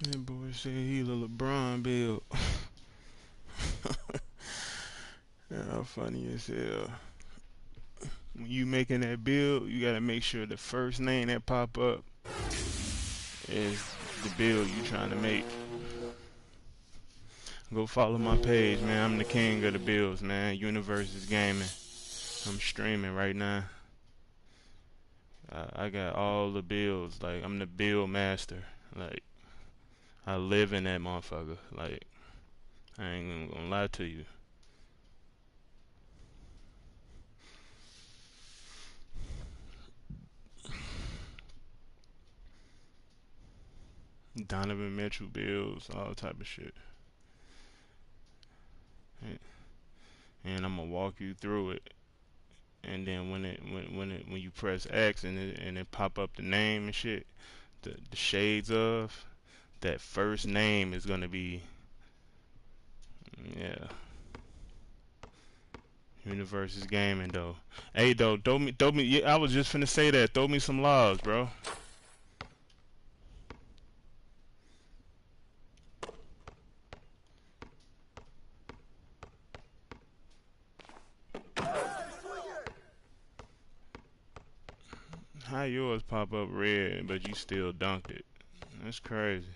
That boy said he a LeBron build. How funny as hell. When you making that build, you gotta make sure the first name that pop up is the build you trying to make. Go follow my page, man. I'm the king of the builds, man. Universe is gaming. I'm streaming right now. I got all the builds. Like, I'm the build master. Like, I live in that motherfucker. Like, I ain't even gonna lie to you. Donovan Mitchell builds, all type of shit. And I'm gonna walk you through it. And then when you press X and it pop up the name and shit, the shades of that first name is gonna be, yeah. Universe is gaming though. Hey though, throw me. Yeah, I was just finna say that. Throw me some logs, bro. How yours pop up red, but you still dunked it? That's crazy.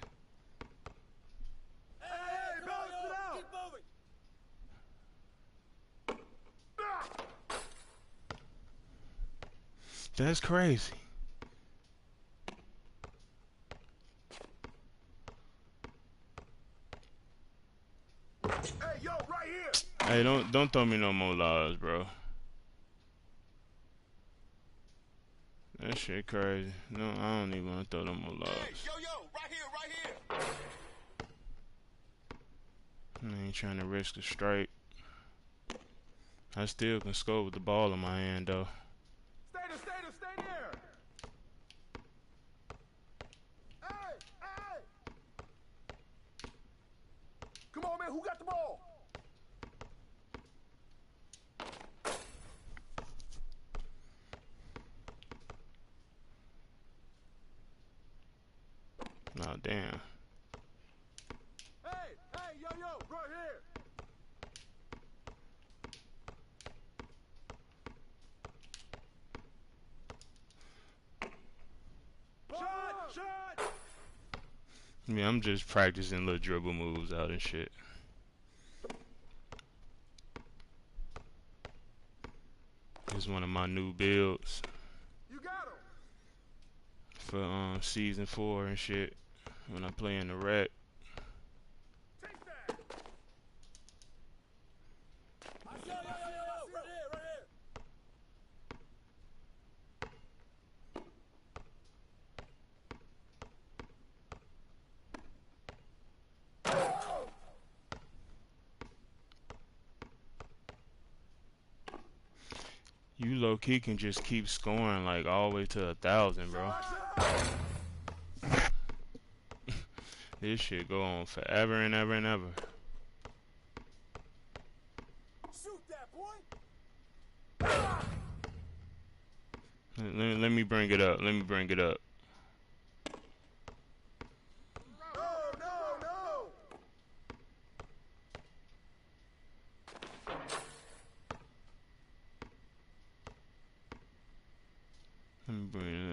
That's crazy. Hey, yo, right here. Hey, don't throw me no more logs, bro. That shit crazy. No, I don't even want to throw no more logs. Hey, yo, right here. I ain't trying to risk a strike. I still can score with the ball in my hand though. Stay there. Hey. Come on, man, who got the ball? Oh damn. Hey, yo, right here. Shot. Yeah, I'm just practicing little dribble moves out and shit. This is one of my new builds You got him. for season 4 and shit. When I play in the rec. Take that. Yo, right here. You low key can just keep scoring like all the way to 1,000, bro. This shit go on forever and ever and ever. Shoot that, boy. Let me bring it up. No. Let me bring it up.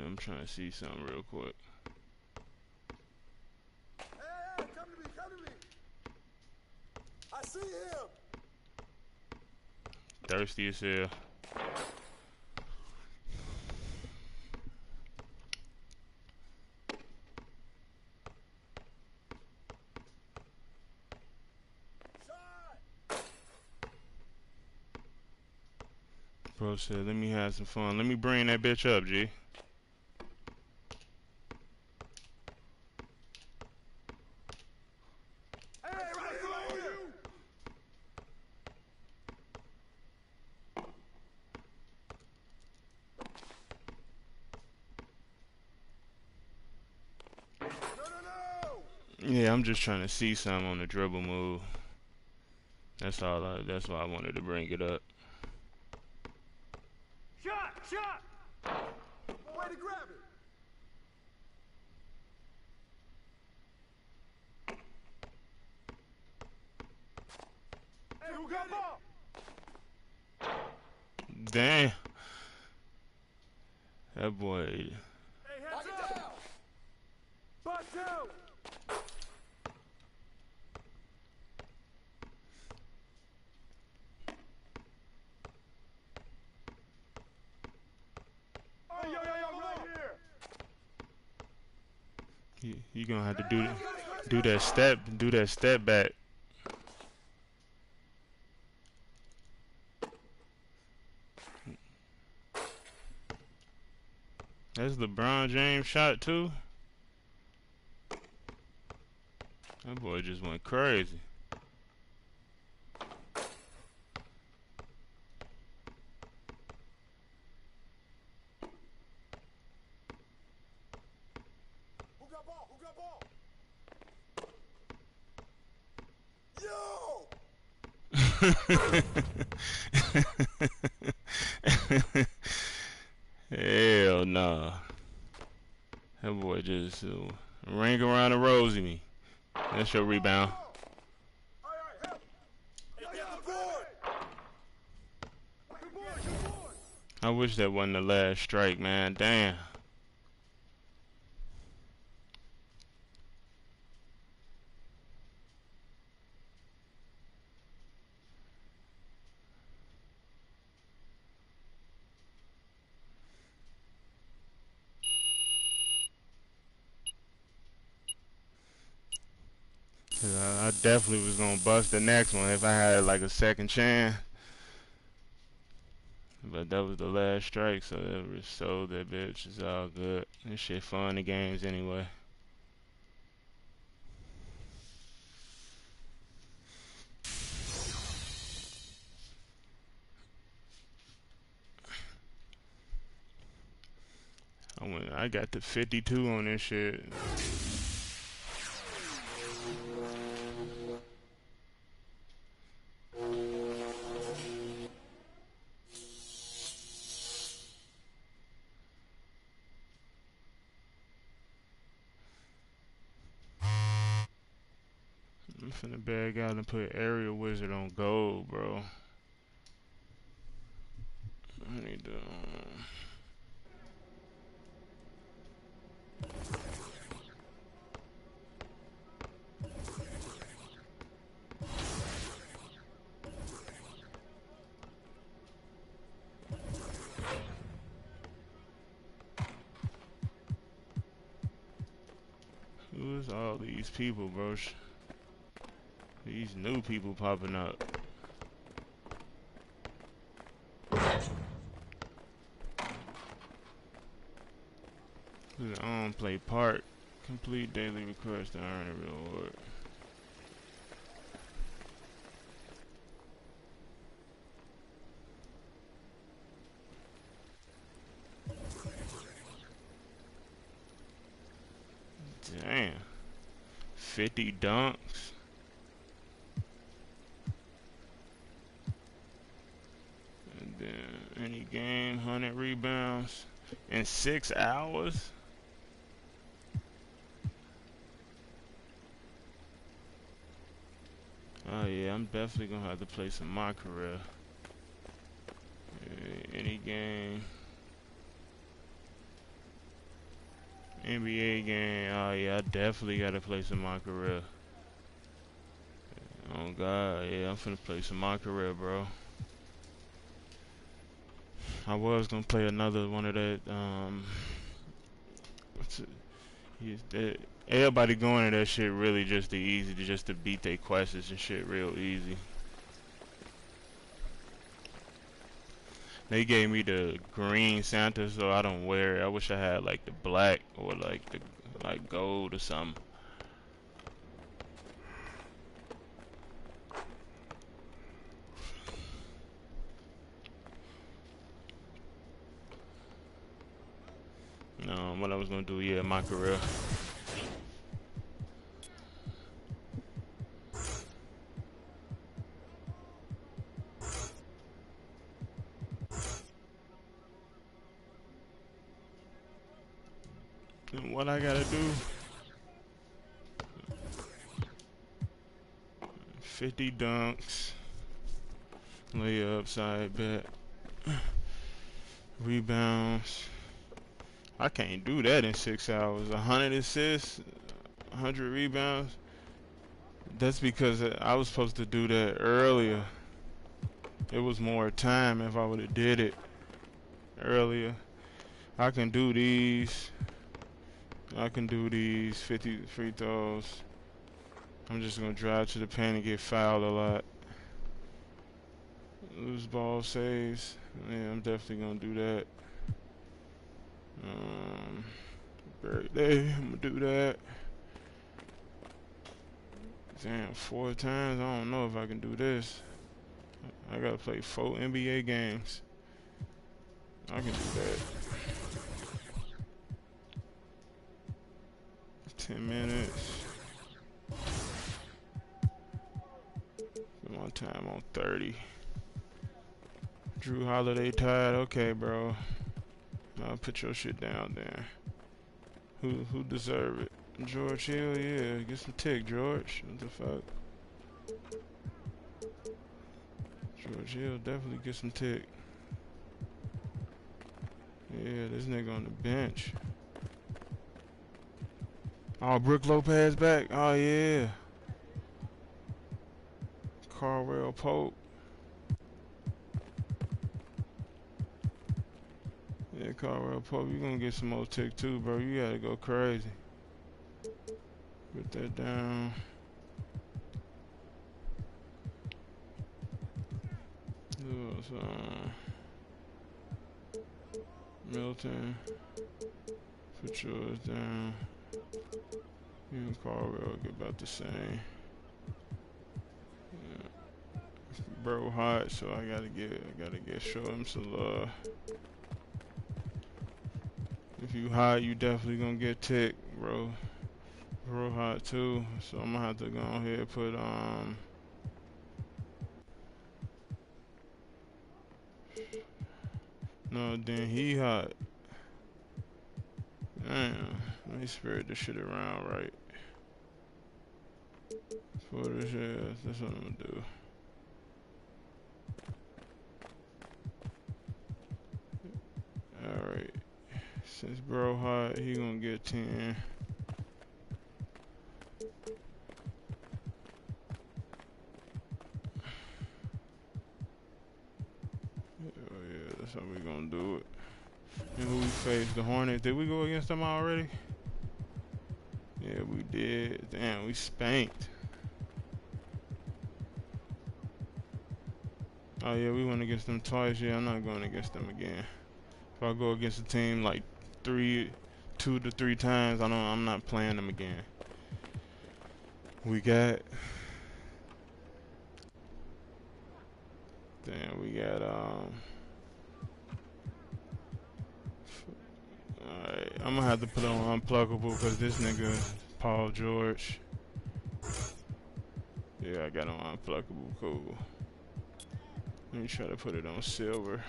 I'm trying to see something real quick. Hey, come to me. I see him. Thirsty as hell. Bro said, let me have some fun. Let me bring that bitch up, G. Hey, right here. No. Yeah, I'm just trying to see something on the dribble move. That's why I wanted to bring it up. Shot. Way to grab it. Damn. That boy. Hey, heads up! Butt out! Oh, yo, right here! You gonna have to do that step back. That's LeBron James shot too. That boy just went crazy. Who got ball? Yo! Hell nah. That boy just ring around the rosy me. That's your rebound. All right, help! Get the board! Good board! I wish that wasn't the last strike, man. Damn. I definitely was gonna bust the next one if I had like a second chance. But that was the last strike, so it was sold that bitch. It's all good. This shit fun in games anyway. I got the 52 on this shit. I'm finna bag out and put Aerial Wizard on gold, bro. I need to. Who is all these people, bro? These new people popping up. On play part. Complete daily request to earn a reward. Damn. 50 dunks. And then any game, 100 rebounds in 6 hours. Oh yeah, I'm definitely gonna have to play some MYCAREER. Any game. NBA game. Oh yeah, I definitely gotta play some MYCAREER. Oh god, yeah, I'm finna play some MYCAREER, bro. I was gonna play another one of that. What's it? Everybody going to that shit really just to beat their quests and shit real easy. They gave me the green Santa, so I don't wear it. I wish I had like the black or like the gold or something. No, what I was gonna do, yeah, MYCAREER. And what I gotta do? 50 dunks. Layup, side bet, rebounds. I can't do that in 6 hours. 100 assists, 100 rebounds. That's because I was supposed to do that earlier. It was more time if I would have did it earlier. I can do these. I can do these 50 free throws. I'm just gonna drive to the paint and get fouled a lot. Lose ball saves. Yeah, I'm definitely gonna do that. Birthday, I'm gonna do that. Damn, 4 times. I don't know if I can do this. I gotta play 4 NBA games. I can do that. 10 minutes. One time on 30. Drew Holiday tied. Okay, bro. I'll put your shit down there. Who deserve it? George Hill, yeah. Get some tick, George. What the fuck? George Hill definitely get some tick. Yeah, this nigga on the bench. Oh, Brook Lopez back. Oh, yeah. Carwell Pope. Yeah, Carwell Pope, you gonna get some more tick too, bro. You gotta go crazy. Put that down. Milton. Put yours down. You and Carwell get about the same. Yeah. Bro hot, so I gotta show him some love. If you hot, you definitely gonna get tick, bro. Bro hot too, so I'm gonna have to go ahead and put no, then he hot. Damn, let me spread this shit around right. For this, yeah, that's what I'm gonna do. Alright, since bro hot, he gonna get 10. Oh yeah, that's how we gonna do it. And who we faced? The Hornets. Did we go against them already? Yeah, we did. Damn, we spanked. Oh yeah, we went against them twice. Yeah, I'm not going against them again. If I go against a team like 2 to 3 times, I'm not playing them again. We got. Damn, we got Alright, I'm gonna have to put on unpluckable because this nigga Paul George. Yeah, I got on unpluckable. Cool. Let me try to put it on silver.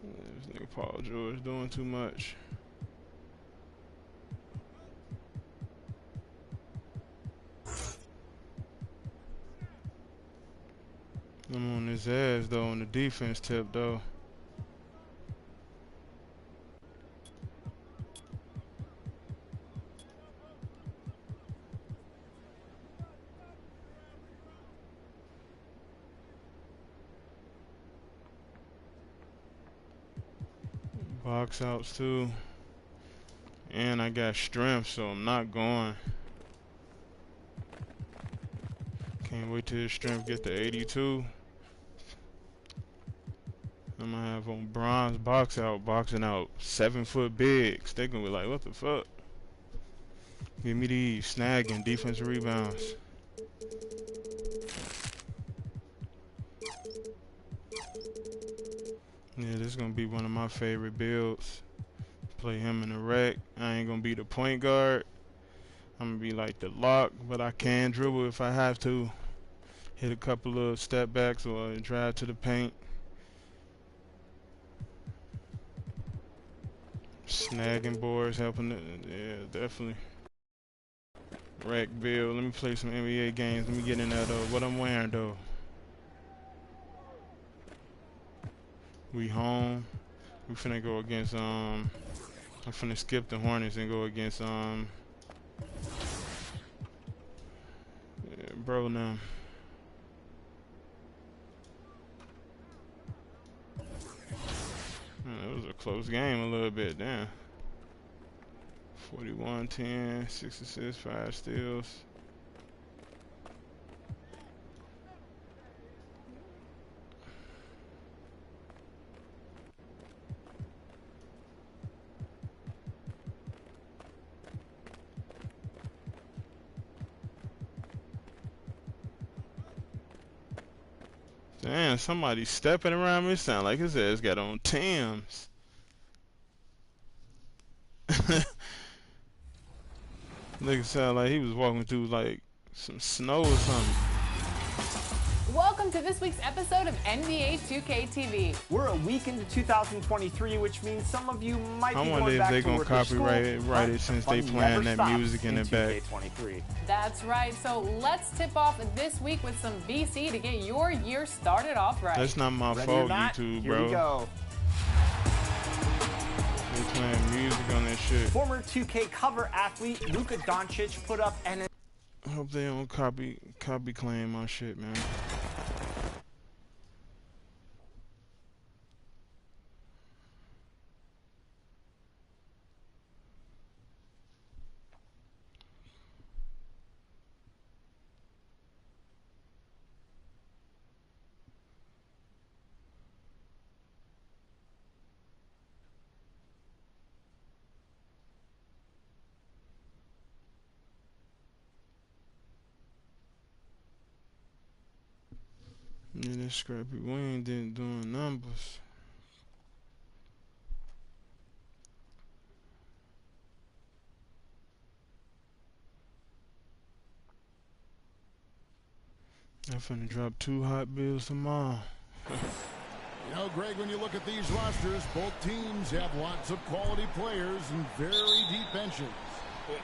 This nigga Paul George doing too much. I'm on his ass though on the defense tip though. Box outs too. And I got strength, so I'm not going. Can't wait till his strength get to 82. I'm gonna have on bronze box out, boxing out 7-foot bigs. They gonna be like, what the fuck? Give me these snagging defensive rebounds. Yeah, this is gonna be one of my favorite builds. Play him in the rec. I ain't gonna be the point guard. I'm gonna be like the lock, but I can dribble if I have to. Hit a couple of step backs or drive to the paint. Snagging boards helping. Yeah, definitely. Rack bill. Let me play some NBA games. Let me get in that though. What I'm wearing though. We home. We finna go against I'm finna skip the Hornets and go against yeah, bro now. It was a close game a little bit, damn. 41-10, 6 assists, 5 steals. Damn, somebody stepping around me. Sound like his ass got on Tim's. Nigga sound like he was walking through like some snow or something. Welcome to this week's episode of NBA2K23. We're a week into 2023, which means some of you might be going back to work or school. I wonder if they're gonna copyright it since they playing that music in the back. 2K23. That's right. So let's tip off this week with some VC to get your year started off right. That's not my fault, YouTube, bro. Here we go. They playing music on that shit. Former 2K cover athlete Luka Doncic put up an. I hope they don't copy claim my shit, man. Yeah, that Scrappy Wayne didn't doing numbers. I'm finna drop 2 hot bills tomorrow. You know, Greg, when you look at these rosters, both teams have lots of quality players and very deep benches.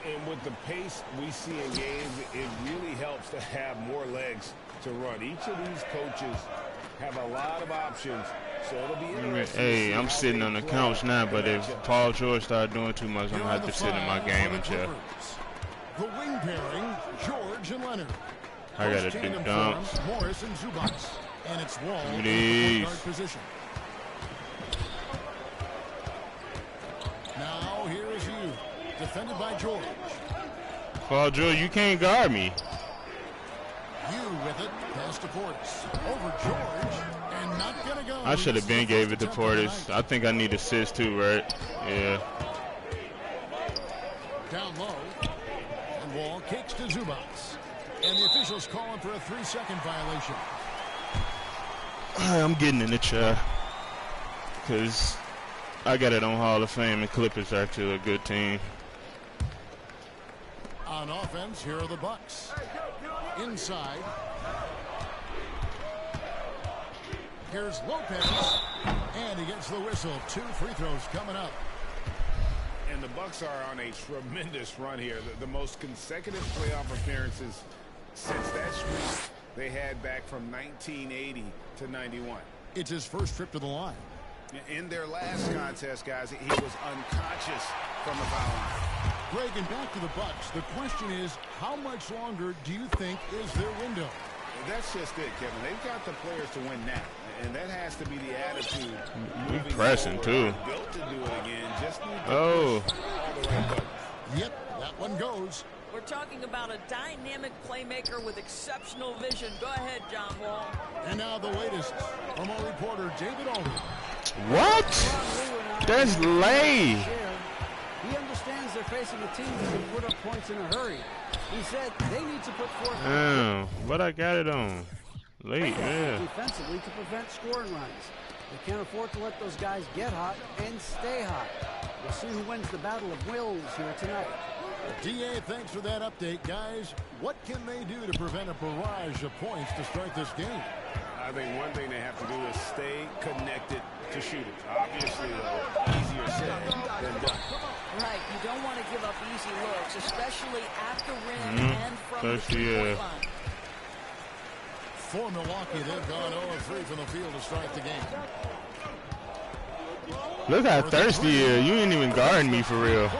And with the pace we see in games, it really helps to have more legs to run. Each of these coaches have a lot of options, so it'll be interesting. Hey, I'm sitting on the couch now, but if Paul George started doing too much, I'm gonna have to sit in my gaming chair. The wing pairing, George and Leonard. I gotta do dunks. Morris and Zubats, and it's Wall in Please. the guard position. Now here is you, defended by George. Paul George, you can't guard me. You with it, pass to Portis. Over George, and not gonna go. I should have been gave it to Portis. I think I need assists too, right? Yeah. Down low, and Wall kicks to Zubats. And the officials calling for a 3-second violation. I'm getting in the chair. Because I got it on Hall of Fame, and Clippers are actually a good team. On offense, here are the Bucks. Inside. Here's Lopez. And he gets the whistle. 2 free throws coming up. And the Bucks are on a tremendous run here. The most consecutive playoff appearances since that streak they had back from 1980 to 91. It's his first trip to the line. In their last contest, guys, he was unconscious from the foul line. Greg, and back to the Bucks. The question is, how much longer do you think is their window? That's just it, Kevin. They've got the players to win now, and that has to be the attitude. We pressing too. Built to do it again. Just need to push Oh. all the right buttons. Yep, that one goes. We're talking about a dynamic playmaker with exceptional vision. Go ahead, John Wall. And now the latest from our reporter, David Aldridge. What? That's late. He understands they're facing a team that can put up points in a hurry. He said they need to put forth Damn, but I got it on. Late, yeah. defensively to prevent scoring runs. They can't afford to let those guys get hot and stay hot. We'll see who wins the battle of wills here tonight. DA, thanks for that update, guys. What can they do to prevent a barrage of points to start this game? I think one thing they have to do is stay connected to to shoot it. Obviously, easier said than done. Right, you don't want to give up easy looks, especially at the rim and from the three-point line. For Milwaukee, they've gone 0-3 from the field to start the game. Look how thirsty he is. You ain't even guarding me for real.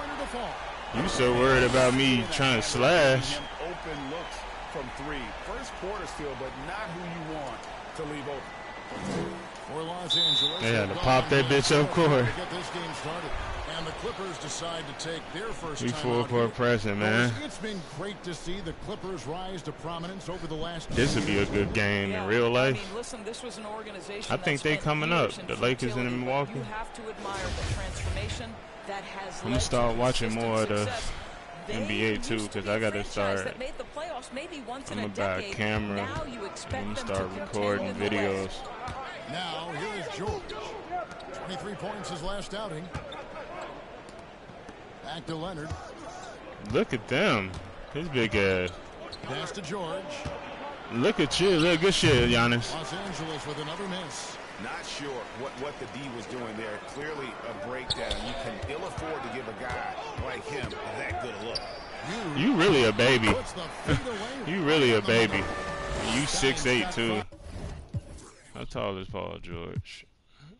You so worried about me trying to slash. Open looks from three. First quarter still, but not who you want to leave open. For Los Angeles, they had to pop that bitch up court. To get this game started. And the Clippers decide to take their first time full court pressing, man. It's been great to see the Clippers rise to prominence over the last. This would be a good game in real life. I mean, listen, this was an organization. I think they coming up. The Lakers and Milwaukee. You have to admire the transformation that has. I'm gonna start watching more of the NBA too, because I got to start. I'm gonna buy a camera. I'm gonna start recording videos. Now here is George. 23 points his last outing. Back to Leonard. Look at them. His big ass. Pass to George. Look at you. Look, good shit, Giannis. Los Angeles with another miss. Not sure what the D was doing there. Clearly a breakdown. You can ill afford to give a guy like him that good a look. You really a baby. You really a baby. You 6'8" too. How tall is Paul George?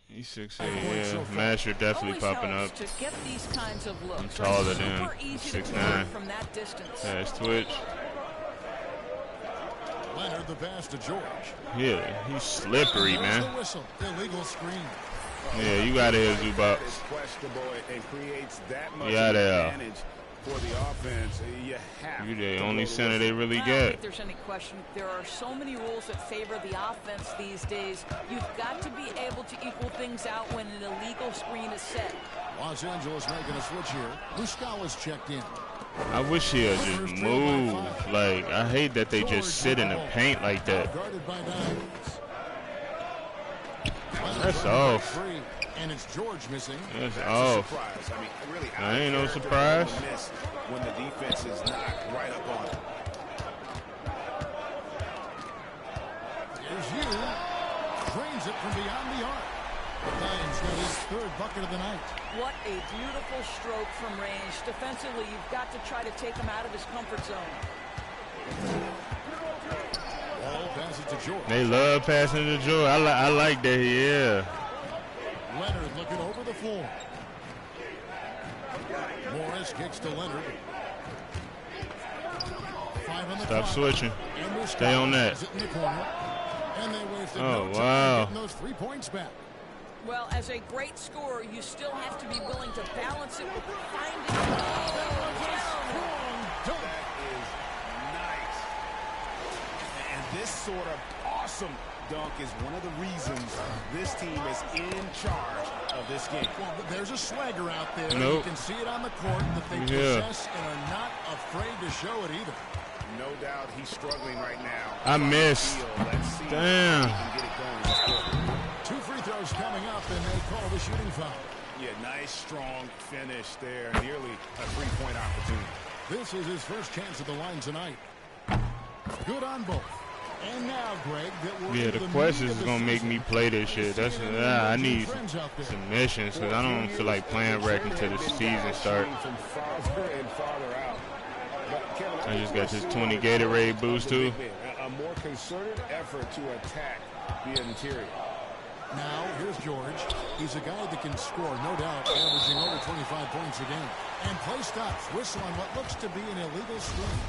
He's 6'8", yeah. Masher definitely popping up. I'm taller than him. 6'9". That's Twitch. Leonard, the pass to George. Yeah, he's slippery, man. Illegal screen. Yeah, you got it, Zubac. Yeah, there. For the offense, you have. You're the only center they really get. I don't think there's any question. There are so many rules that favor the offense these days. You've got to be able to equal things out when an illegal screen is set. Los Angeles making a switch here. Muscala's checked in. I wish he'd just move. Like, I hate that they just sit in the paint like that. That's off. And it's George missing. That's off. I mean, really, I ain't no surprise. When the defense is not right up on it. Here's you. Drains it from beyond the arc. Lions got his third bucket of the night. What a beautiful stroke from range. Defensively, you've got to try to take him out of his comfort zone. Ball passes to George. They love passing to George. I like that, yeah. Leonard looking over the floor. Morris kicks to Leonard. 5 on the Stop clock. switching. Stay on that. And they wasted no time getting those 3 points back. Well, as a great scorer, you still have to be willing to balance it with finding. That is nice. And this sort of awesome dunk is one of the reasons this team is in charge of this game. Well, there's a swagger out there. Nope. You can see it on the court that they possess and are not afraid to show it either. No doubt he's struggling right now. I missed. Damn. 2 free throws coming up, and they call the shooting foul. Yeah, nice, strong finish there. Nearly a 3-point opportunity. This is his first chance at the line tonight. Good on both. And now, Greg, yeah, the questions is gonna make me play this shit. That's I need submissions because I don't feel like playing rec until the season starts. I just got this 20 Gatorade boost too. A more concerted effort to attack the interior. Now here's George. He's a guy that can score, no doubt, averaging over 25 points a game. And play stops. Whistle on what looks to be an illegal screen.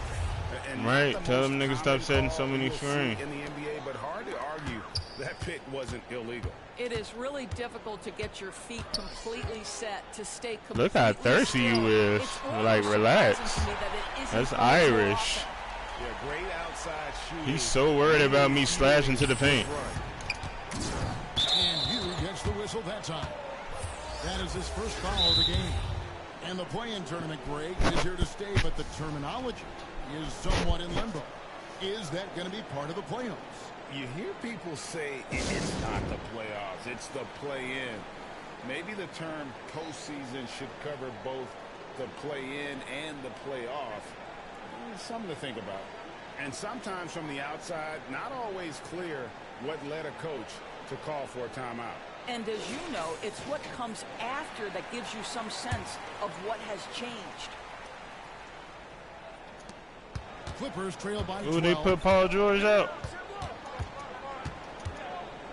Right, tell them niggas stop setting so many screens. In the NBA, but hard to argue that pick wasn't illegal. It is really difficult to get your feet completely set to stay completely. Look how thirsty you is. Like, relax. That's Irish. Yeah, great outside shooting. He's so worried about me slashing to the paint. And Hugh gets the whistle that time. That is his first foul of the game. And the play-in tournament, Greg, is here to stay, but the terminology is somewhat in limbo. Is that going to be part of the playoffs? You hear people say it's not the playoffs, it's the play-in. Maybe the term postseason should cover both the play-in and the playoff. Something to think about. And sometimes from the outside, not always clear what led a coach to call for a timeout. And as you know, it's what comes after that gives you some sense of what has changed. Clippers trail by 12. Ooh, they put Paul George out.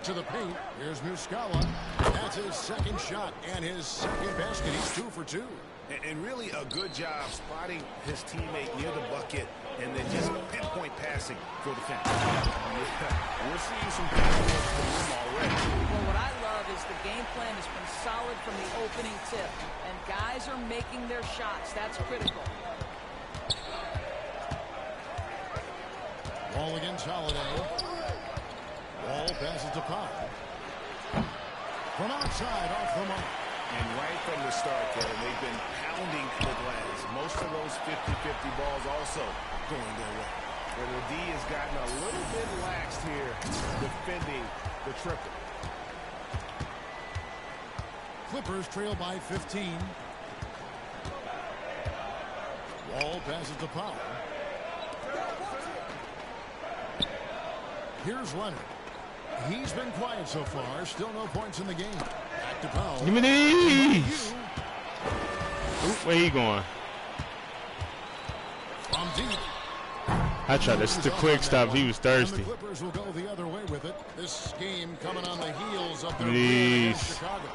To the paint. Here's Muscala. That's his second shot and his second basket. He's 2 for 2. And really a good job spotting his teammate near the bucket and then just pinpoint passing for the finish. Yeah, we're seeing some passes from him already. Well, what I love is the game plan has been solid from the opening tip, and guys are making their shots. That's critical. Ball against Holiday. Ball passes to Powell. From outside, off the mark. And right from the start, Kevin, they've been pounding the glass. Most of those 50-50 balls also going their way. Where the D has gotten a little bit laxed here defending the triple. Clippers trail by 15. Wall passes to Powell. Here's Leonard. He's been quiet so far. Still no points in the game. Back to Powell. Give me these. Where he going? From deep. I tried to quick stop. He was thirsty. And the Clippers will go the other way with it. This game coming on the heels of their Please. in Chicago.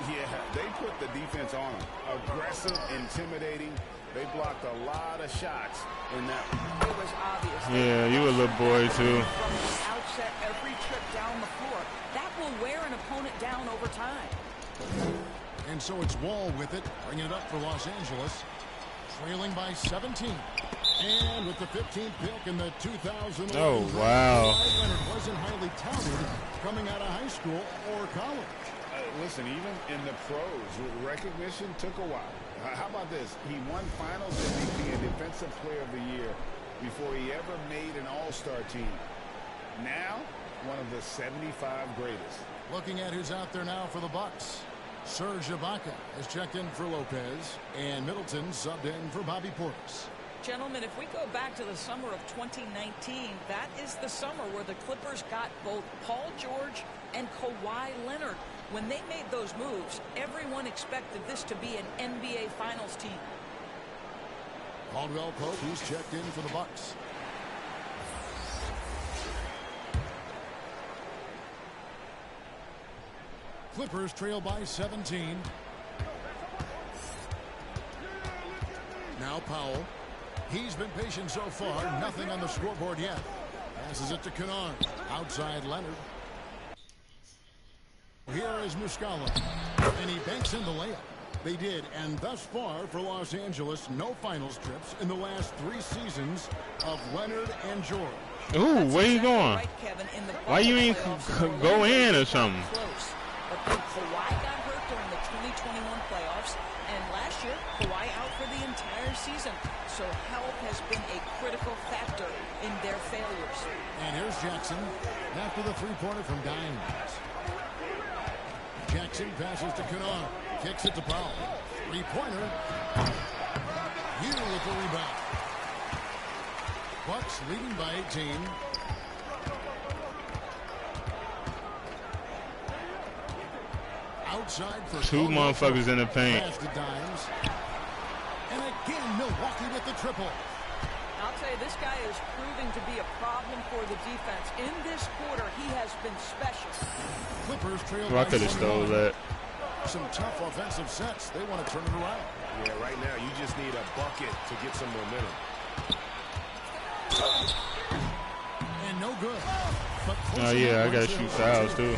Yeah, they put the defense on them. Aggressive, intimidating. They blocked a lot of shots in that one. It was obvious. Yeah, you a little boy too. From the outset, every trip down the floor, that will wear an opponent down over time. And so it's Wall with it, bringing it up for Los Angeles, trailing by 17. And with the 15th pick in the 2011 Oh, wow. Leonard wasn't highly touted coming out of high school or college. Listen, even in the pros, recognition took a while. How about this? He won Finals MVP and Defensive Player of the Year before he ever made an All-Star team. Now, one of the 75 greatest. Looking at who's out there now for the Bucks. Serge Ibaka has checked in for Lopez, and Middleton subbed in for Bobby Portis. Gentlemen, if we go back to the summer of 2019, that is the summer where the Clippers got both Paul George and Kawhi Leonard. When they made those moves, everyone expected this to be an NBA Finals team. Caldwell Pope, who's checked in for the Bucks. Clippers trail by 17. Now Powell. He's been patient so far. Nothing on the scoreboard yet. Passes it to Kennard. Outside Leonard. Here is Muscala. And he banks in the layup. They did. And thus far for Los Angeles, no finals trips in the last 3 seasons of Leonard and George. Ooh, where you going? Right, Kevin, in the Why you ain't go in or something? Close. But then Kawhi got hurt during the 2021 playoffs, and last year Kawhi out for the entire season. So health has been a critical factor in their failures. And here's Jackson after the three-pointer from Dimes. Jackson passes to Kennard. Kicks it to Powell. Three-pointer. Hill with the rebound. Bucks leading by 18. Outside for 2 motherfuckers in the paint. Pass to Dimes. And again, Milwaukee with the triple. I'll tell you, this guy is proving to be a problem for the defense. In this quarter, he has been special. Clippers trail Well, I by could have stole 21. that. Some tough offensive sets. They want to turn it around. Yeah, right now you just need a bucket to get some momentum. And no good. But Oh yeah, I gotta shoot fouls too.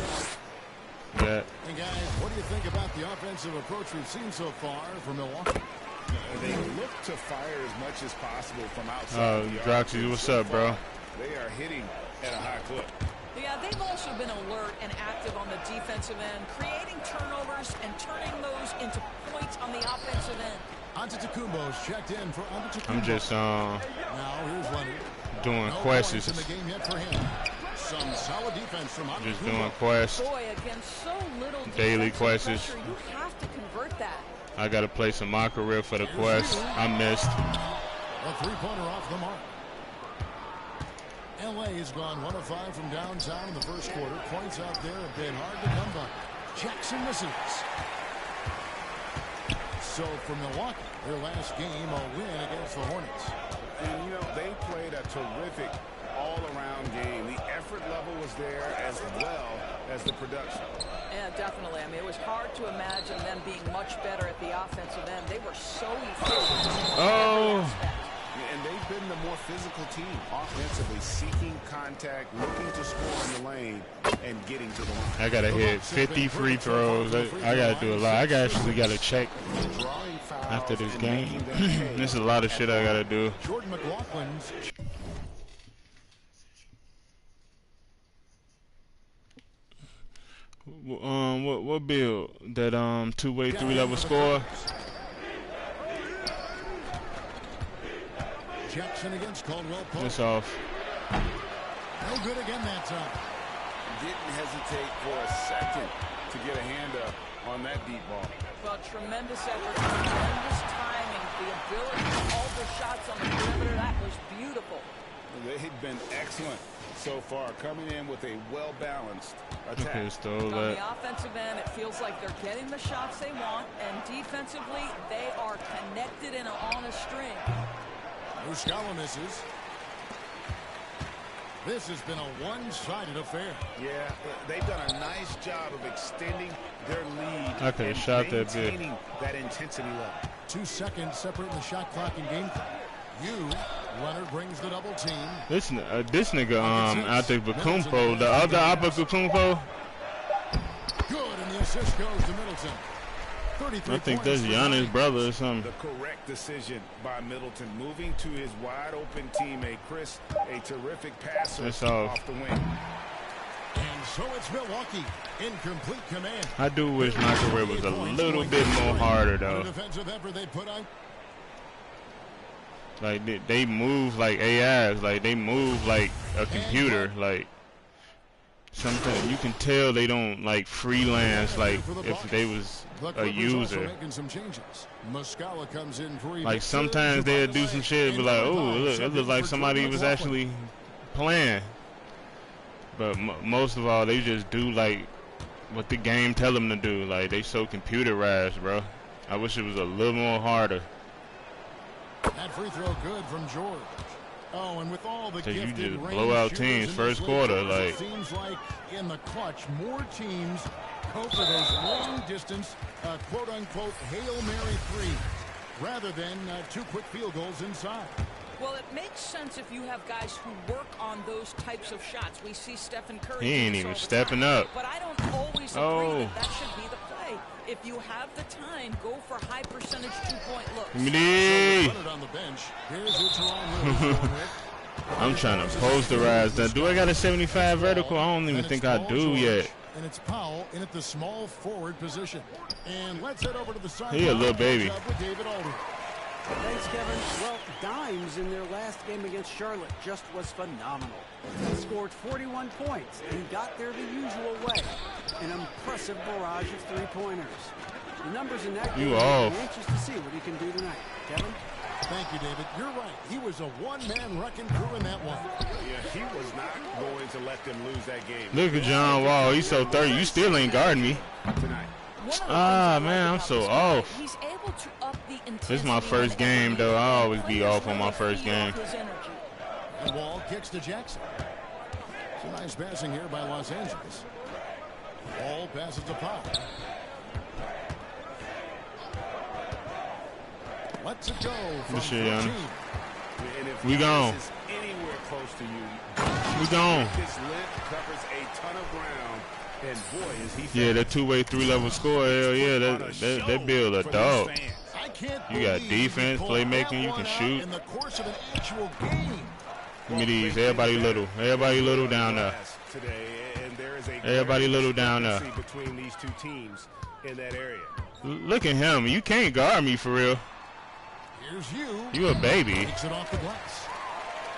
Yeah. And guys, what do you think about the offensive approach we've seen so far from Milwaukee? They look to fire as much as possible from outside. Droxy, what's up, bro? They are hitting at a high clip. Yeah, they've also been alert and active on the defensive end, creating turnovers and turning those into points on the offensive end. Antetokounmpo's checked in for Antetokounmpo. I'm just now here's Leonard. doing No questions. points in the game yet for him. Some solid defense from Antetokounmpo. Just doing quests. Boy, against so little Daily defensive quests. pressure, you have to convert that. I gotta play some MYCAREER for the quest. I missed. A three-pointer off the mark. LA has gone 1 of 5 from downtown in the first quarter. Points out there have been hard to come by. Jackson misses. So for Milwaukee, their last game, a win against the Hornets. And, you know, they played a terrific all-around game. The effort level was there as well as the production. Yeah, definitely. I mean, it was hard to imagine them being much better at the offensive end. They were so efficient. Oh. And they've been the more physical team offensively, seeking contact, looking to score in the lane, and getting to the line. I gotta hit 50 free throws. I gotta do a lot. I actually gotta check after this game. There's a lot of shit I gotta do. Jordan McLaughlin's. What build? That two-way, three-level score. Jackson against Caldwell Pope. It's off. No good again that time. Didn't hesitate for a second to get a hand up on that deep ball. Well, tremendous effort, tremendous timing, the ability to alter shots on the perimeter. That was beautiful. They've been excellent so far, coming in with a well-balanced attack. Okay, On the offensive end, it feels like they're getting the shots they want, and defensively, they are connected and on a string. Muscala misses. This has been a one-sided affair. Yeah, they've done a nice job of extending their lead. Okay, and shot that bit. maintaining that intensity level. 2 seconds separating the shot clock and game clock. Leonard brings the double team. This nigga Antetokounmpo, the other Antetokounmpo. Good, and the assist goes to Middleton. I think that's Giannis' brother or something. The correct decision by Middleton, moving to his wide-open teammate Chris, a terrific passer off the wing. And so it's Milwaukee in complete command. I do wish my career was a little bit more harder though. The defensive effort they put on. Like they move like AIs, like they move like a computer. Like sometimes you can tell they don't like freelance like if they was a user. Like sometimes they'll do some shit and be like, oh, look, it looks like somebody was actually playing. But most of all, they just do like what the game tell them to do. Like they so computerized, bro. I wish it was a little more harder. That free throw good from George. Oh, and with all the gifted you just blow out teams first quarter, like. It seems like in the clutch, more teams go for those long distance, quote unquote, Hail Mary three, rather than 2 quick field goals inside. Well, it makes sense if you have guys who work on those types of shots. We see Stephen Curry. He ain't even stepping up. But I don't always agree that should be the play. If you have the time, go for high percentage 2-point looks. On the bench. Here's I'm trying to posterize that. Do I got a 75 vertical? I don't even think I do yet. And it's Powell in at the small forward position. And let's head over to the side. He a little baby. Thanks, Kevin. Well, Dimes in their last game against Charlotte just was phenomenal. They scored 41 points and got there the usual way. An impressive barrage of 3-pointers. The numbers in that game, I'm anxious to see what he can do tonight. Kevin? Thank you, David. You're right. He was a one-man wrecking crew in that one. Yeah, he was not going to let them lose that game. Look at John Wall. He's so 30. You still ain't guarding me. Tonight. Ah, man, I'm so off. He's able to up the intensity. This is my first game, though. I always be off on my first game. And Wall kicks to Jackson. Some nice passing here by Los Angeles. Wall passes to Powell. Let's it go from 14. We gone. Anywhere close to you. We gone. This length covers a ton of ground. And boy, is he yeah, that 2-way, 3-level score, hell yeah, that build a dog. You got defense, playmaking, you can shoot. In the course of an actual game. Give me these. Everybody little down there. Everybody little down there. Between these two teams in that area. Look at him. You can't guard me for real. Here's you. You a baby. Takes it off the glass.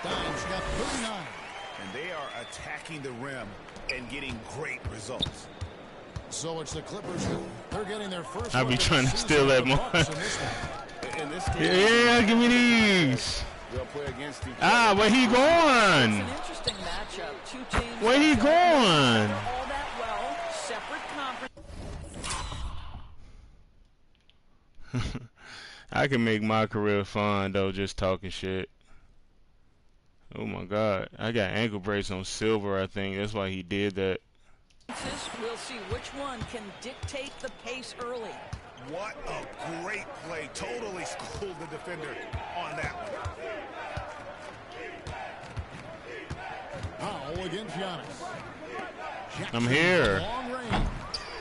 Dimes got 39. And they are attacking the rim and getting great results. So it's the Clippers. They're getting their first. I'll be trying to steal that more. Yeah, give me these. They'll play against each other. Ah, where he It's going? an interesting matchup. Two teams. Where he going? All that well, separate conference. I can make my career fun though, just talking shit. Oh my God, I got ankle brace on Silver. I think that's why he did that. We'll see which one can dictate the pace early. What a great play. Totally schooled the defender on that one. Foul against Giannis. I'm here. Long range.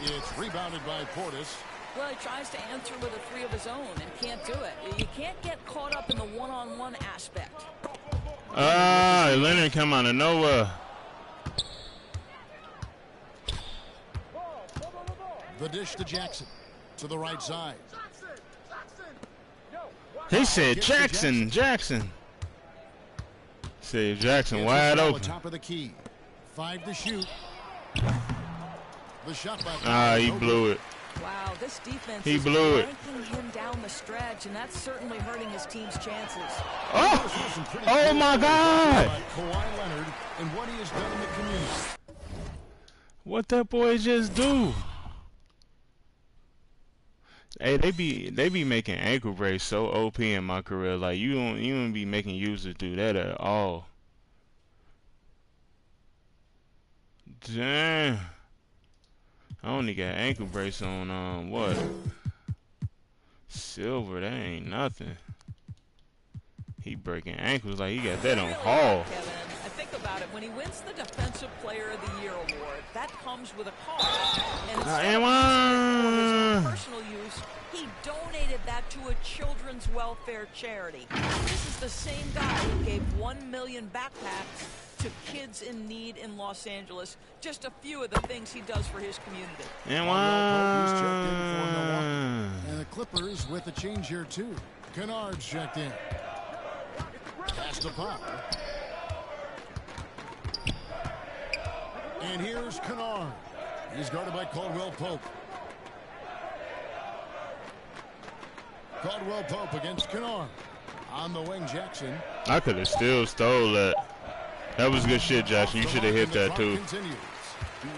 It's rebounded by Portis. Well, he tries to answer with a three of his own and can't do it. You can't get caught up in the one-on-one aspect. Ah, Leonard come out of nowhere. The dish to Jackson. To the right side. He said Jackson. Said Jackson wide open. Top of the key. 5 to shoot. The shot by Ah, he blew it. Wow, this defense He is blew it. breaking him down the stretch, and that's certainly hurting his team's chances. Oh my God! Kawhi Leonard and what he has done in the community. What that boy just do? Hey, they be making ankle brace so OP in my career. Like you don't be making users do that at all. Damn. I only got ankle brace on what? Silver, that ain't nothing. He breaking ankles like he got that on Hall. Kevin, I think about it. When he wins the Defensive Player of the Year award, that comes with a cost. And for his personal use, he donated that to a children's welfare charity. This is the same guy who gave 1 million backpacks to kids in need in Los Angeles. Just a few of the things he does for his community. And the Clippers with a change here too. Kennard's checked in. Pass to Pop. And here's Kennard. He's guarded by Caldwell Pope. Caldwell Pope against Kennard. On the wing, Jackson. I could have still stole that. That was good shit, Jackson. You should have hit that too.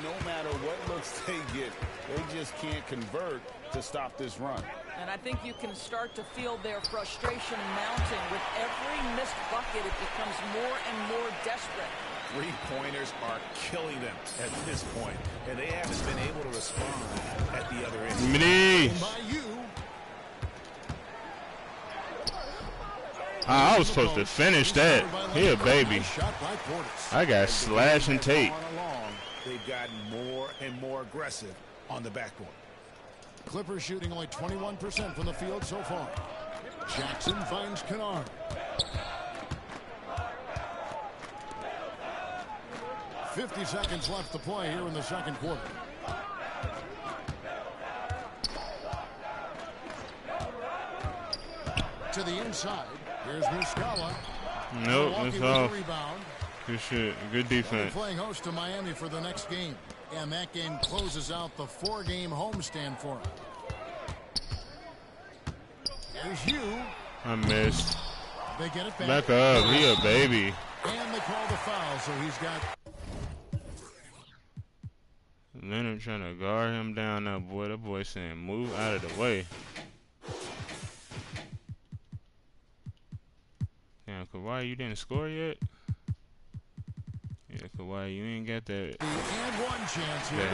No matter what looks they get, they just can't convert to stop this run. And I think you can start to feel their frustration mounting. With every missed bucket, it becomes more and more desperate. Three-pointers are killing them at this point, and they haven't been able to respond at the other end. Mini. I was supposed to finish that. Here, baby. I got slash and tape. They've gotten more and more aggressive on the backboard. Clippers shooting only 21% from the field so far. Jackson finds Kennard. .50 seconds left to play here in the second quarter. To the inside. Here's Muscala. Nope, that's off. Good shit. Good defense. Playing host to Miami for the next game. And that game closes out the 4-game homestand for him. There's you. I missed. They get it back up. He a baby. And they call the foul, so he's got... Leonard trying to guard him down there, boy. That boy saying move out of the way. Damn, Kawhi, you didn't score yet? Yeah, Kawhi, you ain't got that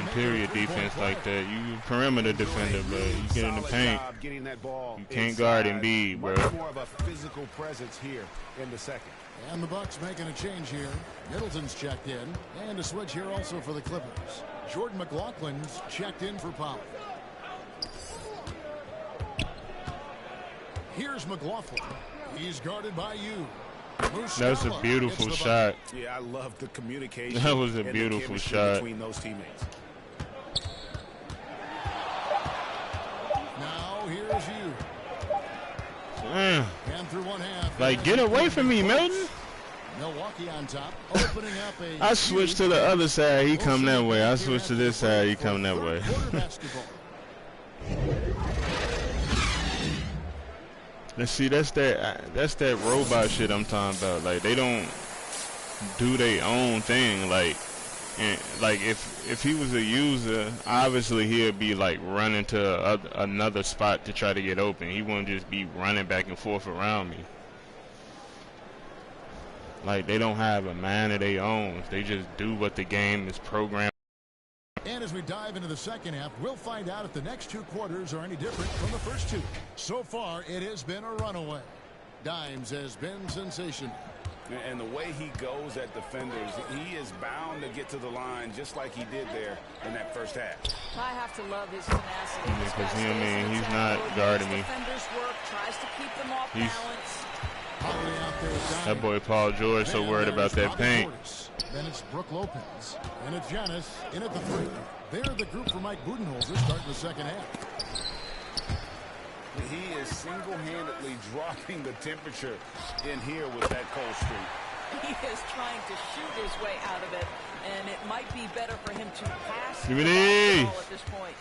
interior defense like that. You a perimeter defender, but you get in the paint. You can't guard Embiid, bro. More of a physical presence here in the second. And the Bucks making a change here. Middleton's checked in. And a switch here also for the Clippers. Jordan McLaughlin's checked in for Powell. Here's McLaughlin. He's guarded by you. That was a beautiful shot. Yeah, I love the communication. That was a beautiful shot between those teammates. Now here's you. And through one half. Like, get away from me, Milton. Milwaukee on top, opening up a... I switched to the other side. He come that way. I switched to this side. He come that way. Let's see, that's that robot shit I'm talking about. Like, they don't do their own thing. Like, and like if he was a user, obviously he'd be like running to another spot to try to get open. He wouldn't just be running back and forth around me. Like, they don't have a mind of their own. They just do what the game is programmed. And as we dive into the second half, we'll find out if the next two quarters are any different from the first two. So far, it has been a runaway. Dimes has been sensational. And the way he goes at defenders, he is bound to get to the line just like he did there in that first half. I have to love his tenacity. Because he's not guarding me. Defenders work, tries to keep them off balance. That boy Paul George so worried about that paint. Then it's Brook Lopez. And it's Giannis in at the three. They're the group for Mike Budenholzer starting the second half. He is single-handedly dropping the temperature in here with that cold streak. He is trying to shoot his way out of it, and it might be better for him to pass the ball at this point.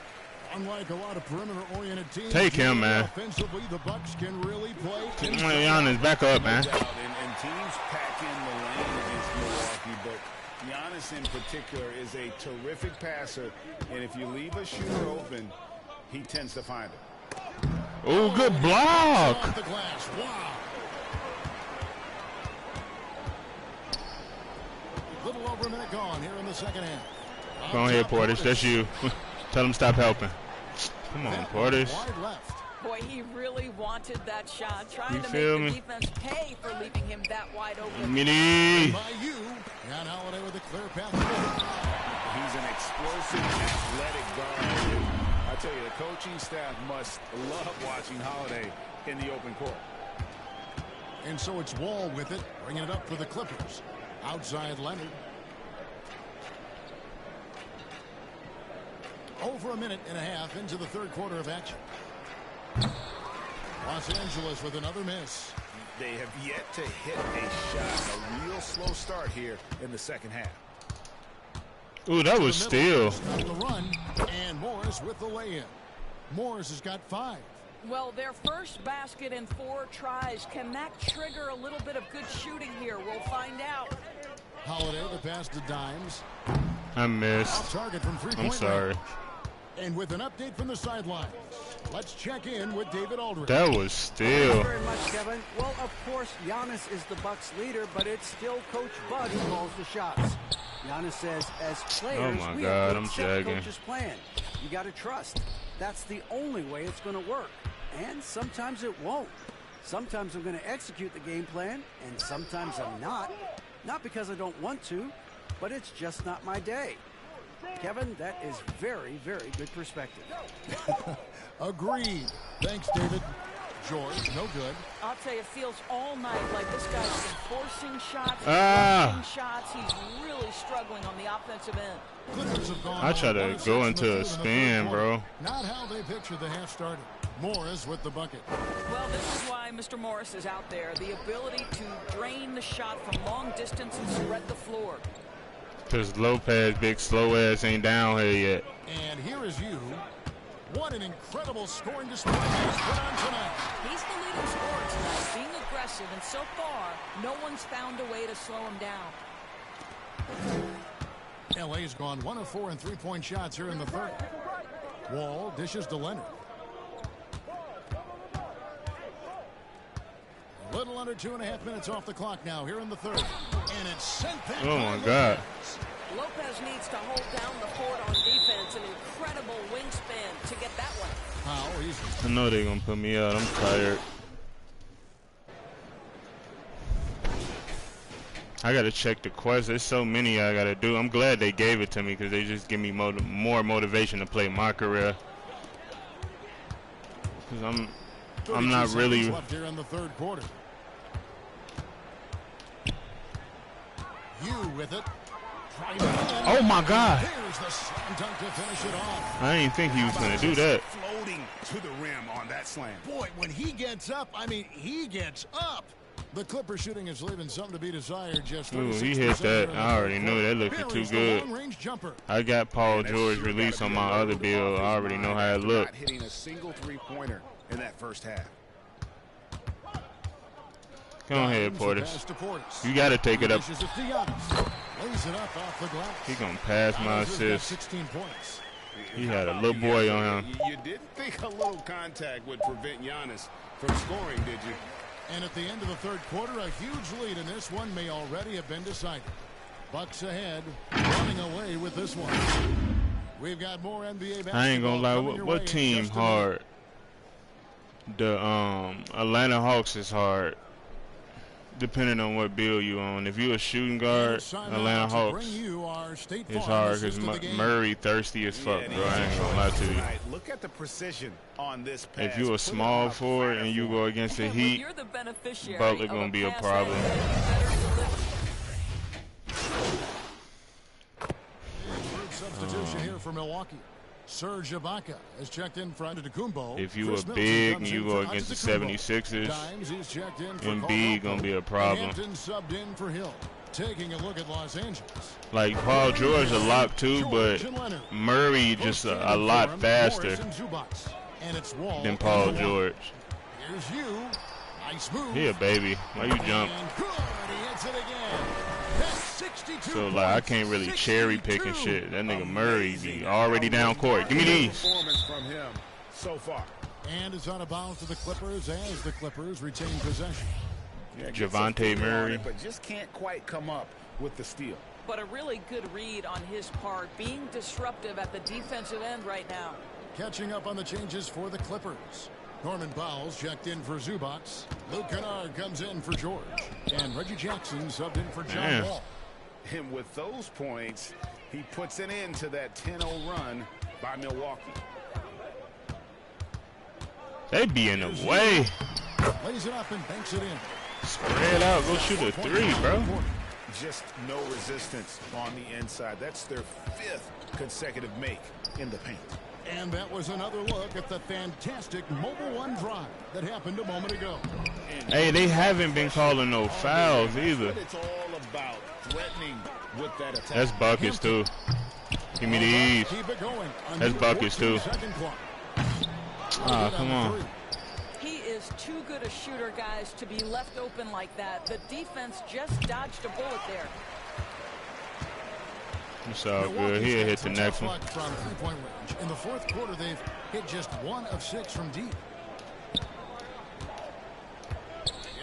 Unlike a lot of perimeter-oriented teams, take him, man. Offensively, the Bucks can really play. Giannis, back up, man. And teams pack in the lane against Milwaukee, but Giannis in particular is a terrific passer, and if you leave a shooter open, he tends to find it. Oh, good block. Off the glass. Wow. A little over a minute gone here in the second half. Go ahead, Portis. That's you. Tell him stop helping. Come on, Portis. Boy, he really wanted that shot, trying to make the defense pay for leaving him that wide open. Mini. By you, Jan Holiday with a clear path. He's an explosive, athletic guard. I tell you, the coaching staff must love watching Holiday in the open court. And so it's Wall with it, bringing it up for the Clippers. Outside Leonard. Over a minute and a half into the third quarter of action. Los Angeles with another miss. They have yet to hit a shot. A real slow start here in the second half. Ooh, that was steal. The run, and Morris with the lay-in. Morris has got 5. Well, their first basket in 4 tries. Can that trigger a little bit of good shooting here? We'll find out. Holiday, the pass to Dimes. I missed. Off target from 3-point I'm sorry. range. And with an update from the sideline, let's check in with David Aldridge. That was steal. Thank you very much, Kevin. Well, of course, Giannis is the Bucks leader, but it's still Coach Bud who calls the shots. Giannis says, as players, we have to accept Coach's plan. You got to trust. That's the only way it's going to work. And sometimes it won't. Sometimes I'm going to execute the game plan, and sometimes I'm not. Not because I don't want to, but it's just not my day. Kevin, that is very, very good perspective. Agreed. Thanks, David. George, no good. I'll tell you, it feels all night like this guy's been forcing shots, blocking shots. He's really struggling on the offensive end. Clippers have gone I try to go into a spin, bro. Not how they pictured the half started. Morris with the bucket. Well, this is why Mr. Morris is out there. The ability to drain the shot from long distance and spread the floor. Because Lopez, big slow ass, ain't down here yet. And here is you. What an incredible scoring display he's put on tonight. He's the leading scorer tonight, being aggressive, and so far, no one's found a way to slow him down. LA's gone 1 of 4 in 3-point shots here in the third. Wall dishes to Leonard. A little under 2.5 minutes off the clock now here in the third. And it's sent back. Oh my God. Lopez needs to hold down the fort on defense. An incredible wingspan to get that one. How easy. I know they're going to put me out. I'm tired. I got to check the quests. There's so many I got to do. I'm glad they gave it to me because they just give me more motivation to play MYCAREER. Because I'm not really left here in the third quarter. You with it. Oh my God. Here's the slam dunk to finish it off. I didn't think he was going to do that. Floating to the rim on that slam. Boy, when he gets up, I mean, he gets up. The Clipper shooting is leaving something to be desired. Just ooh, he hit that. I already knew that looked too good. I got Paul George released on my other build. I already know how it looked. Not hitting a single three-pointer in that first half. Go ahead, Portis. You got to take it up. Lays it up off the glass. He going to pass my assist. 16 points. He had a little boy on him. You didn't think a little contact would prevent Giannis from scoring, did you? And at the end of the third quarter, a huge lead in this one may already have been decided. Bucks ahead, running away with this one. We've got more NBA basketball. I ain't gonna lie. What team hard? The Atlanta Hawks is hard. Depending on what bill you on. If you a shooting guard, Atlanta Hawks is hard because Murray thirsty as fuck, bro. I ain't gonna lie to you. Look at the precision on this pass. If you a small forward and you go against the Heat, Butler gonna be a problem. Substitution here for Milwaukee. Serge Ibaka has checked in for Antetokounmpo. If you a big and you go against the 76ers, Embiid gonna be a problem. Subbed in for Hill. Taking a look at Los Angeles. Like Paul George a lot too, but Murray just a lot faster than Paul George. Here's you. Nice move. He a baby. Why you jump? He hits it again. So like I can't really cherry pick and shit. That nigga Murray be already down court. Give me these. Performance from him so far. And it's out of bounds to the Clippers as the Clippers retain possession. Javante Murray, but just can't quite come up with the steal. But a really good read on his part, being disruptive at the defensive end right now. Catching up on the changes for the Clippers. Norman Powell's checked in for Zubac. Luke Kennard comes in for George. And Reggie Jackson subbed in for John Wall. And with those points, he puts an end to that 10-0 run by Milwaukee. They be in the way. Lays it up and banks it in. Spread out, go shoot a three, bro. Just no resistance on the inside. That's their 5th consecutive make in the paint. And that was another look at the fantastic Mobile One drive that happened a moment ago. Hey, they haven't been calling no fouls either. It's all about threatening with that attack. That's buckets too. Give me these. That's buckets too. Ah, come on. He is too good a shooter, guys, to be left open like that. The defense just dodged a bullet there. It's all good. He'll hit the next one. From three-point range. In the fourth quarter, they've hit just 1 of 6 from deep.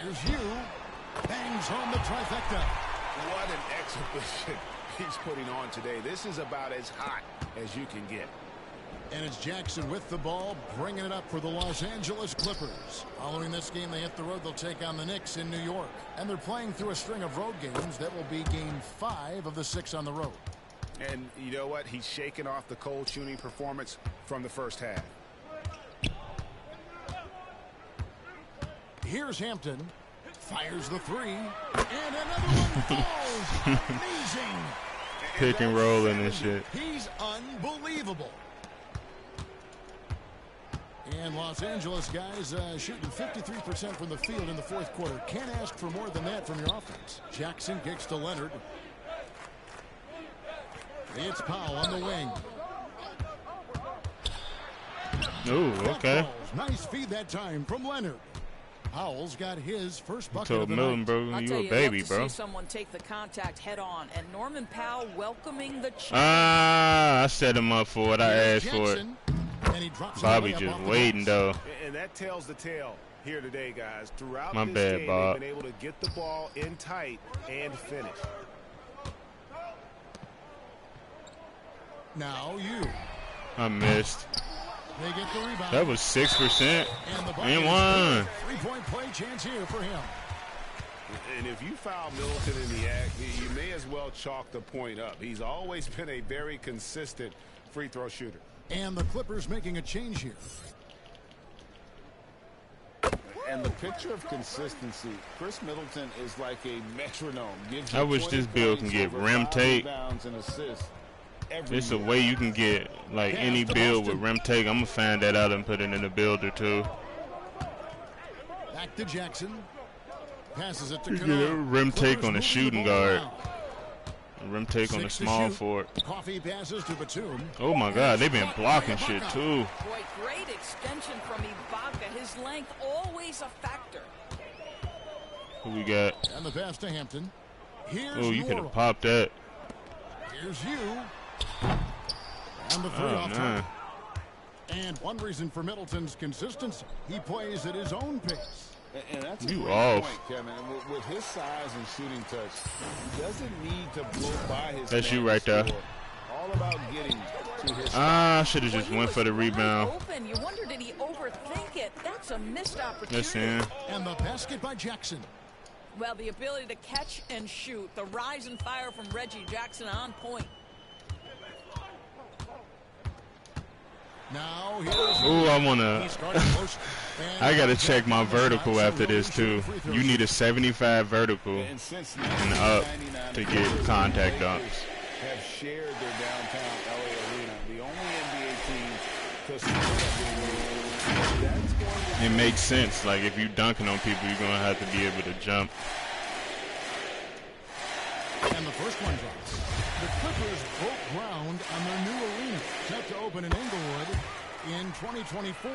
Here's you. Bangs home the trifecta. What an exhibition he's putting on today. This is about as hot as you can get. And it's Jackson with the ball, bringing it up for the Los Angeles Clippers. Following this game, they hit the road. They'll take on the Knicks in New York. And they're playing through a string of road games. That will be game 5 of the 6 on the road. And you know what? He's shaking off the cold shooting performance from the first half. Here's Hampton. Fires the 3. And another one falls. Amazing. Pick and roll in this shit. He's unbelievable. And Los Angeles guys shooting 53% from the field in the fourth quarter. Can't ask for more than that from your offense. Jackson kicks to Leonard. It's Powell on the wing. Ooh, okay. Nice feed that time from Leonard. Powell's got his first bucket told of the Milton, night. bro, you a baby, bro. See someone take the contact head on, and Norman Powell welcoming the chance. I set him up for it. I asked for it. Bobby just waiting though. And that tells the tale here today, guys. Throughout My this bad, game, Bob. they've been able to get the ball in tight and finish. Now you. I missed. They get the rebound. That was 6%. And 1. 3-point play chance here for him. And if you foul Middleton in the act, you may as well chalk the point up. He's always been a very consistent free throw shooter. And the Clippers making a change here. And the picture of consistency, Chris Middleton is like a metronome. I wish this bill can get rim tape. It's a way you can get like any build with rim tape. I'm gonna find that out and put it in the builder too. Back to Jackson. Passes it to You get a rim tape on the shooting guard. Rim take on the small forward. Coffee passes to Batum. Oh my God, they've been blocking shit too. Boy, great extension from Ibaka. His length always a factor. Who we got? And the pass to Hampton. Oh, you could have popped that. Here's you. And the three off target. And one reason for Middleton's consistency, he plays at his own pace. And that's a you great off. point, Kevin. And with his size and shooting touch, he doesn't need to blow by his That's you right there. All about getting to his I should have just went for the rebound. Open. You wonder, did he overthink it? That's a missed opportunity. Listen. And the basket by Jackson. Well, the ability to catch and shoot. The rise and fire from Reggie Jackson on point. Now ooh, I wanna. I gotta check my vertical after this too. You need a 75 vertical and up to get contact dunks. Have shared their downtown LA arena. The only NBA team to score that it makes sense. Like if you dunking on people, you're gonna have to be able to jump. And the first one drops. The Clippers broke ground on their new arena, set to open in Inglewood in 2024.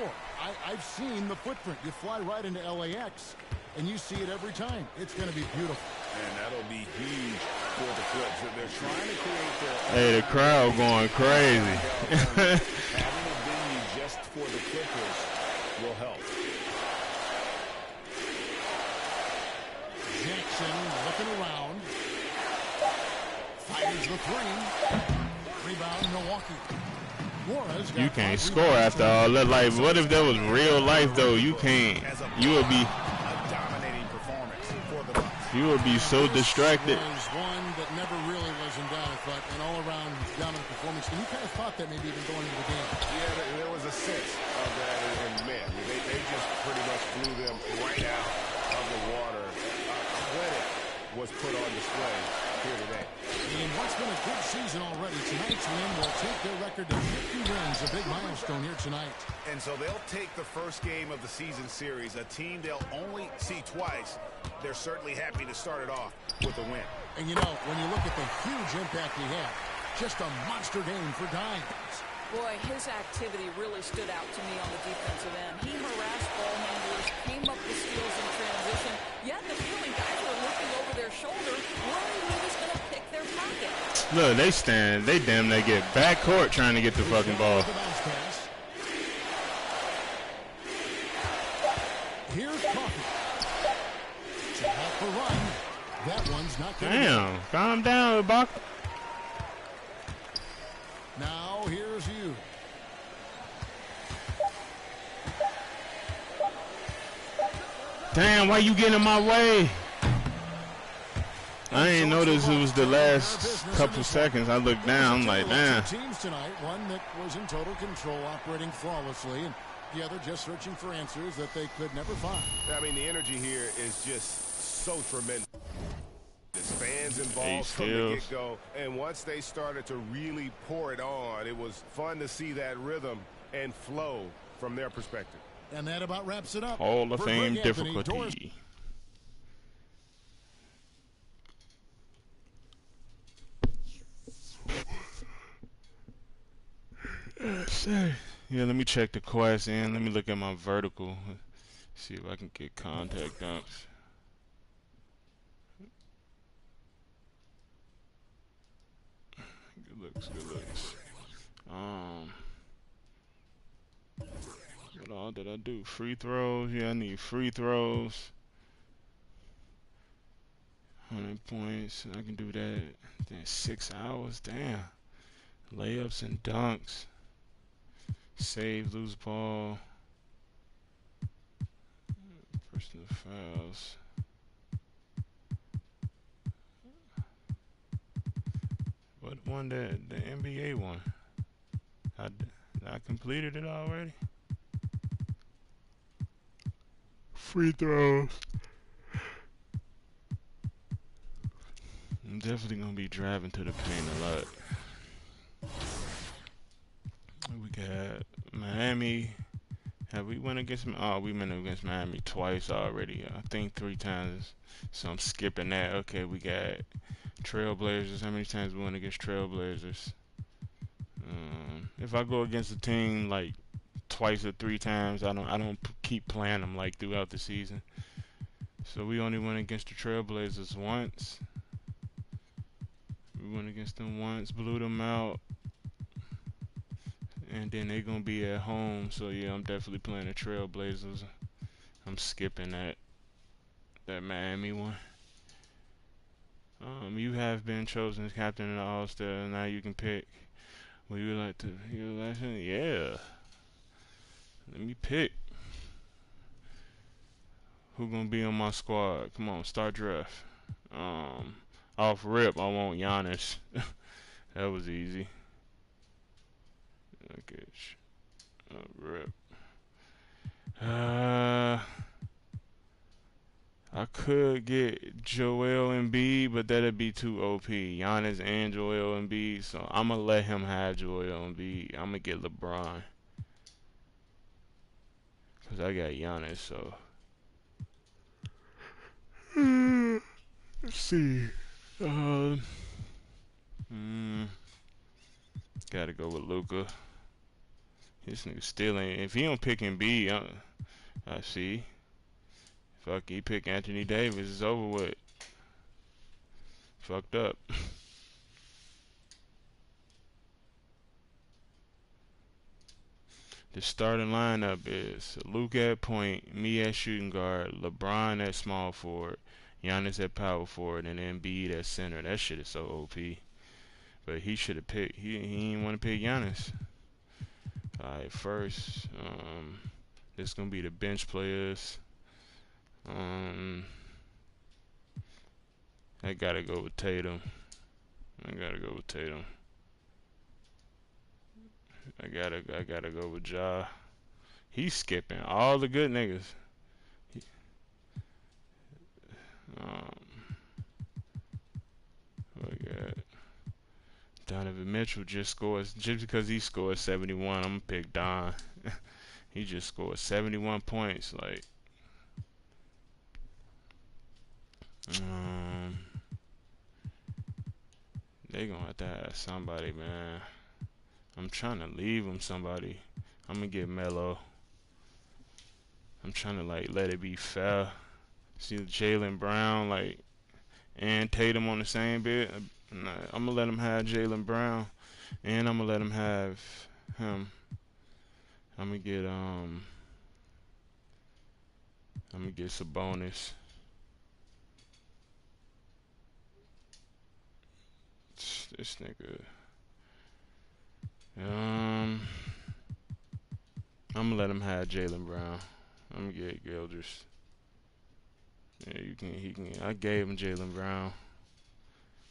I've seen the footprint. You fly right into LAX, and you see it every time. It's going to be beautiful. And that'll be huge for the Clips. They're trying to create their Hey, the crowd going crazy. Having a venue just for the Clippers will help. Jackson looking around. Fires the three. Rebound, Milwaukee. You can't score after all that. Like, what if that was real life though? You can't. You would be. You would be so distracted. Was one that never really was in doubt, but an all-around dominant performance. And you kind of thought that maybe even going into the game. Yeah, there was a sense of that, and man, they just pretty much flew them right out of the water. Credit was put on display here today. In what's been a good season already, tonight's win will take their record to 50 wins, a big milestone here tonight. And so they'll take the first game of the season series, a team they'll only see twice. They're certainly happy to start it off with a win. And you know, when you look at the huge impact he had, just a monster game for Dimes. Boy, his activity really stood out to me on the defensive end. He harassed ball handlers, came up with steals in transition, yet the fielding guys were looking over their shoulder, worried he was going to pick their pocket. Look, they damn they get backcourt trying to get the fucking ball. Here's Coffee. To help the run. That one's not going to damn, calm down, Ibaka. Now here's you. Damn, why you getting in my way? I ain't noticed it was the last couple seconds. I looked down, I'm like, damn. Teams tonight, one that was in total control, operating flawlessly, and the other just searching for answers that they could never find. I mean, the energy here is just so tremendous. There's fans involved from the get-go, and once they started to really pour it on, it was fun to see that rhythm and flow from their perspective. And that about wraps it up. Hall of Fame difficulty. Yeah, let me check the quest in. Let me look at my vertical. See if I can get contact dunks. Good looks, good looks. What all did I do? Free throws? Yeah, I need free throws. 100 points. I can do that. Then 6 hours. Damn. Layups and dunks. Save, lose ball. Personal fouls. What one? The NBA one. I completed it already. Free throws. I'm definitely gonna be driving to the paint a lot. We got Miami. Have we went against? Oh, we went against Miami twice already. I think 3 times. So I'm skipping that. Okay, we got Trailblazers. How many times we went against Trailblazers? If I go against a team like twice or 3 times, I don't keep playing them like throughout the season. So we only went against the Trailblazers once. We went against them once, blew them out. And then they gonna be at home. So yeah, I'm definitely playing the Trailblazers. I'm skipping that Miami one. You have been chosen as captain of the All-Star. Now you can pick. Would you like to hear the last one? Yeah. Let me pick. Who gonna be on my squad? Come on, start draft. Off rip, I want Giannis. That was easy. Okay, rip. I could get Joel Embiid, but that'd be too OP. Giannis and Joel Embiid, so I'm gonna let him have Joel Embiid. I'm gonna get LeBron, cause I got Giannis. So let's see. Gotta go with Luka. This nigga still ain't. If he don't pick Embiid, I see. Fuck, he pick Anthony Davis. It's over with. Fucked up. The starting lineup is Luka at point, me at shooting guard, LeBron at small forward, Giannis at power forward, and Embiid at center. That shit is so OP. But he should have picked. He didn't want to pick Giannis. All right, first, this gonna be the bench players. I gotta go with Tatum. I gotta go with Ja. He's skipping all the good niggas. What we got? Donovan Mitchell just because he scored 71. I'm gonna pick Don. He just scored 71 points. Like, they gonna have to have somebody, man. I'm trying to leave him somebody. I'm gonna get Melo. I'm trying to like let it be fair. See Jaylen Brown and Tatum on the same bit. Nah, I'm gonna let him have Jaylen Brown, and I'm gonna let him have him. I'm gonna get Sabonis. This nigga. I'm gonna let him have Jaylen Brown. I'm gonna get Gilders. Yeah, he can. I gave him Jaylen Brown.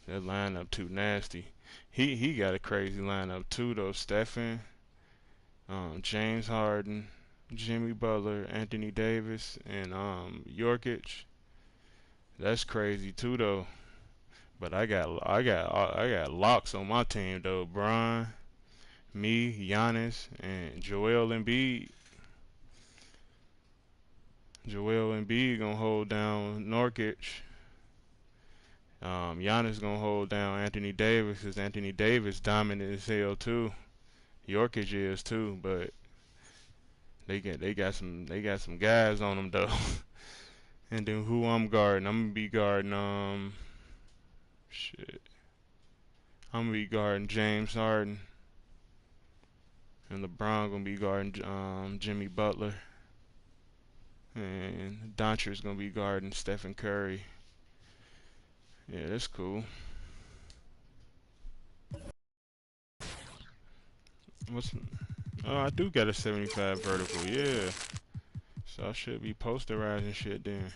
That lineup too nasty. He got a crazy lineup too though. Stephen, James Harden, Jimmy Butler, Anthony Davis, and Jokic. That's crazy too though. But I got locks on my team though. Bron, me, Giannis, and Joel Embiid. Joel Embiid gonna hold down Nurkic. Giannis gonna hold down Anthony Davis because Anthony Davis dominant as hell too. Jokic is too, but they got some guys on them though. And then who I'm guarding? I'm gonna be guarding shit. I'm gonna be guarding James Harden, and LeBron gonna be guarding Jimmy Butler, and Doncier's gonna be guarding Stephen Curry. Yeah, that's cool. Oh, I do got a 75 vertical, yeah. So I should be posterizing shit then.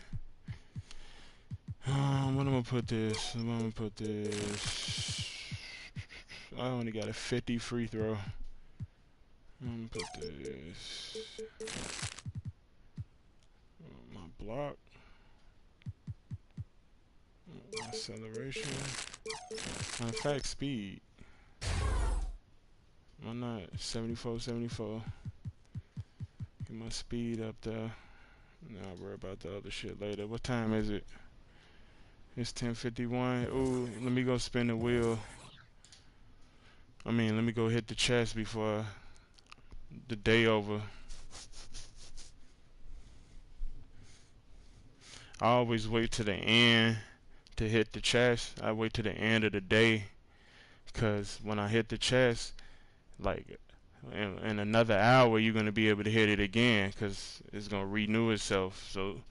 What I'm gonna put this? I only got a 50 free throw. I'm gonna put this. My block. My acceleration. My attack speed. Why not? 74. Get my speed up there. Now I'll worry about the other shit later. What time is it? It's 10:51. Ooh, let me go spin the wheel. Let me go hit the chest before the day over. I always wait to the end to hit the chest. I wait to the end of the day, because when I hit the chest, like in another hour, you're gonna be able to hit it again, because it's gonna renew itself. So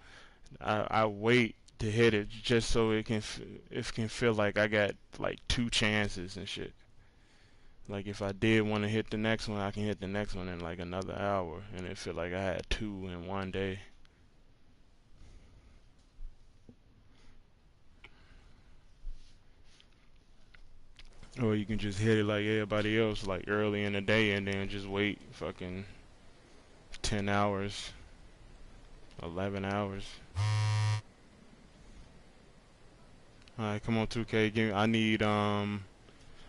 I wait to hit it just so it can feel like I got like 2 chances and shit. Like if I did want to hit the next one, I can hit the next one in like another hour, and it feel like I had 2 in one day. Or you can just hit it like everybody else, like early in the day, and then just wait fucking 10 hours, 11 hours. Alright, come on 2K, give me,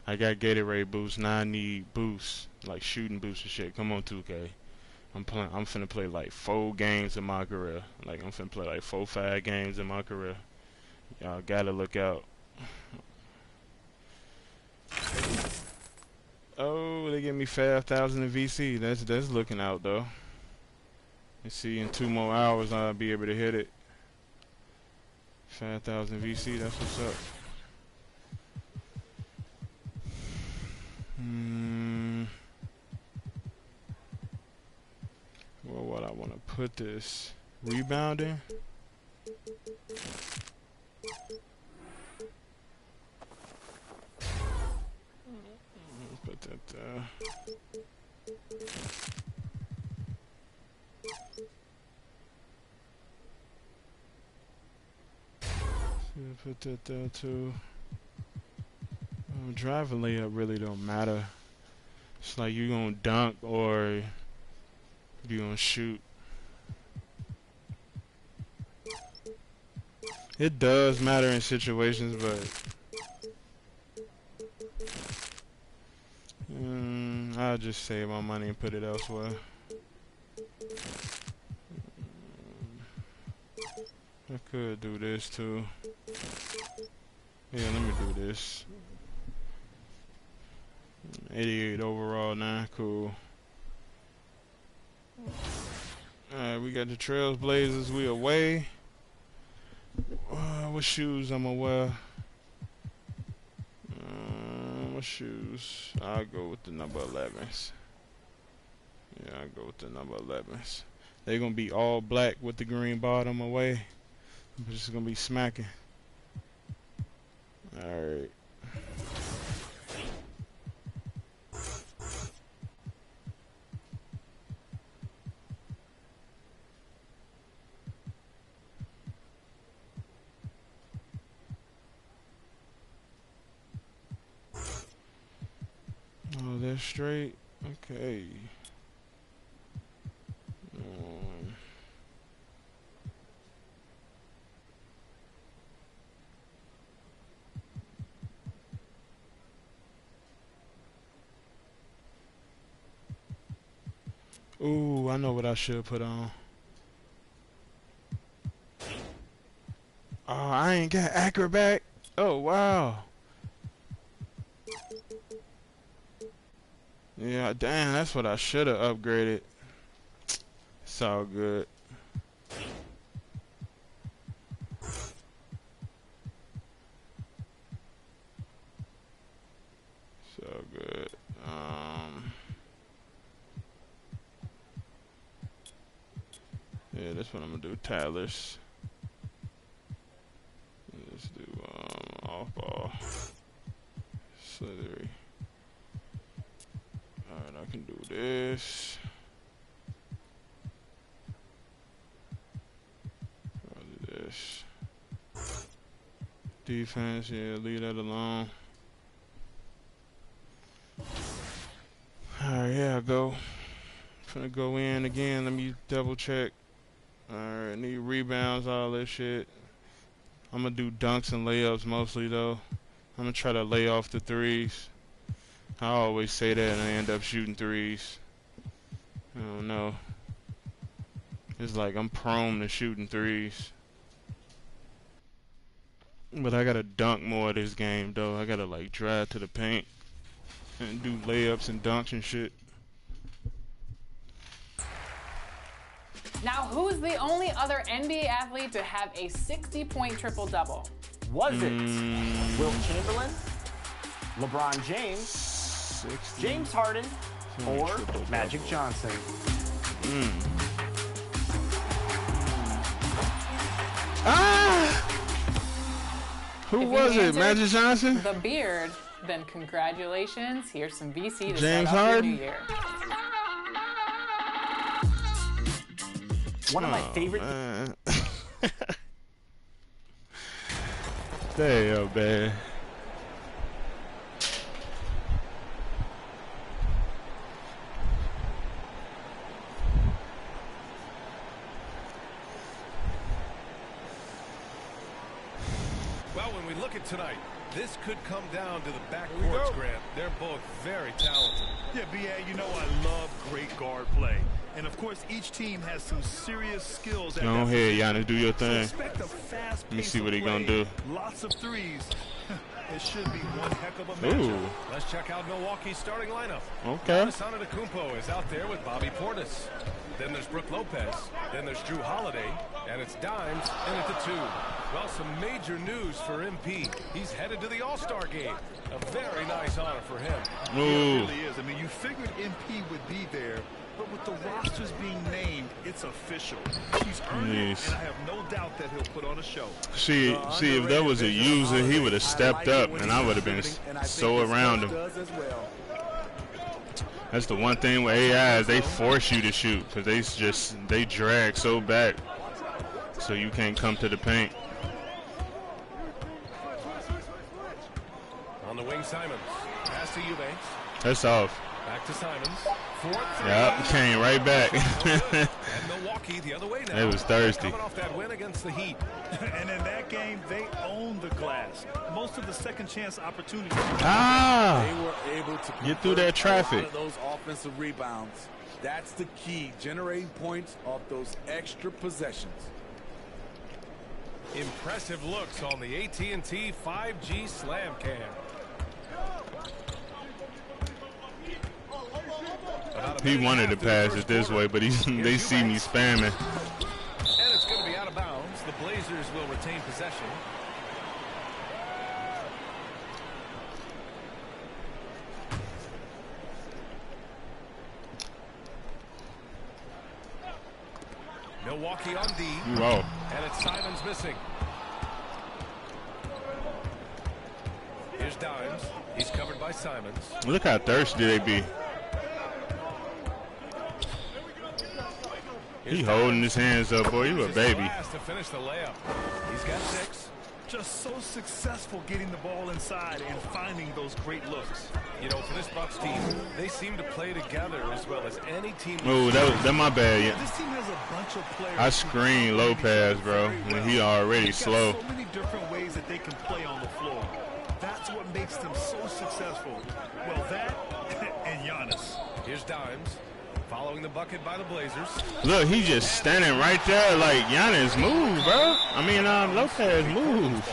I got Gatorade boosts, now I need boosts, like shooting boosts and shit. Come on 2K. I'm finna play like 4 games in my career. Like I'm finna play like 4, 5 games in my career. Y'all gotta look out. Oh, they give me 5,000 in VC. That's looking out though. Let's see, in 2 more hours I'll be able to hit it. 5,000 VC, that's what's up. Well, what I want to put this rebounding. Put that there. Put that there too. Driving layup really don't matter. It's like you gonna dunk or you gonna shoot. It does matter in situations, but I'll just save my money and put it elsewhere. I could do this too. Yeah, let me do this. 88 overall now, cool. Alright, we got the Trailblazers, we away. What shoes I'ma wear? What shoes? I'll go with the number 11s. Yeah, I'll go with the number 11s. They're gonna be all black with the green bottom away. I'm just gonna be smacking. Alright. Oh, they're straight. Okay. Ooh, I know what I should put on. Oh, I ain't got acrobat. Oh, wow. Yeah, damn, that's what I should have upgraded. It's all good. So good. Yeah, that's what I'm gonna do. Tyler's. Let's do off ball. Slithery. Alright, I can do this. I'll do this. Defense, yeah, leave that alone. Alright, yeah, I'll go. Finna go in again. Let me double check. Alright, need rebounds, all this shit. I'm gonna do dunks and layups mostly though. I'm gonna try to lay off the threes. I always say that and I end up shooting threes. I don't know. It's like I'm prone to shooting threes. But I gotta dunk more this game though. I gotta like drive to the paint and do layups and dunks and shit. Now, who's the only other NBA athlete to have a 60-point triple-double? Was it Wilt Chamberlain, LeBron James, 60. James Harden, or Magic Johnson? Who If you was it? answered Magic Johnson? The Beard. Then congratulations. Here's some VC to James start off your Harden? new year. One of my favorite. Damn, man. Well, when we look at tonight, this could come down to the backcourts, Grant. They're both very talented. Yeah, B.A., you know I love great guard play. And, of course, each team has some serious skills. Go ahead, Giannis, do your thing. So expect a fast Let me see pace what of he gonna play, do. Lots of threes. It should be one heck of a Ooh. matchup. Let's check out Milwaukee's starting lineup. Okay. Giannis Antetokounmpo is out there with Bobby Portis. Then there's Brook Lopez. Then there's Drew Holiday. And it's Dimes in at the 2. Well, some major news for MP. He's headed to the All-Star game. A very nice honor for him. Yeah, it Ooh. really is. I mean, you figured MP would be there, but with the rosters being named, it's official. He's earned it, Yes. and I have no doubt that he'll put on a show. See, if there was a user, he would have stepped up, and I would have been so around him. That's the one thing with AI is they force you to shoot because they drag so back, so you can't come to the paint. On the wing, Simons. Pass to Eubanks. That's off. Back to Simons. 4-3. Yep, came right back. And Milwaukee the other way now. They was thirsty. Coming off that win against the Heat. And in that game, they owned the glass. Most of the second chance opportunities. Ah! They were able to Get through that traffic. convert a lot of those offensive rebounds. That's the key, generating points off those extra possessions. Impressive looks on the AT&T 5G Slam Cam. He wanted to pass it this way, but they see me spamming. And it's going to be out of bounds. The Blazers will retain possession. Milwaukee on D. Whoa. And it's Simons missing. Here's Dimes. He's covered by Simons. Look how thirsty they be. He holding his hands up, boy. You a baby. To finish the layup. He's got 6. Just so successful getting the ball inside and finding those great looks. You know, for this Bucks team, they seem to play together as well as any team. Oh, that my bad. Yeah. This team has a bunch of players. I screened Lopez, bro, when he already They've got slow. so many different ways that they can play on the floor. That's what makes them so successful. Well, that and Giannis. Here's Dimes. Following the bucket by the Blazers. Look, he just standing right there like Giannis, move, bro. I mean, Lopez, move.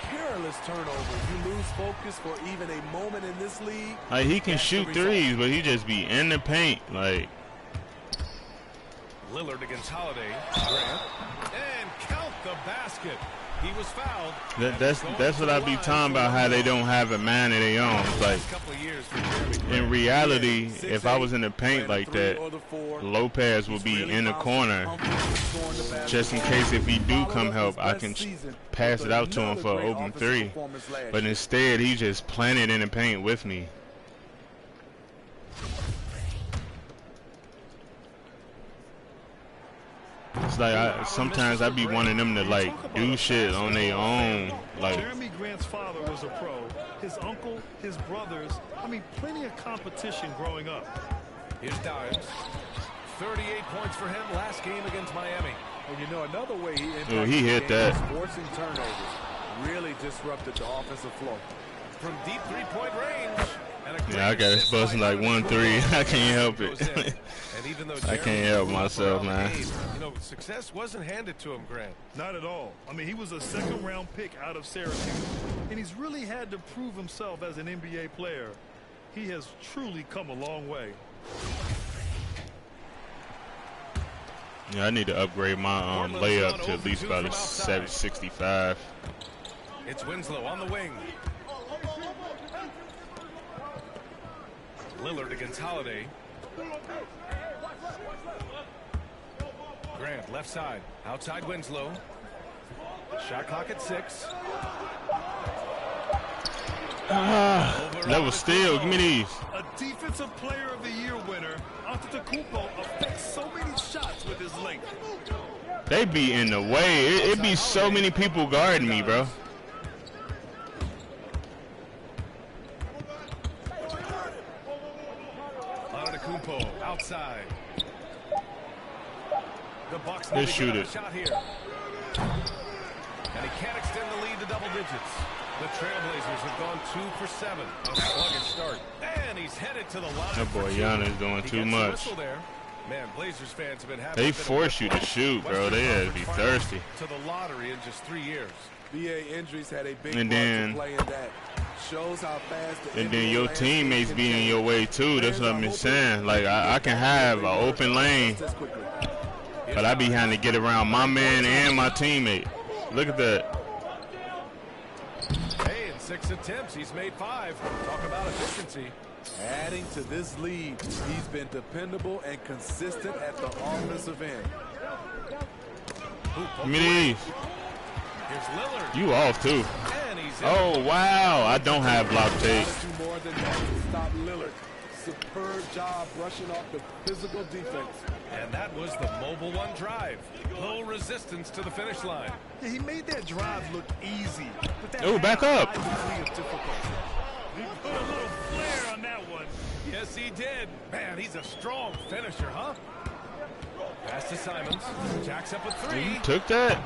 Careless turnovers. You lose focus for even a moment in this league. Like, he can shoot threes, but he just be in the paint. Like, Lillard against Holiday. Grant. And count the basket. He was fouled. that's what I be talking about, how they don't have a man of their own. Like, in reality, if I was in the paint like that, Lopez would be in the corner. Just in case if he do come help, I can pass it out to him for an open 3. But instead, he just planted in the paint with me. It's like sometimes I be wanting them to like do shit on their own. Like, Jeremy Grant's father was a pro. His uncle, his brothers. I mean, plenty of competition growing up. Here's Dimes. 38 points for him last game against Miami. And you know another way he impacted oh, he hit that. forcing turnovers. Really disrupted the offensive flow. From deep three-point range. Yeah, I got it busting like 1-3. I can't help it. I can't help myself, man. You know, success wasn't handed to him, Grant. Not at all. I mean, he was a second-round pick out of Syracuse, and he's really had to prove himself as an NBA player. He has truly come a long way. Yeah, I need to upgrade my layup to at least about a 765. It's Winslow on the wing. Lillard against Holiday. Grant left side. Outside Winslow. Shot clock at 6. Level steal. Give me these. A defensive player of the year winner, Antetokounmpo affects so many shots with his length. They be in the way. It be so many people guarding me, bro. Antetokounmpo outside. The Bucks Good shooter. Shot here. And he can't extend the lead to double digits. The Trailblazers have gone 2 for 7. A sluggish start. And he's headed to the line. That boy Giannis doing too much. Man, Blazers fans have been happy. They force you to shoot, bro. They had to be thirsty. To the lottery in just 3 years. BA injuries had a big and then, play in that. Shows how fast and then your teammates be in your way too. That's what I'm saying. Like I can have an open lane, but I be having to get around my man and my teammate. Look at that. Hey, in 6 attempts, he's made 5. Talk about efficiency. Adding to this lead, he's been dependable and consistent at the offensive end. Give me these. Here's Lillard. You off too. Oh wow, I don't have block tape. More than that to stop Lillard. Superb job brushing off the physical defense. And that was the mobile one drive. Low resistance to the finish line. Yeah, he made that drive look easy. Oh, back up. He put a little flair on that one. Yes, he did. Man, he's a strong finisher, huh? Pass to Simons. Jacks up a 3. You took that?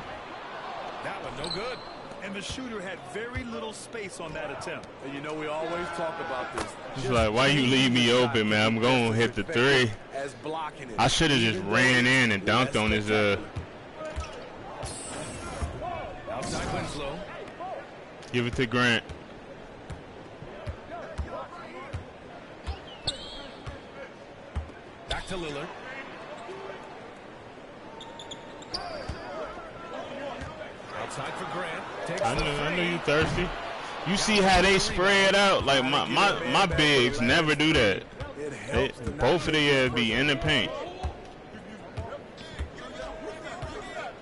That one no good. And the shooter had very little space on that attempt. And you know we always talk about this. It's like, why you leave me open, man? I'm going to hit the 3. I should have just ran in and dunked on his Outside Winslow. Give it to Grant. Back to Lillard. Outside for Grant. I knew you thirsty. You see how they spread out? Like my bigs never do that. Both of them be in the paint.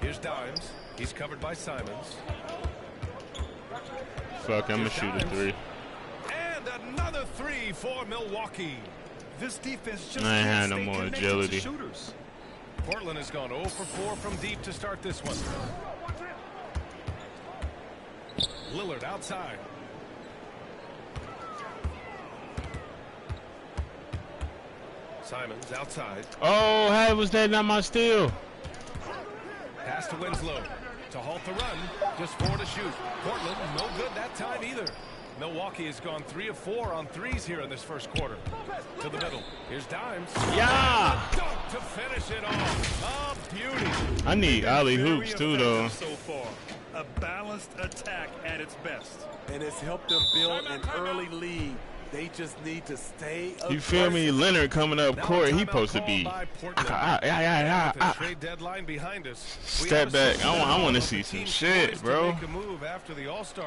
Here's Dimes. He's covered by Simons. Fuck, I'm gonna shoot a 3. And another 3 for Milwaukee. This defense just I ain't had no more agility. Portland has gone 0 for 4 from deep to start this one. Lillard outside. Simons outside. Oh, how was that not my steal? Pass to Winslow to halt the run. Just 4 to shoot. Portland, no good that time either. Milwaukee has gone 3 of 4 on 3s here in this first quarter. To the middle. Here's Dimes. Yeah. Dunk to finish it off. A beauty. I need alley hoops too, though. So far, a balanced attack at its best. And it's helped them build an early lead. They just need to stay aggressive. You feel me? Leonard coming up court, he supposed to be. Trade deadline behind us. Step back. I want to see some shit, bro.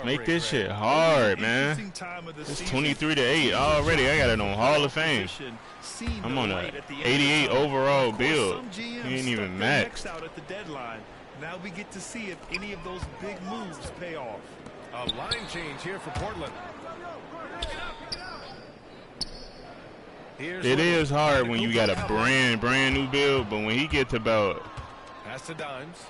Make this shit hard, man. It's 23-8 already. I got it on Hall of Fame. I'm on a 88 overall build. He ain't even maxed. Out at the deadline. Now we get to see if any of those big moves pay off. A line change here for Portland. It is hard when you got a brand new build, but when he gets about pass to Dimes.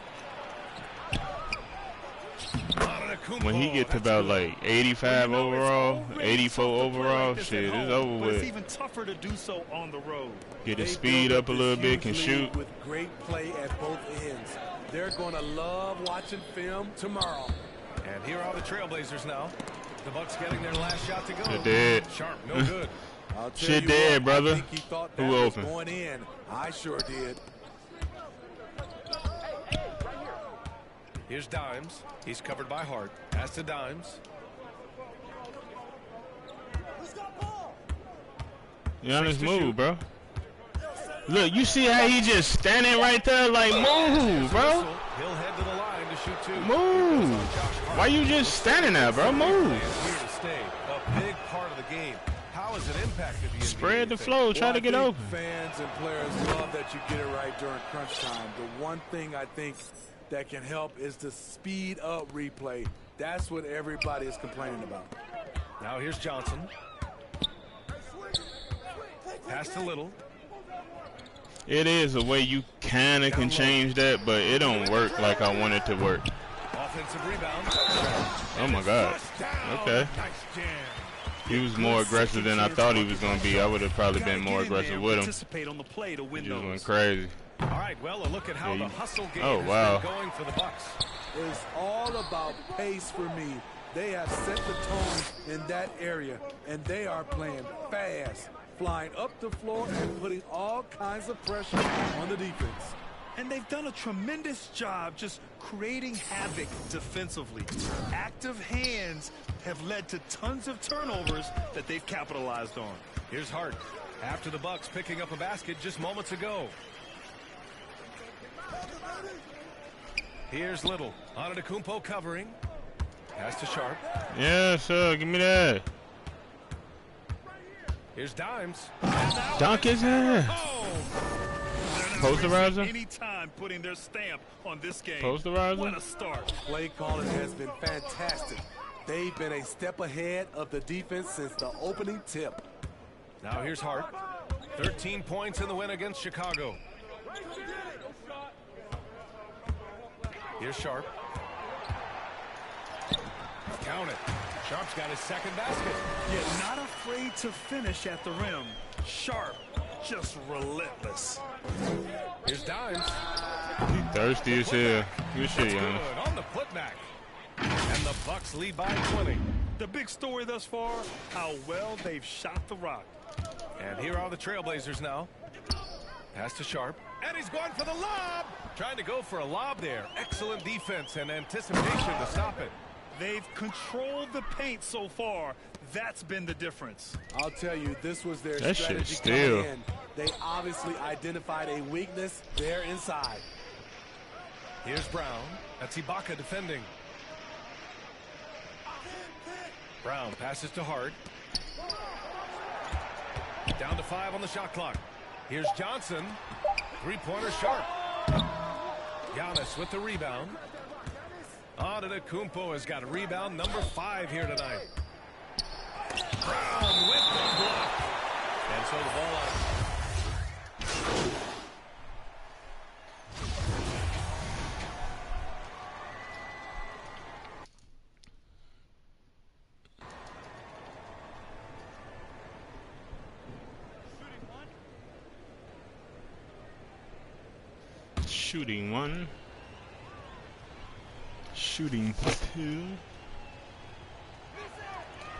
When he gets about like 85 overall, 84 overall, shit, it's over with. It's even tougher to do so on the road. Get his speed up a little bit, can shoot. With great play at both ends. They're going to love watching film tomorrow. And here are the Trailblazers now. The Bucks getting their last shot to go. They're dead. Sharp, no good. Shit dead, brother. I think he thought that Who was open? going in. I sure did. Here's Dimes. He's covered by Hart. Pass to Dimes. Giannis move, bro. Look, you see how he just standing right there like, move, bro. He'll head to the line to shoot two. Move. Why you just standing there, bro? Move. Here to stay. A big part of the game. How has it impacted the NBA? Spread the flow. Try to get open. Fans and players love that you get it right during crunch time. The one thing I think that can help is the speed up replay. That's what everybody is complaining about. Now here's Johnson. Pass to Little. It is a way you kind of can change that, but it don't work like I want it to work. Offensive rebound. Oh my God. Okay. He was more aggressive than I thought he was going to be. I would have probably been more aggressive with him. He just went crazy. All right, well, a look at how the hustle game has been going for the Bucks. It's all about pace for me. They have set the tone in that area, and they are playing fast, flying up the floor and putting all kinds of pressure on the defense. And they've done a tremendous job just creating havoc defensively. Active hands have led to tons of turnovers that they've capitalized on. Here's Hart after the Bucks picking up a basket just moments ago. Here's Little. Antetokounmpo covering. Pass to Sharp. Yeah, sir. Give me that. Here's Dimes. Dunk his ass. Posterizer. Anytime putting their stamp on this game. Posterizer. What a start. Play calling has been fantastic. They've been a step ahead of the defense since the opening tip. Now here's Hart. 13 points in the win against Chicago. Here's Sharp. Count it. Sharp's got his second basket. Yeah, not afraid to finish at the rim. Sharp, just relentless. Here's Dimes. He thirsty as hell. Good shit, young. On the putback. And the Bucks lead by 20. The big story thus far, how well they've shot the rock. And here are the Trailblazers now. Pass to Sharp. And he's going for the lob. Trying to go for a lob there. Excellent defense and anticipation to stop it. They've controlled the paint so far. That's been the difference. I'll tell you, this was their that strategy coming in. They obviously identified a weakness there inside. Here's Brown. That's Ibaka defending. Brown passes to Hart. Down to 5 on the shot clock. Here's Johnson. Three-pointer Sharp. Giannis with the rebound. Antetokounmpo has got a rebound number 5 here tonight. Brown with the block. And so the ball out. Shooting one. Shooting two.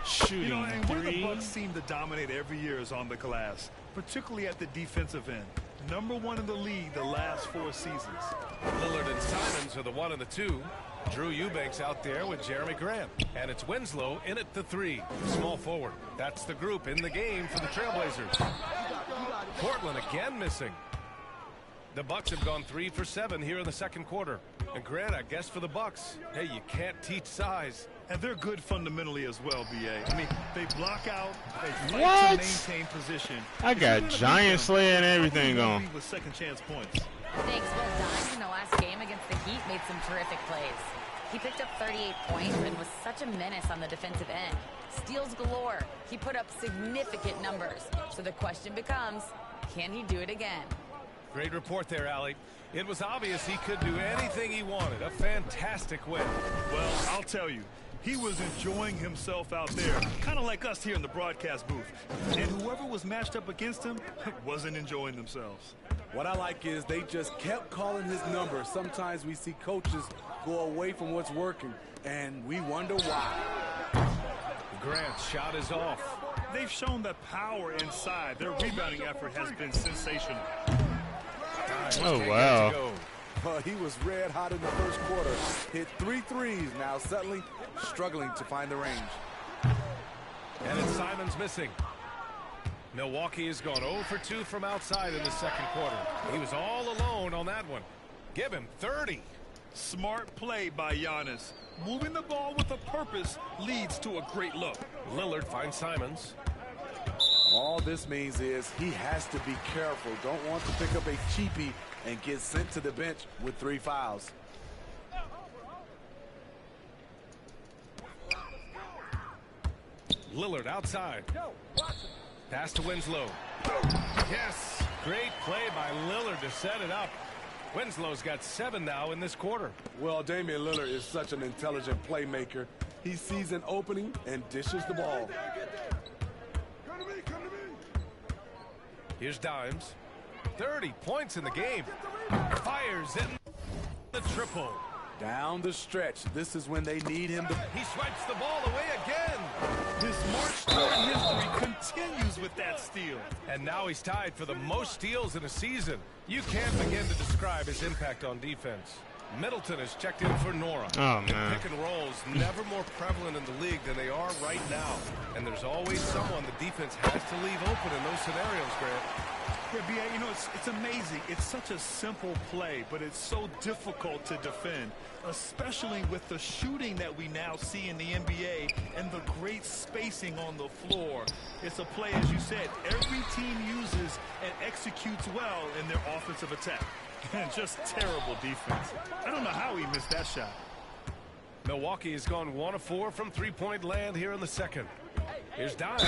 Shooting and three. where the Bucks seem to dominate every year is on the glass, particularly at the defensive end. #1 in the league the last 4 seasons. Lillard and Simons are the 1 and the 2. Drew Eubanks out there with Jeremy Grant. And it's Winslow in at the 3. Small forward. That's the group in the game for the Trailblazers. Portland again missing. The Bucks have gone 3 for 7 here in the second quarter. And Grant, I guess for the Bucks, hey, you can't teach size. And they're good fundamentally as well, B.A. I mean, they block out, they fight What? to maintain position. I got giant slay and everything on. With second chance points. Thanks. Well, Dimes in the last game against the Heat made some terrific plays. He picked up 38 points and was such a menace on the defensive end. Steals galore. He put up significant numbers. So the question becomes, can he do it again? Great report there, Allie. It was obvious he could do anything he wanted. A fantastic win. Well, I'll tell you, he was enjoying himself out there, kind of like us here in the broadcast booth. And whoever was matched up against him wasn't enjoying themselves. What I like is they just kept calling his number. Sometimes we see coaches go away from what's working, and we wonder why. Grant's shot is off. They've shown that power inside. Their rebounding effort has been sensational. Oh, wow. He was red hot in the first quarter. Hit 3 threes. Now suddenly struggling to find the range. And it's Simons missing. Milwaukee has gone 0 for 2 from outside in the second quarter. He was all alone on that one. Give him 30. Smart play by Giannis. Moving the ball with a purpose leads to a great look. Lillard finds Simons. All this means is he has to be careful. Don't want to pick up a cheapie and get sent to the bench with 3 fouls. Lillard outside. Pass to Winslow. Yes, great play by Lillard to set it up. Winslow's got 7 now in this quarter. Well, Damian Lillard is such an intelligent playmaker. He sees an opening and dishes the ball. Here's Dimes. 30 points in the game. Fires in the triple. Down the stretch. This is when they need him to... He swipes the ball away again. His march toward history continues with that steal. And now he's tied for the most steals in a season. You can't begin to describe his impact on defense. Middleton has checked in for Nora. Oh, man. Pick and rolls never more prevalent in the league than they are right now. And there's always someone the defense has to leave open in those scenarios, Grant. Yeah, B.A., you know, it's amazing. It's such a simple play, but it's so difficult to defend, especially with the shooting that we now see in the NBA and the great spacing on the floor. It's a play, as you said, every team uses and executes well in their offensive attack. And just terrible defense. I don't know how he missed that shot. Milwaukee has gone 1 of 4 from three-point land here in the second. Here's Dimes.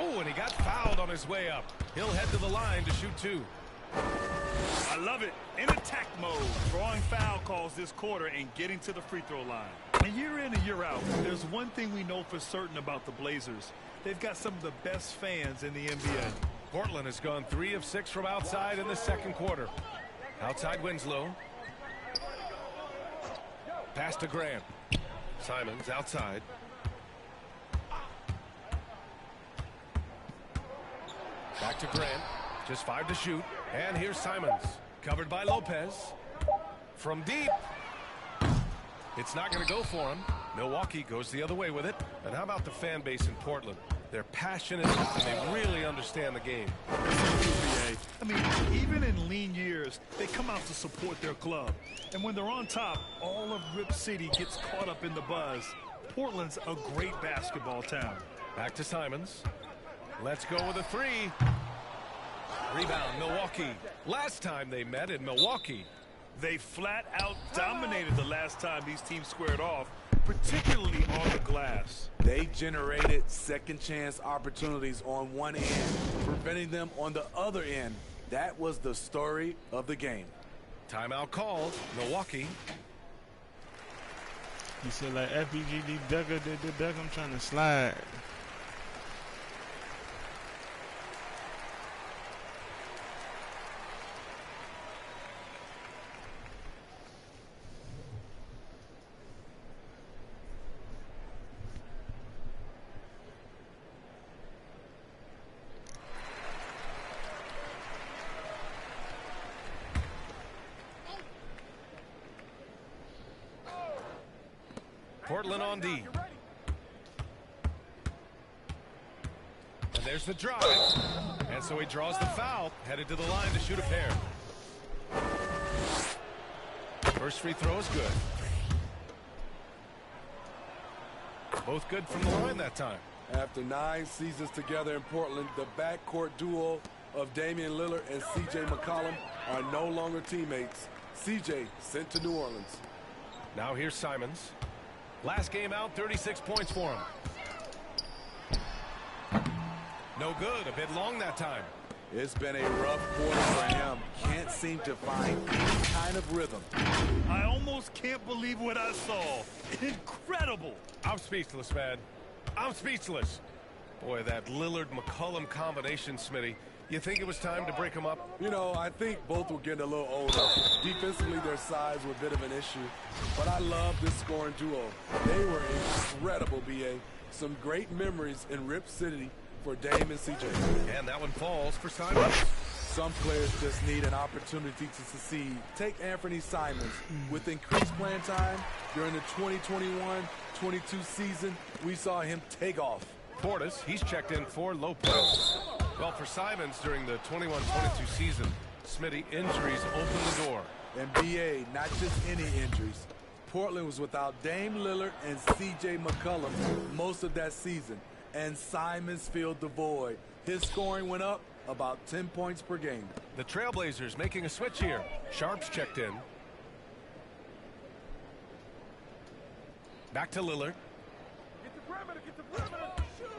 Oh, and he got fouled on his way up. He'll head to the line to shoot 2. I love it. In attack mode, drawing foul calls this quarter and getting to the free throw line. And year in and year out, there's one thing we know for certain about the Blazers. They've got some of the best fans in the NBA. Portland has gone 3 of 6 from outside in the second quarter. Outside Winslow. Pass to Grant. Simons outside. Back to Grant. Just 5 to shoot. And here's Simons. Covered by Lopez. From deep. It's not going to go for him. Milwaukee goes the other way with it. And how about the fan base in Portland? They're passionate and they really understand the game. I mean, even in lean years, they come out to support their club. And when they're on top, all of Rip City gets caught up in the buzz. Portland's a great basketball town. Back to Simons. Let's go with a 3. Rebound, Milwaukee. Last time they met in Milwaukee. They flat out dominated the last time these teams squared off, particularly on the glass. They generated second chance opportunities on one end, preventing them on the other end. That was the story of the game. Timeout called. Milwaukee. He said like FBGD Duggar did the duck. I'm trying to slide. Portland on D. And there's the drive. And so he draws the foul, headed to the line to shoot a pair. First free throw is good. Both good from the line that time. After 9 seasons together in Portland, the backcourt duo of Damian Lillard and C.J. McCollum are no longer teammates. C.J. sent to New Orleans. Now here's Simons. Last game out, 36 points for him. No good, a bit long that time. It's been a rough quarter for him. Can't seem to find any kind of rhythm. I almost can't believe what I saw. Incredible. I'm speechless, man. I'm speechless. Boy, that Lillard-McCollum combination, Smitty. You think it was time to break them up? You know, I think both were getting a little older. Defensively, their size were a bit of an issue. But I love this scoring duo. They were incredible, B.A. Some great memories in Rip City for Dame and C.J. And that one falls for Simons. Some players just need an opportunity to succeed. Take Anthony Simons. With increased playing time during the 2021-22 season, we saw him take off. Portis, he's checked in for Lopez. Well, for Simons during the 21-22 season, Smitty, injuries opened the door. And BA, not just any injuries. Portland was without Dame Lillard and C.J. McCollum most of that season, and Simons filled the void. His scoring went up about 10 points per game. The Trailblazers making a switch here. Sharp's checked in. Back to Lillard. Get the perimeter, shoot!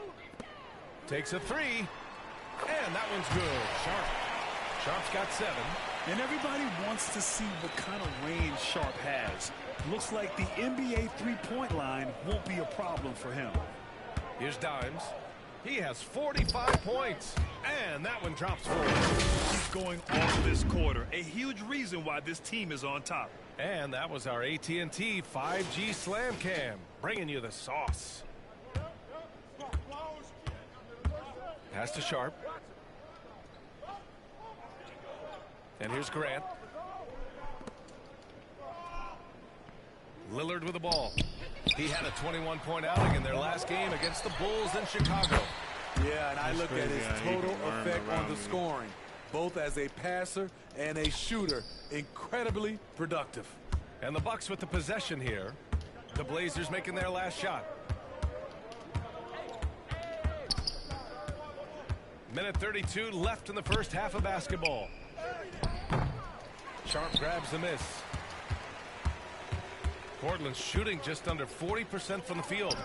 Takes a three, and that one's good. Sharp's got 7. And everybody wants to see what kind of range Sharp has. Looks like the NBA three-point line won't be a problem for him. Here's Dimes. He has 45 points, and that one drops for him. He's going off this quarter, a huge reason why this team is on top. And that was our AT&T 5G Slam Cam, bringing you the sauce. Pass to Sharp. And here's Grant. Lillard with the ball. He had a 21-point outing in their last game against the Bulls in Chicago. Yeah, and I look at his total effect on the scoring, both as a passer and a shooter. Incredibly productive. And the Bucks with the possession here. The Blazers making their last shot. Minute 32 left in the first half of basketball. Sharp grabs the miss. Portland's shooting just under 40% from the field.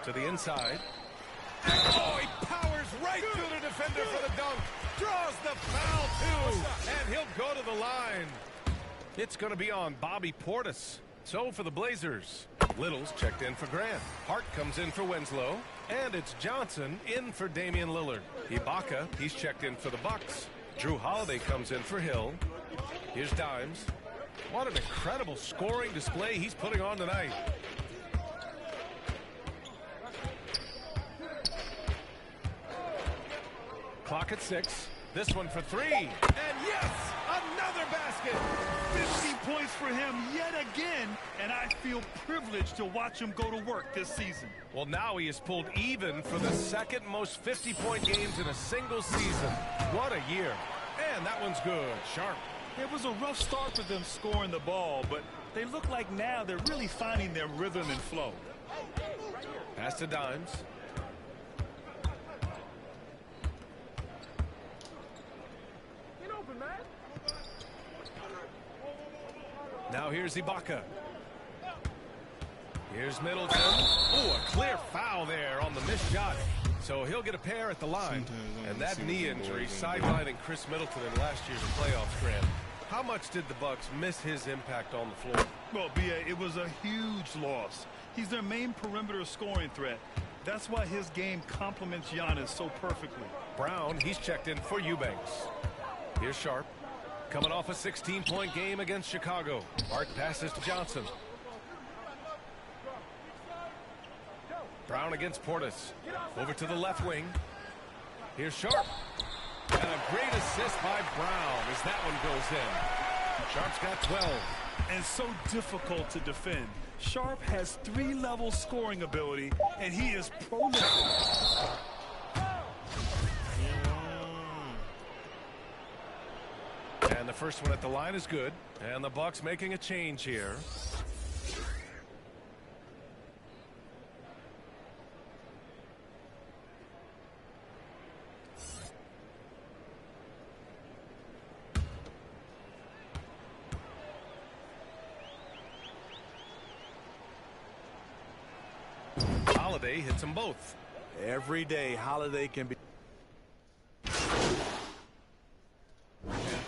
To the inside. Oh, he powers right through the defender for the dunk. Draws the foul, too. And he'll go to the line. It's going to be on Bobby Portis. So for the Blazers, Little's checked in for Grant. Hart comes in for Winslow. And it's Johnson in for Damian Lillard. Ibaka, he's checked in for the Bucks. Drew Holiday comes in for Hill. Here's Dimes. What an incredible scoring display he's putting on tonight. Clock at 6. This one for 3. And yes, another basket. 50 points for him yet again, and I feel privileged to watch him go to work this season. Well, now he has pulled even for the second most 50-point games in a single season. What a year. And that one's good. Sharp. It was a rough start for them scoring the ball, but they look like now they're really finding their rhythm and flow. Pass to Dimes. Now here's Ibaka. Here's Middleton. Oh, a clear foul there on the missed shot. So he'll get a pair at the line. And that knee injury sidelining Chris Middleton in last year's playoffs, Grant. How much did the Bucks miss his impact on the floor? Well, B.A., it was a huge loss. He's their main perimeter scoring threat. That's why his game complements Giannis so perfectly. Brown, he's checked in for Eubanks. Here's Sharp. Coming off a 16-point game against Chicago. Hart passes to Johnson. Brown against Portis. Over to the left wing. Here's Sharp. And a great assist by Brown as that one goes in. Sharp's got 12. And so difficult to defend. Sharp has 3-level scoring ability, and he is prolific. And the first one at the line is good. And the Bucks making a change here. Holiday hits them both. Every day, Holiday can be.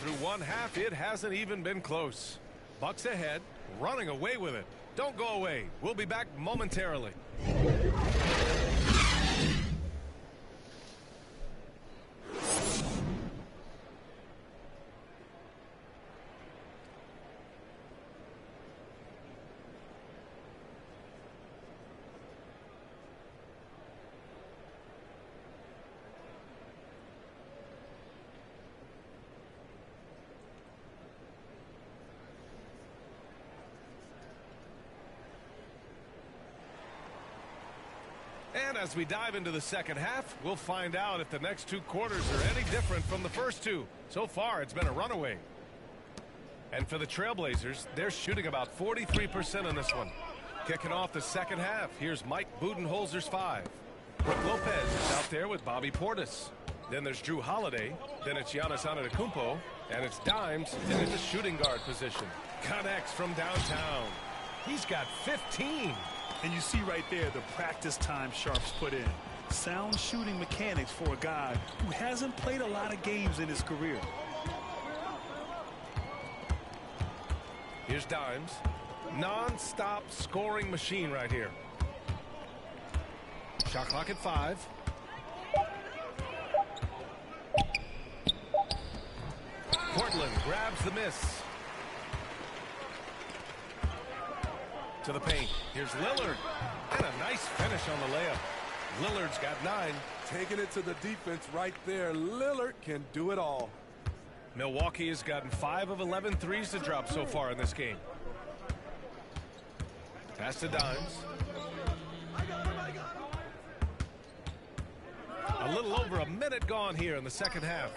Through one half, it hasn't even been close. Bucks ahead, running away with it. Don't go away. We'll be back momentarily. And as we dive into the second half, we'll find out if the next 2 quarters are any different from the first 2. So far, it's been a runaway. And for the Trailblazers, they're shooting about 43% in this one. Kicking off the second half, here's Mike Budenholzer's 5. Brook Lopez is out there with Bobby Portis. Then there's Drew Holiday. Then it's Giannis Antetokounmpo. And it's Dimes in the shooting guard position. Connects from downtown. He's got 15. And you see right there the practice time Sharp's put in. Sound shooting mechanics for a guy who hasn't played a lot of games in his career. Here's Dimes. Non-stop scoring machine right here. Shot clock at 5. Portland grabs the miss. To the paint. Here's Lillard. And a nice finish on the layup. Lillard's got 9. Taking it to the defense right there. Lillard can do it all. Milwaukee has gotten 5 of 11 threes to drop so far in this game. Pass to Dimes. A little over a minute gone here in the second half.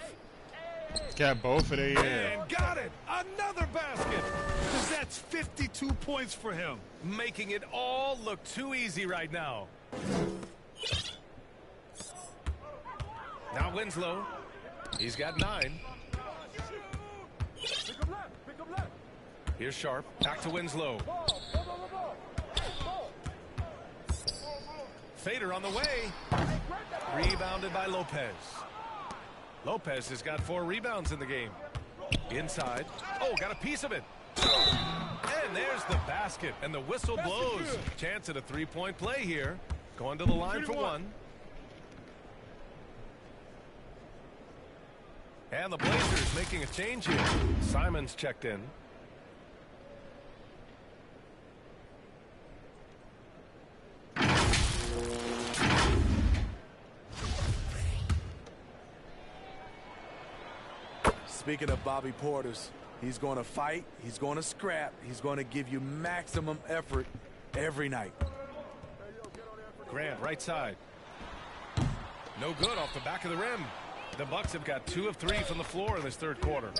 Got both of they And got it! Another basket! Because that's 52 points for him. Making it all look too easy right now. Now Winslow. He's got 9. Here's Sharp. Back to Winslow. Fader on the way. Rebounded by Lopez. Lopez has got 4 rebounds in the game. Inside. Oh, got a piece of it. And there's the basket. And the whistle blows. Chance at a 3-point play here. Going to the line for 1. And the Blazers making a change here. Simons checked in. Speaking of Bobby Portis, he's going to fight, he's going to scrap, he's going to give you maximum effort every night. Grant, right side. No good off the back of the rim. The Bucks have got 2 of 3 from the floor in this third quarter.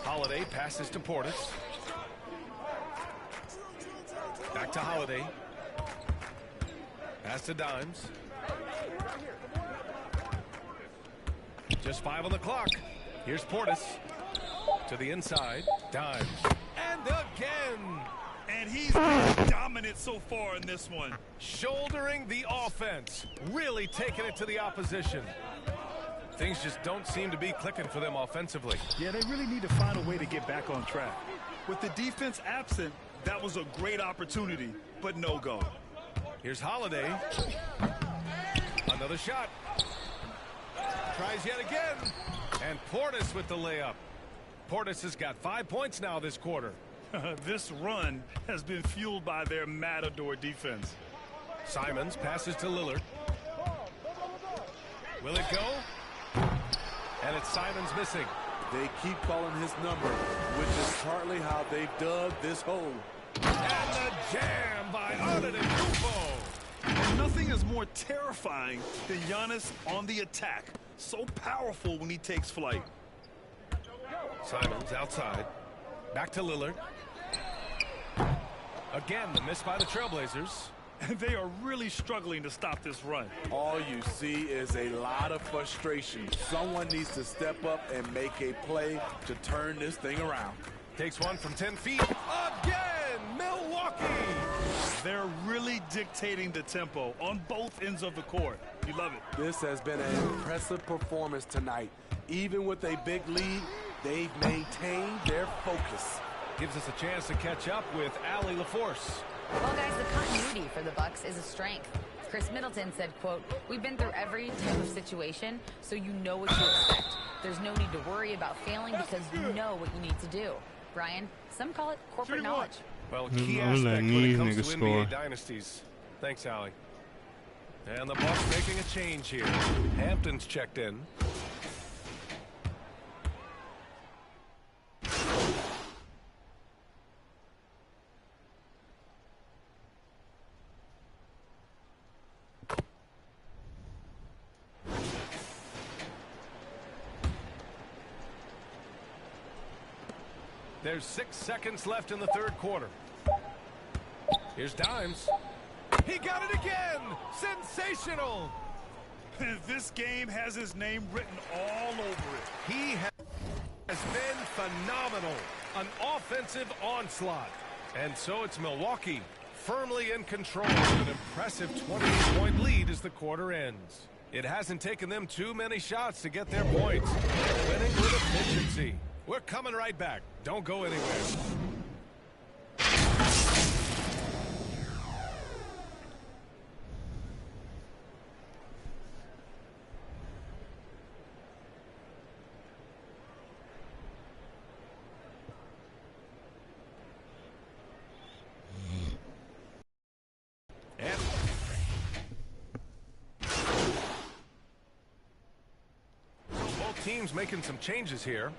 Holiday passes to Portis. Back to Holiday. Pass to Dimes. Just 5 on the clock. Here's Portis. To the inside. Dimes. And again. And he's been dominant so far in this one. Shouldering the offense. Really taking it to the opposition. Things just don't seem to be clicking for them offensively. Yeah, they really need to find a way to get back on track. With the defense absent, that was a great opportunity, but no go. Here's Holiday. Another shot. Tries yet again. And Portis with the layup. Portis has got 5 points now this quarter. This run has been fueled by their Matador defense. Simons passes to Lillard. Will it go? And it's Simons missing. They keep calling his number, which is partly how they've dug this hole. And the jam by Antetokounmpo. And nothing is more terrifying than Giannis on the attack. So powerful when he takes flight. Simons outside. Back to Lillard. Again, the miss by the Trailblazers. And they are really struggling to stop this run. All you see is a lot of frustration. Someone needs to step up and make a play to turn this thing around. Takes one from 10 feet. Again, Milwaukee. They're really dictating the tempo on both ends of the court. You love it. This has been an impressive performance tonight. Even with a big lead, they've maintained their focus. Gives us a chance to catch up with Allie LaForce. Well, guys, the continuity for the Bucks is a strength. Chris Middleton said, quote, "We've been through every type of situation, so you know what to expect. There's no need to worry about failing because you know what you need to do." Brian, some call it corporate knowledge. Well, key aspect when it comes to NBA dynasties. Thanks, Allie. And the Bucks making a change here. Hampton's checked in. There's 6 seconds left in the third quarter. Here's Dimes. He got it again. Sensational. This game has his name written all over it. He has been phenomenal. An offensive onslaught. And so it's Milwaukee firmly in control with an impressive 28-point lead as the quarter ends. It hasn't taken them too many shots to get their points. They're winning with efficiency. We're coming right back. Don't go anywhere. Teams making some changes here.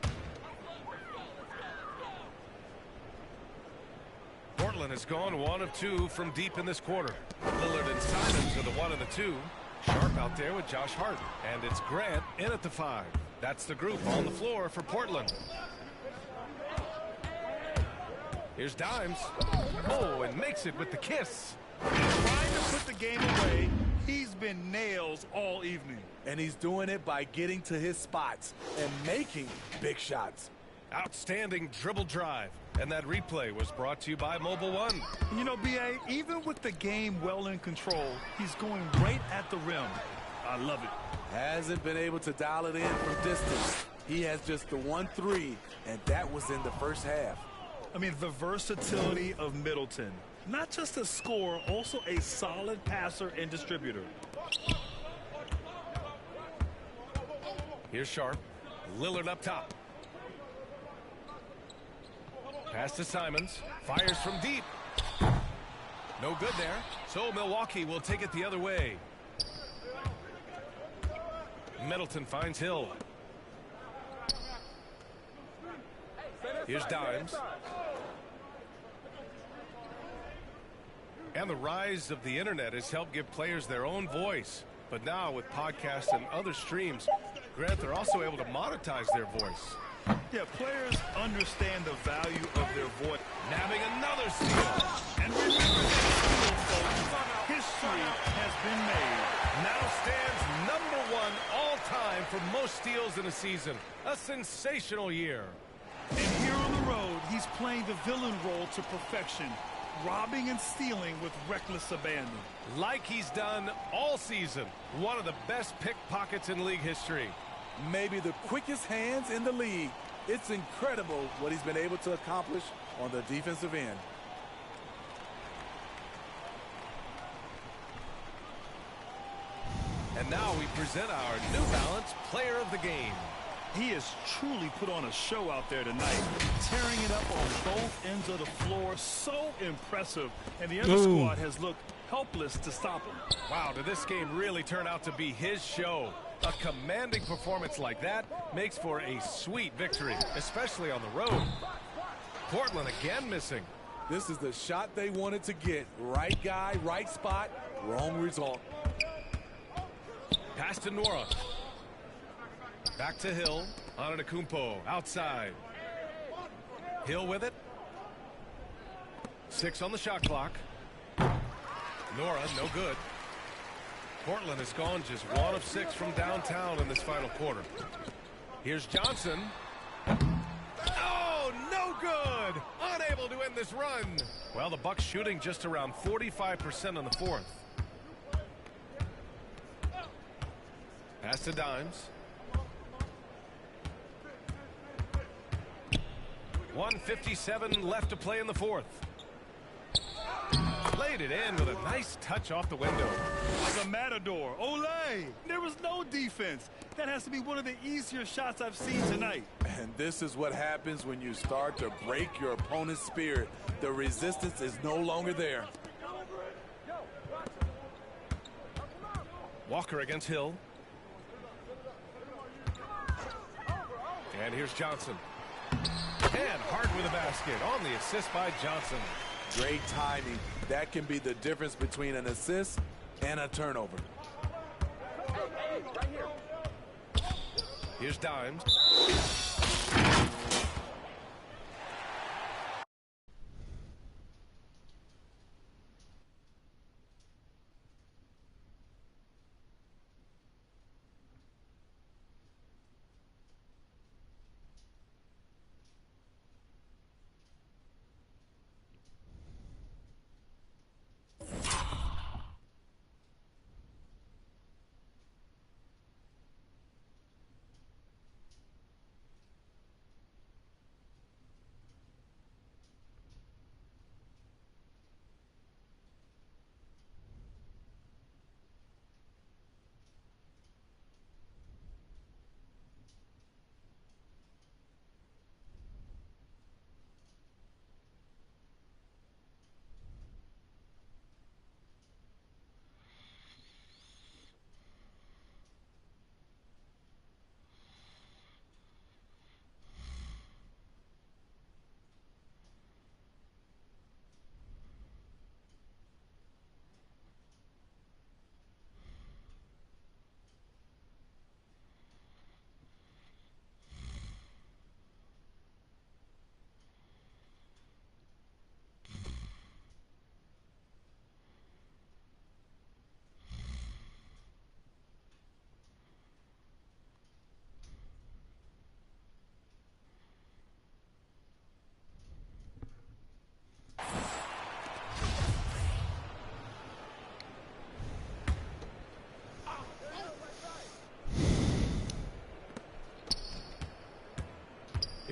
Portland has gone 1 of 2 from deep in this quarter. Lillard and Simons are the 1 and the 2. Sharp out there with Josh Hart. And it's Grant in at the 5. That's the group on the floor for Portland. Here's Dimes. Oh, and makes it with the kiss. Trying to put the game away. He's been nails all evening. And he's doing it by getting to his spots and making big shots. Outstanding dribble drive. And that replay was brought to you by Mobile One. You know, B.A., even with the game well in control, he's going right at the rim. I love it. Hasn't been able to dial it in from distance. He has just the 1-3, and that was in the first half. I mean, the versatility of Middleton. Not just a scorer, also a solid passer and distributor. Here's Sharp. Lillard up top. Pass to Simons. Fires from deep. No good there. So Milwaukee will take it the other way. Middleton finds Hill. Here's Dimes. And the rise of the internet has helped give players their own voice. But now with podcasts and other streams, Grant, they're also able to monetize their voice. Yeah, players understand the value of their voice. Nabbing another steal. And remember that steal, folks. History has been made. Now stands #1 all-time for most steals in a season. A sensational year. And here on the road, he's playing the villain role to perfection. Robbing and stealing with reckless abandon. Like he's done all season. One of the best pickpockets in league history. Maybe the quickest hands in the league. It's incredible what he's been able to accomplish on the defensive end. And now we present our New Balance Player of the Game. He has truly put on a show out there tonight, tearing it up on both ends of the floor. So impressive, and the other squad has looked helpless to stop him. Wow, did this game really turn out to be his show? A commanding performance like that makes for a sweet victory, especially on the road. Portland again missing. This is the shot they wanted to get. Right guy, right spot, wrong result. Pass to Nora. Back to Hill. Antetokounmpo outside. Hill with it. 6 on the shot clock. Nora, no good. Portland has gone just 1 of 6 from downtown in this final quarter. Here's Johnson. Oh, no good. Unable to end this run. Well, the Bucks shooting just around 45% on the fourth. Pass to Dimes. 1:57 left to play in the fourth. Laid it in with a nice touch off the window. Like a matador. Olay! There was no defense. That has to be one of the easier shots I've seen tonight. And this is what happens when you start to break your opponent's spirit. The resistance is no longer there. Walker against Hill. And here's Johnson. And Hart with a basket on the assist by Johnson. Great timing. That can be the difference between an assist and a turnover. Here's Dimes.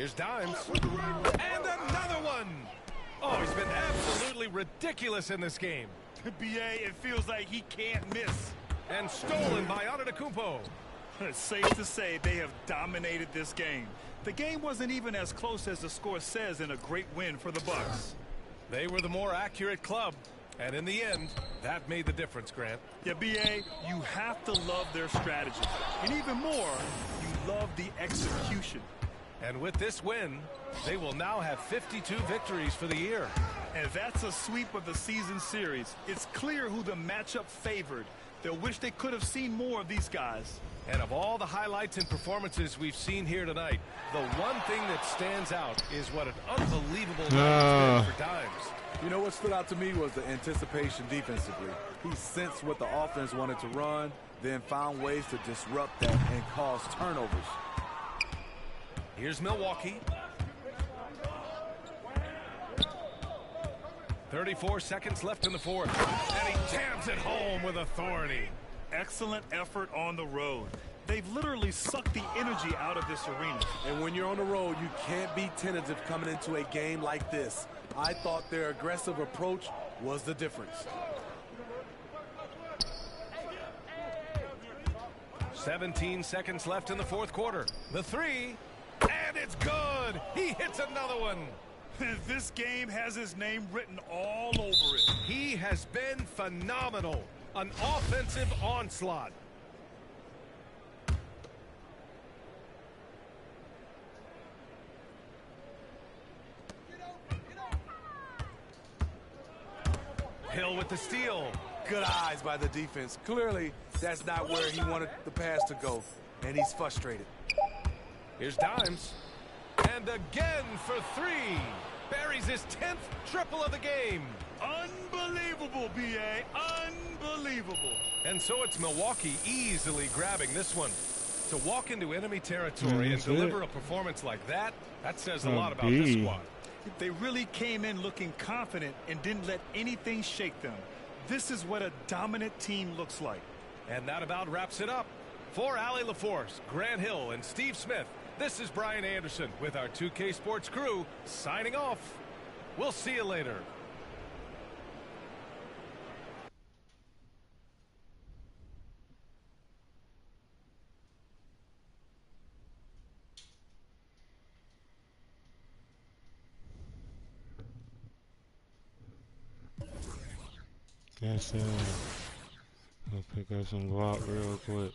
Here's Dimes. And another one. Oh, he's been absolutely ridiculous in this game. BA, it feels like he can't miss. And stolen by Antetokounmpo. It's safe to say they have dominated this game. The game wasn't even as close as the score says in a great win for the Bucks. They were the more accurate club. And in the end, that made the difference, Grant. Yeah, BA, you have to love their strategy. And even more, you love the execution. And with this win, they will now have 52 victories for the year. And that's a sweep of the season series. It's clear who the matchup favored. They'll wish they could have seen more of these guys. And of all the highlights and performances we've seen here tonight, the one thing that stands out is what an unbelievable night it's been for Dimes. You know what stood out to me was the anticipation defensively. He sensed what the offense wanted to run, then found ways to disrupt that and cause turnovers. Here's Milwaukee. 34 seconds left in the fourth. And he jams it home with authority. Excellent effort on the road. They've literally sucked the energy out of this arena. And when you're on the road, you can't be tentative coming into a game like this. I thought their aggressive approach was the difference. 17 seconds left in the fourth quarter. The three, and it's good. He hits another one. This game has his name written all over it. He has been phenomenal. An offensive onslaught. Hill with the steal. Good eyes by the defense. Clearly, that's not where he wanted the pass to go, and he's frustrated. Here's Dimes. And again for three. Buries his 10th triple of the game. Unbelievable, B.A. Unbelievable. And so it's Milwaukee easily grabbing this one. To walk into enemy territory and deliver a performance like that, that says a lot about this squad. They really came in looking confident and didn't let anything shake them. This is what a dominant team looks like. And that about wraps it up. For Allie LaForce, Grant Hill, and Steve Smith, this is Brian Anderson with our 2K Sports crew signing off. We'll see you later. Yes, I'll pick up some guap real quick.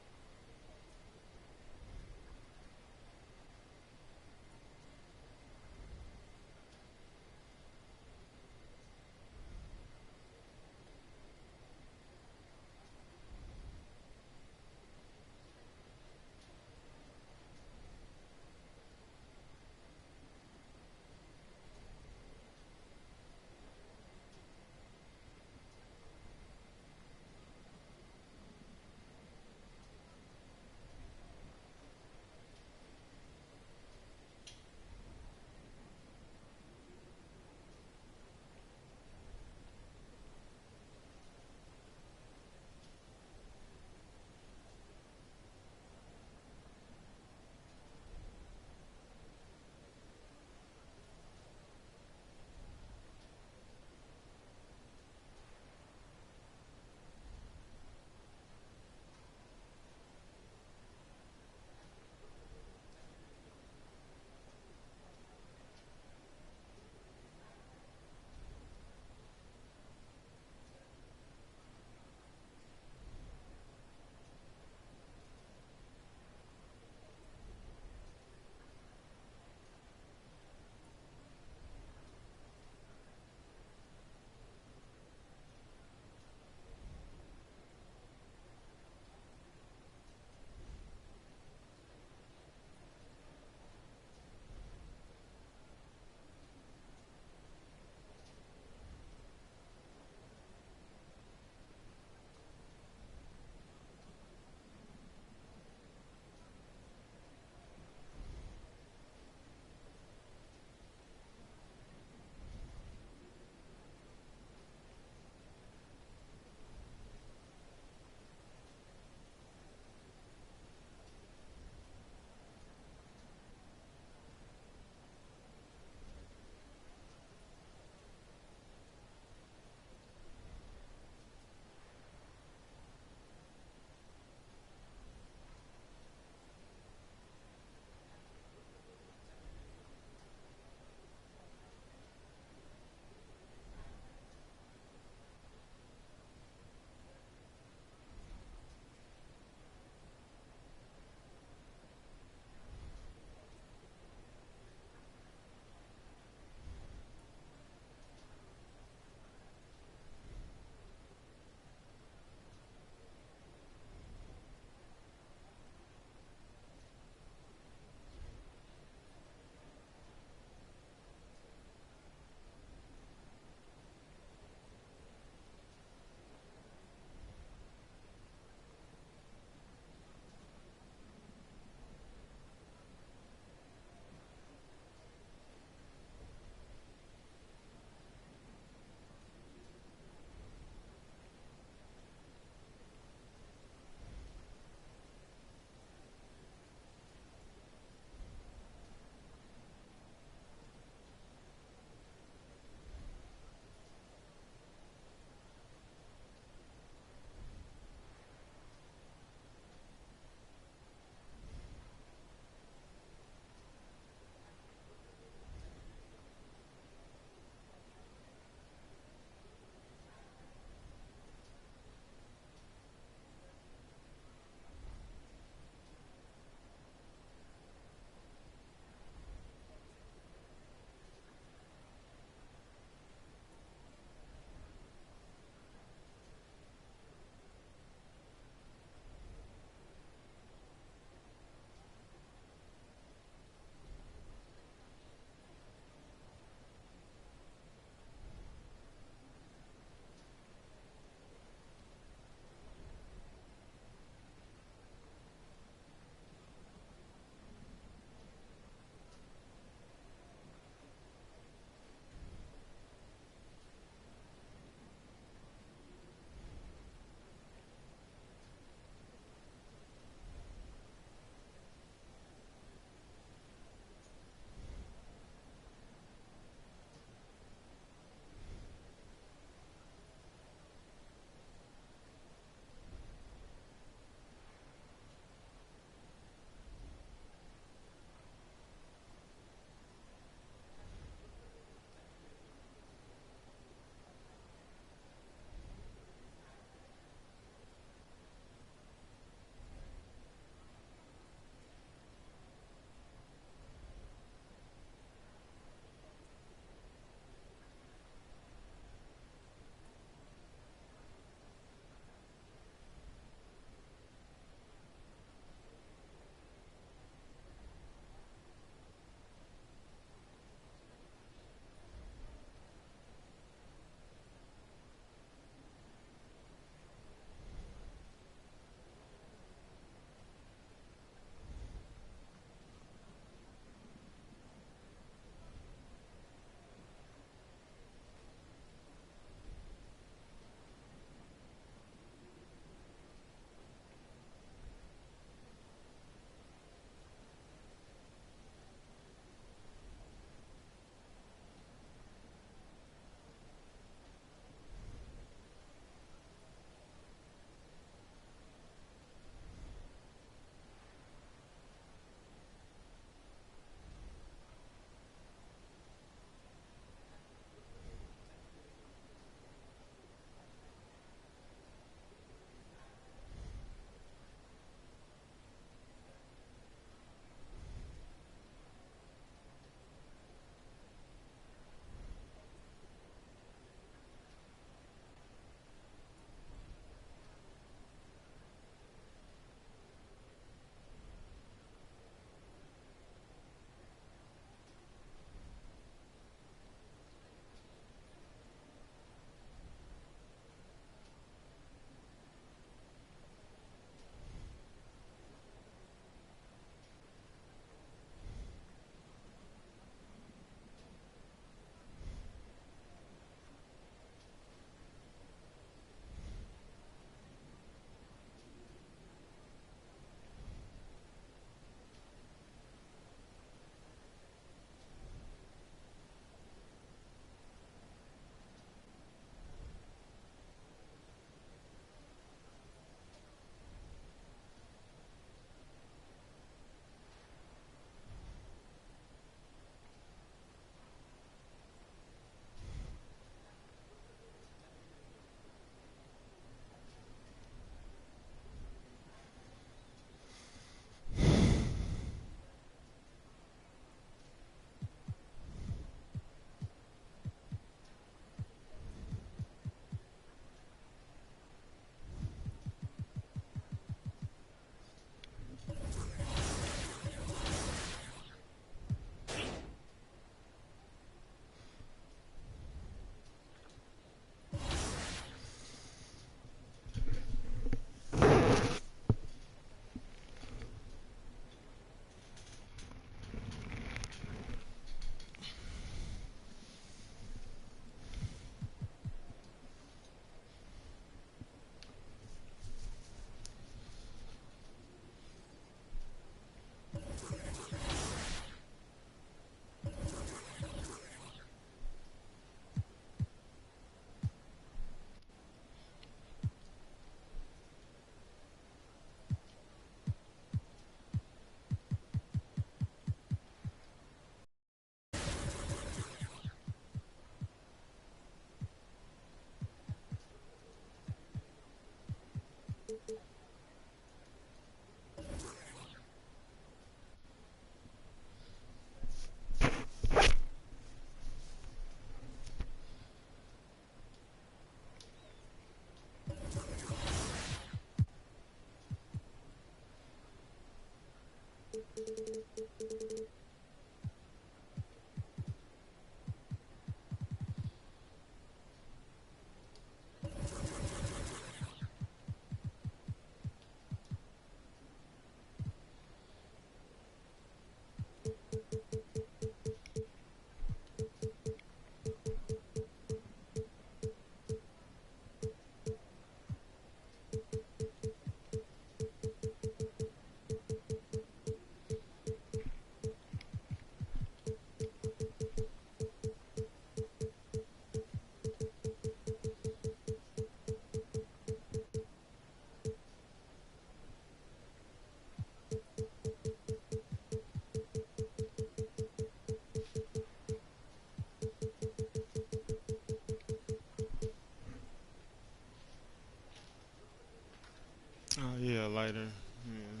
lighter. Yeah.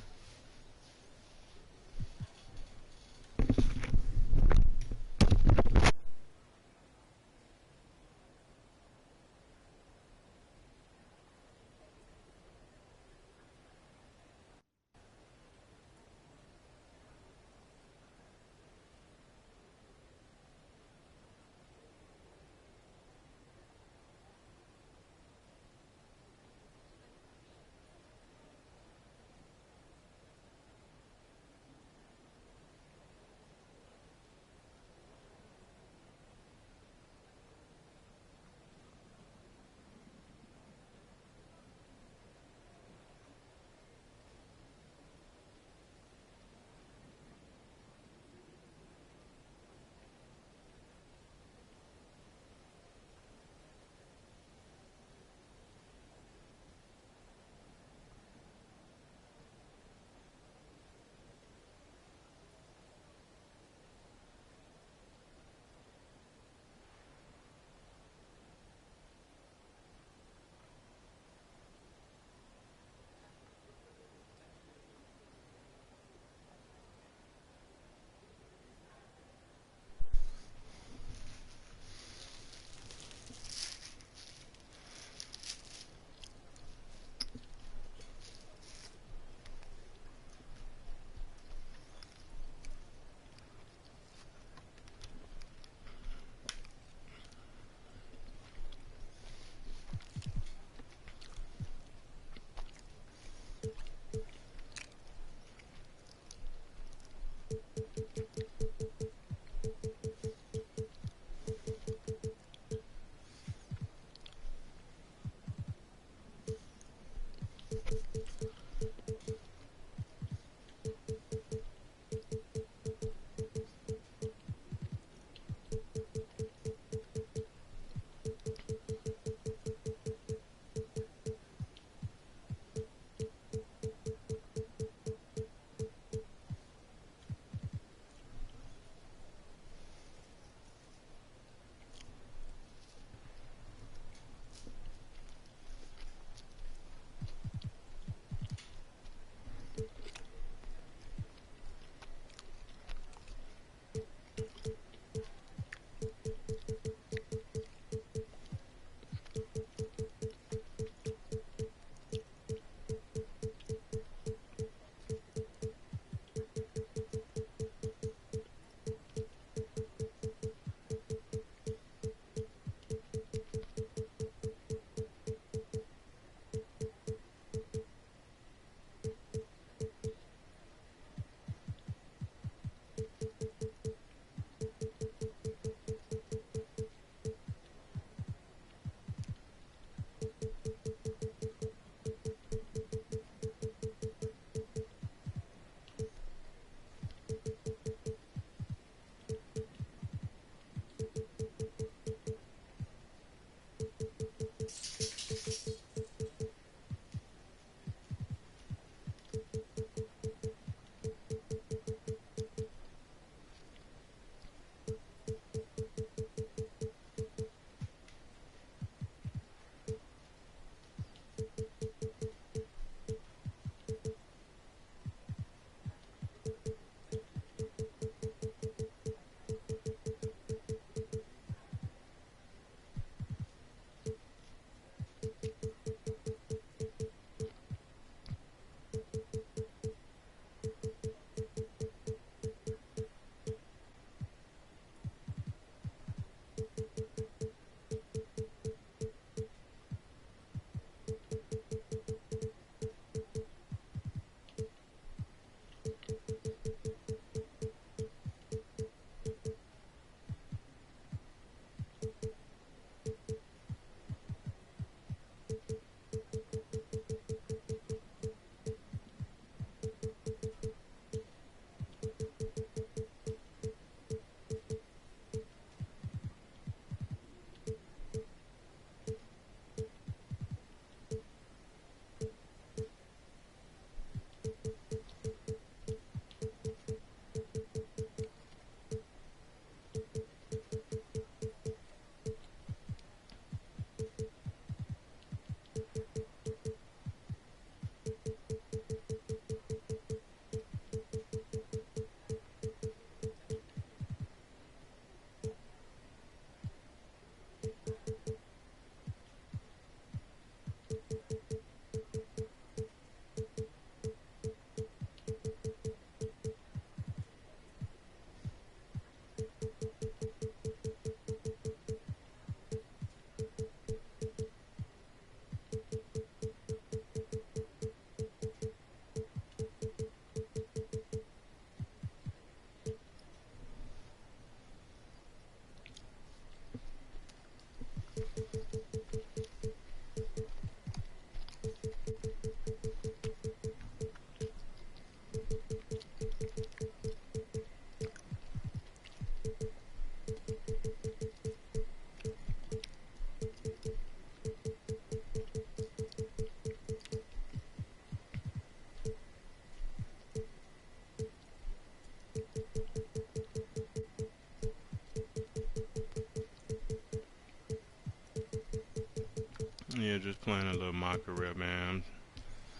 Yeah, just playing a little MYCAREER, man.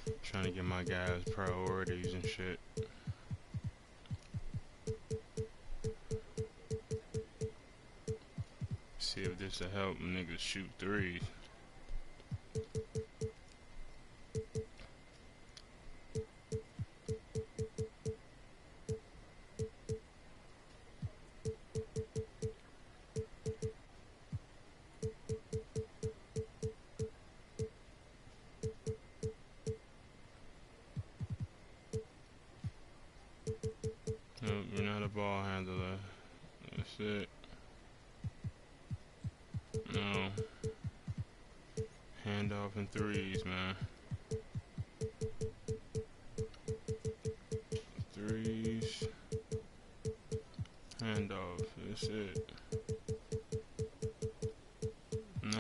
I'm trying to get my guys priorities and shit. See if this will help niggas shoot threes. Nope, you're not a ball handler. That's it. No. Handoff and threes, man. Threes. Handoff. That's it. No.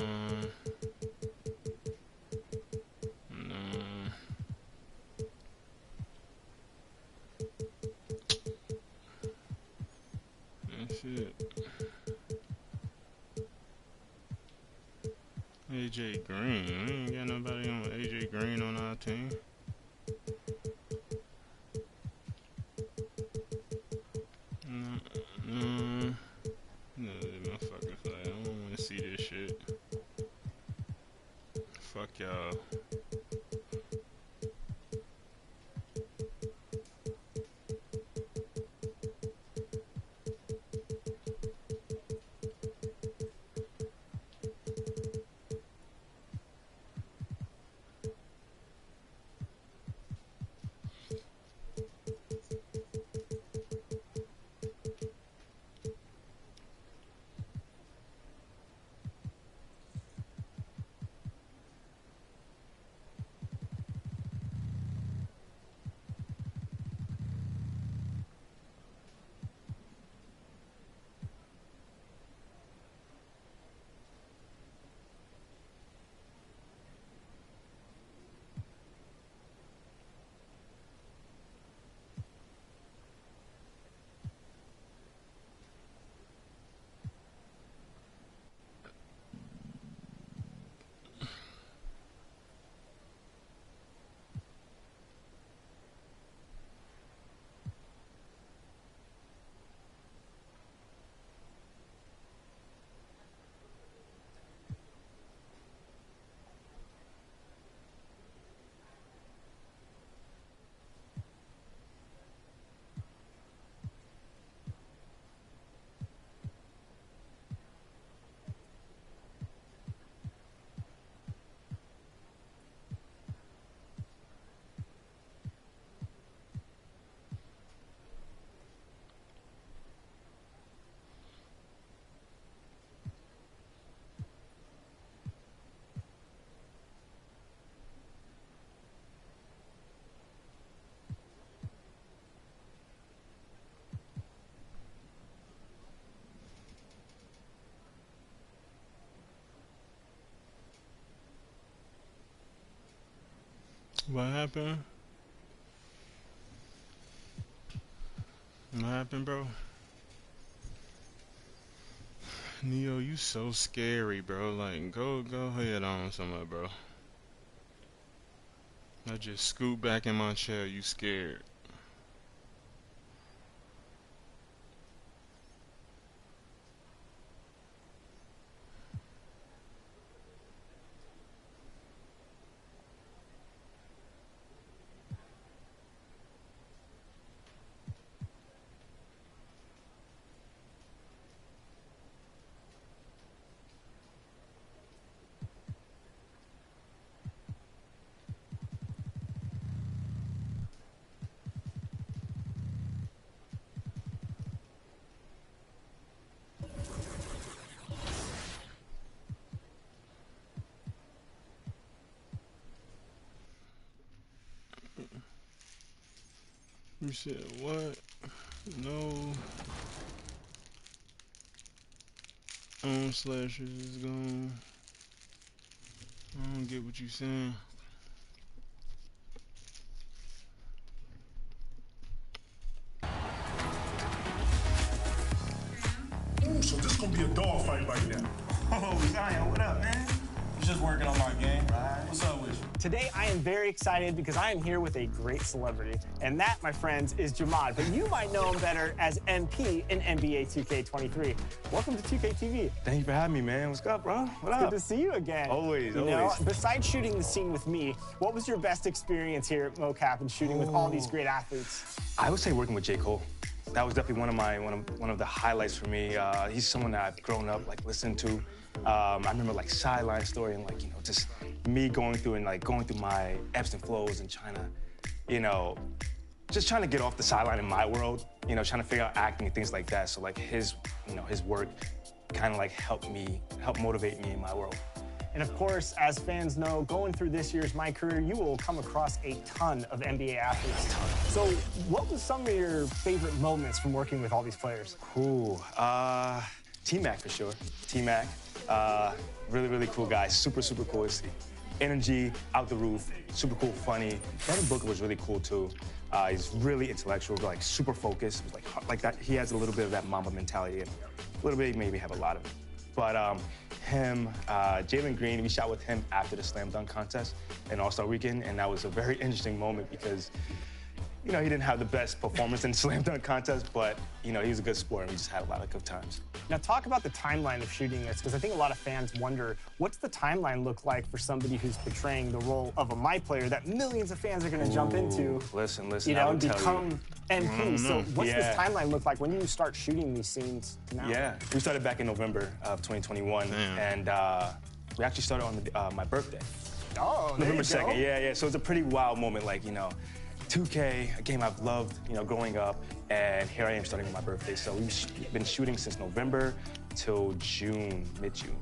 No. That's it. AJ Green. We ain't got nobody on AJ Green on our team. No, motherfuckers. Like, I don't want to see this shit. Fuck y'all. What happened? What happened, bro? Neo, you so scary, bro. Like, go ahead on somewhere, bro. I just scoot back in my chair. You scared? You said what? No. Slashes is gone. I don't get what you saying. Ooh, so this gonna be a dog fight right now. Oh, Zion, what up, man? I was just working on my game. Today, I am very excited because I am here with a great celebrity, and that, my friends, is Jamad. But you might know him better as MP in NBA 2K23. Welcome to 2K TV. Thank you for having me, man. What's up, bro? What up? Good to see you again. Always, you always. Know, besides shooting the scene with me, what was your best experience here at MoCap and shooting with all these great athletes? I would say working with J. Cole. That was definitely one of the highlights for me. He's someone that I've grown up listening to. I remember Sideline Story and just me going through my ebbs and flows and trying to, just trying to get off the sideline in my world, trying to figure out acting and things like that. So his work kind of helped motivate me in my world. And of course, as fans know, going through this year's MyCAREER, you will come across a ton of NBA athletes. So what was some of your favorite moments from working with all these players? Cool. T-Mac for sure. T-Mac. Really, really cool guy. Super, super cool. His energy out the roof. Super cool, funny. Devin Booker was really cool too. He's really intellectual, super focused. Like that. He has a little bit of that Mamba mentality, and a little bit maybe have a lot of it. But him, Jalen Green, we shot with him after the slam dunk contest in All-Star Weekend, and that was a very interesting moment because, he didn't have the best performance in the slam dunk contest, but, he was a good sport, and we just had a lot of good times. Now, talk about the timeline of shooting this, because I think a lot of fans wonder, what's the timeline look like for somebody who's portraying the role of a MyPlayer that millions of fans are going to jump into? Listen, and become MP. So what's this timeline look like? When do you start shooting these scenes now? Yeah, we started back in November of 2021, and we actually started on my birthday. Oh, November 2nd, yeah. So it's a pretty wild moment, 2K, a game I've loved, growing up, and here I am starting on my birthday. So we've been shooting since November till June, mid-June.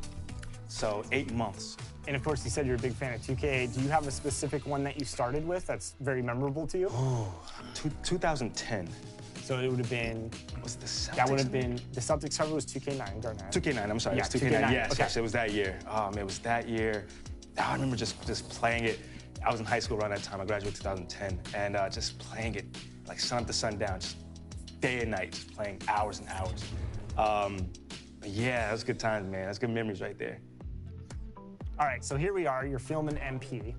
So 8 months. And of course, you said you're a big fan of 2K. Do you have a specific one that you started with that's very memorable to you? Oh, 2010. So it would have been... Was it the Celtics? That would have been... The Celtics cover was 2K9, Garnett. 2K9, I'm sorry. Yeah, it was 2K9. Yes, okay. yes, it was that year. It was that year. I remember just playing it. I was in high school around that time. I graduated 2010, and just playing it sun up to sundown, just day and night, just playing hours and hours. But yeah, that was good times, man. That's good memories right there. All right, so here we are. You're filming MP.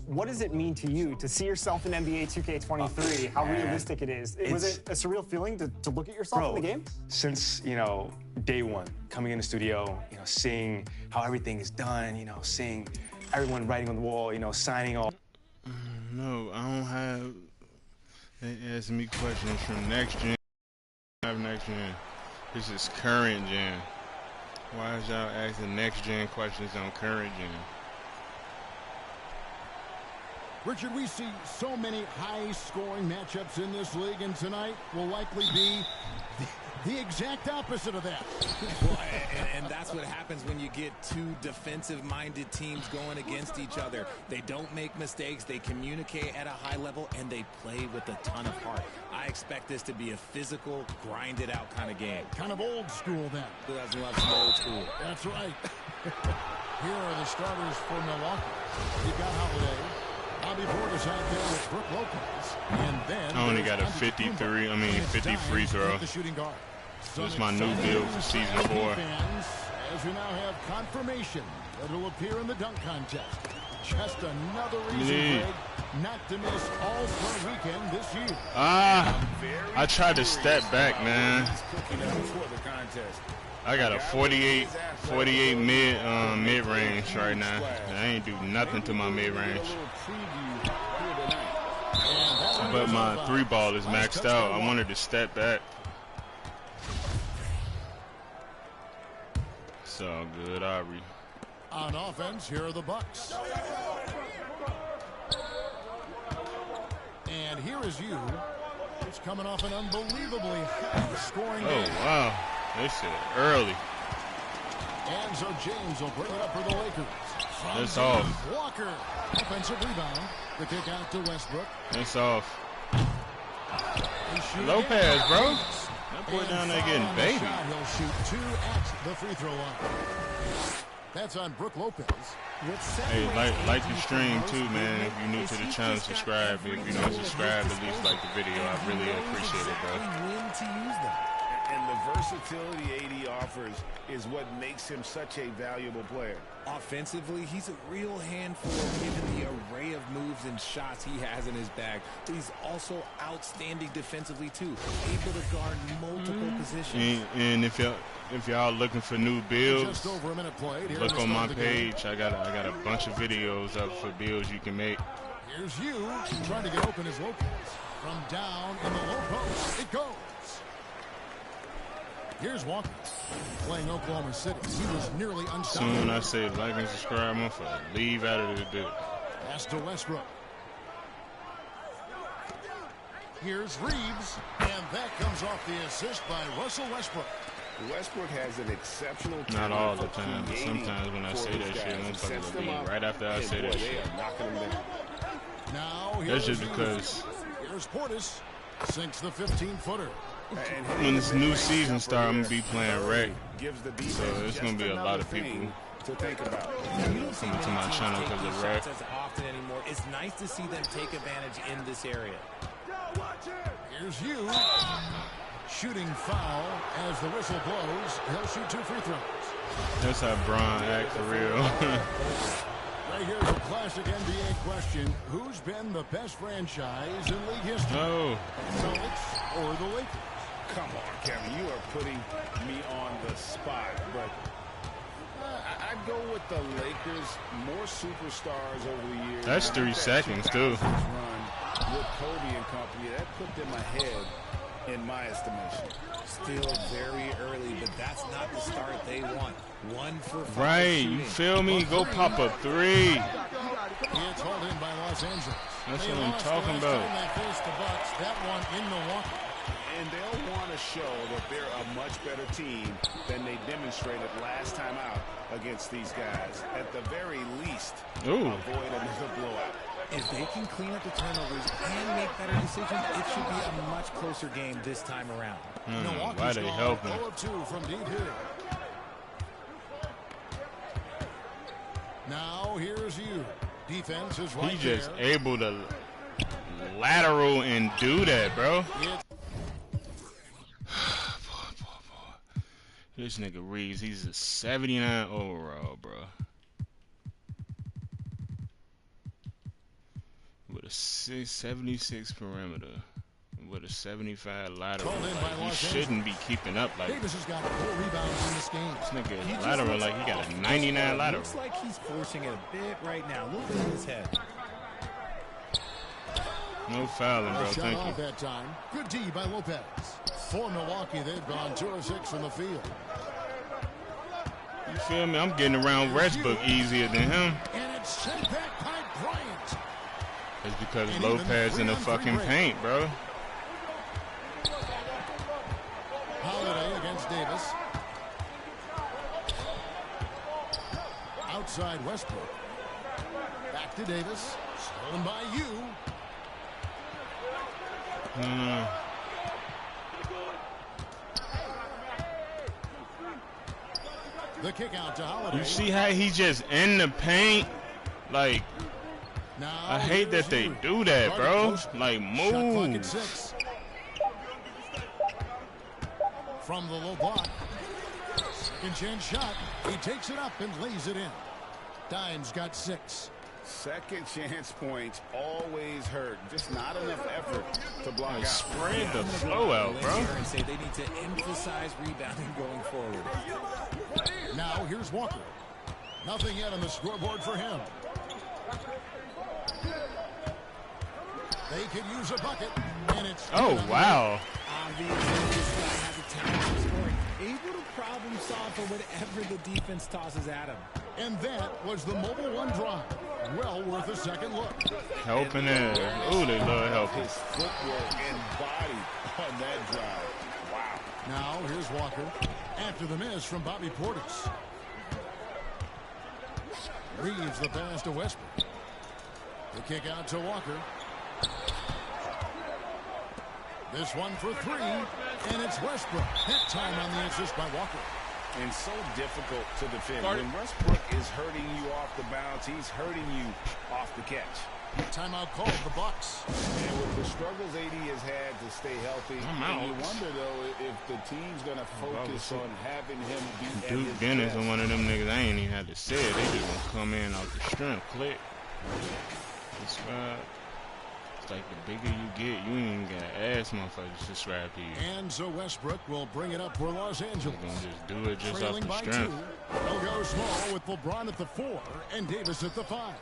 What does it mean to you to see yourself in NBA 2K23? How realistic it is? Was it a surreal feeling to look at yourself in the game? Since day one, coming in the studio, seeing how everything is done, seeing everyone writing on the wall, signing off. No, I don't have. They ask me questions from next gen. I have next gen. This is current gen. Why is y'all asking next gen questions on current gen? Richard, we see so many high-scoring matchups in this league, and tonight will likely be the exact opposite of that. Well, and that's what happens when you get two defensive-minded teams going against each other. They don't make mistakes, they communicate at a high level, and they play with a ton of heart. I expect this to be a physical, grinded-out kind of game. Kind of old school, then. Who doesn't love some old school? That's right. Here are the starters for Milwaukee. You got Holiday. Bobby Portis out there with Brook Lopez. And then I only got a 50 free throw. The shooting guard. This is my new deal for season 4. As we now have confirmation that it'll appear in the dunk contest. Just another reason, Greg, not to miss All-Star Weekend this year. I tried to step back, man. I got a 48 mid-range right now. I ain't do nothing to my mid-range. But my 3-ball is maxed out. I wanted to step back. It's all good, Aubrey. On offense, here are the Bucks. And here is you. It's coming off an unbelievably high-scoring game. Oh, wow. They said early. And so James will bring it up for the Lakers. It's off. Walker, offensive rebound. The kick out to Westbrook. It's off. Lopez, bro. That boy down there getting baby. He'll shoot 2 at the free throw line. That's on Brook Lopez. Hey, like the stream too, man. If you're new to the channel, subscribe. If you don't subscribe, at least like the video. I really appreciate it, bro. And the versatility AD offers is what makes him such a valuable player. Offensively, he's a real handful given the array of moves and shots he has in his bag. But he's also outstanding defensively, too. Able to guard multiple positions. And if y'all looking for new builds, Just over a minute played. Here look to on my start the game. page. I got a bunch of videos up for builds you can make. Here's you trying to get open as Lopez. From down in the low post, it goes. Here's Walker playing Oklahoma City. He was nearly unstoppable. Soon I say like and subscribe, I'm for leave out of the deal. Pass to Westbrook. Here's Reeves, and that comes off the assist by Russell Westbrook. Westbrook has an exceptional Not talent all the for time, but creating sometimes when I for say his that shit, guys. He motherfuckers sets them leave up, right after I and say boy, that they shit. are knocking them down. Now That's here's just because Here's Portis. Sinks the 15-footer. when this new season starts, I'm gonna be playing rec, Gives the so there's gonna be a lot of people to think about. You don't see coming to many my teams channel take because these of rec. shots as often anymore. It's nice to see them take advantage in this area. Here's you. Shooting foul as the whistle blows. He'll shoot 2 free throws. That's how Bron act for real. Right here's a classic NBA question. Who's been the best franchise in league history? Oh. Celtics or the Lakers? Come on, Kevin. You are putting me on the spot, but I'd go with the Lakers. More superstars over the years. That's 3 seconds, too. Run with Kobe and company, that put them ahead in my estimation. Still very early, but that's not the start they want. 1 for 5 Right, shooting. you feel me? Go pop a 3. It's hauled in by Los Angeles. That's They what I'm lost talking the last about. time they faced the Bucks. That one in Milwaukee. And they'll want to show that they're a much better team than they demonstrated last time out against these guys. At the very least, Ooh. avoid another blowout. If they can clean up the turnovers and make better decisions, it should be a much closer game this time around. Milwaukee's Why they gone helping? 0 of 2 from deep here. Now here's you. Defense is right He just there. able to lateral and do that, bro. This nigga Reeves, he's a 79 overall, bro. With a 76 perimeter. With a 75 lateral. Called in by Like, he Los shouldn't be keeping up like Davis has got 4 rebounds in this game. this nigga is lateral like he got a 99 lateral. Looks like he's forcing it a bit right now. A little bit in his head. No fouling, bro. Shot Thank off you. that time. Good D by Lopez. For Milwaukee, they've gone 2 of 6 from the field. You feel me? I'm getting around Westbrook easier than him. And it's sent back by Bryant. It's because And Lopez even in the 3-on-3 fucking break. paint, bro. Holiday against Davis. Outside Westbrook. Back to Davis. Stolen by you. The kick out to Holiday. You see how he just in the paint? Like, Now I hate that they here's do that, Guarded bro. post. Like, Shot clock at move. 6. From the low block. Second chance shot. He takes it up and lays it in. Dimes got 6. Second chance points always hurt. Just not enough effort to block out. Spread the flow out, bro. And say they need to emphasize rebounding going forward. Now here's Walker. Nothing yet on the scoreboard for him. They could use a bucket, and it's Oh, wow. Obviously, this guy has a talent for scoring. Able to problem solve for whatever the defense tosses at him. And that was the Mobile One drive. Well worth a second look. Helping it. Ooh, they love helping. His footwork and body on that drive. Wow. Now here's Walker. After the miss from Bobby Portis. Reeves the pass to Westbrook. The kick out to Walker. This one for 3, and it's Westbrook. That time on the assist by Walker. And so difficult to defend. When Westbrook is hurting you off the bounce, he's hurting you off the catch. Timeout called the Bucks. And with the struggles AD has had to stay healthy, out. you wonder, though, if the team's going to focus on having him be Duke at his Dennis best. and one of them niggas, I ain't even had to say it. They just gonna come in off the strength. Click. Subscribe. It's like the bigger you get, you ain't even gotta ask motherfuckers to subscribe to you. And so Westbrook will bring it up for Los Angeles. They're gonna just do it just Trailing off by the strength. 2. They'll go small with LeBron at the 4 and Davis at the 5.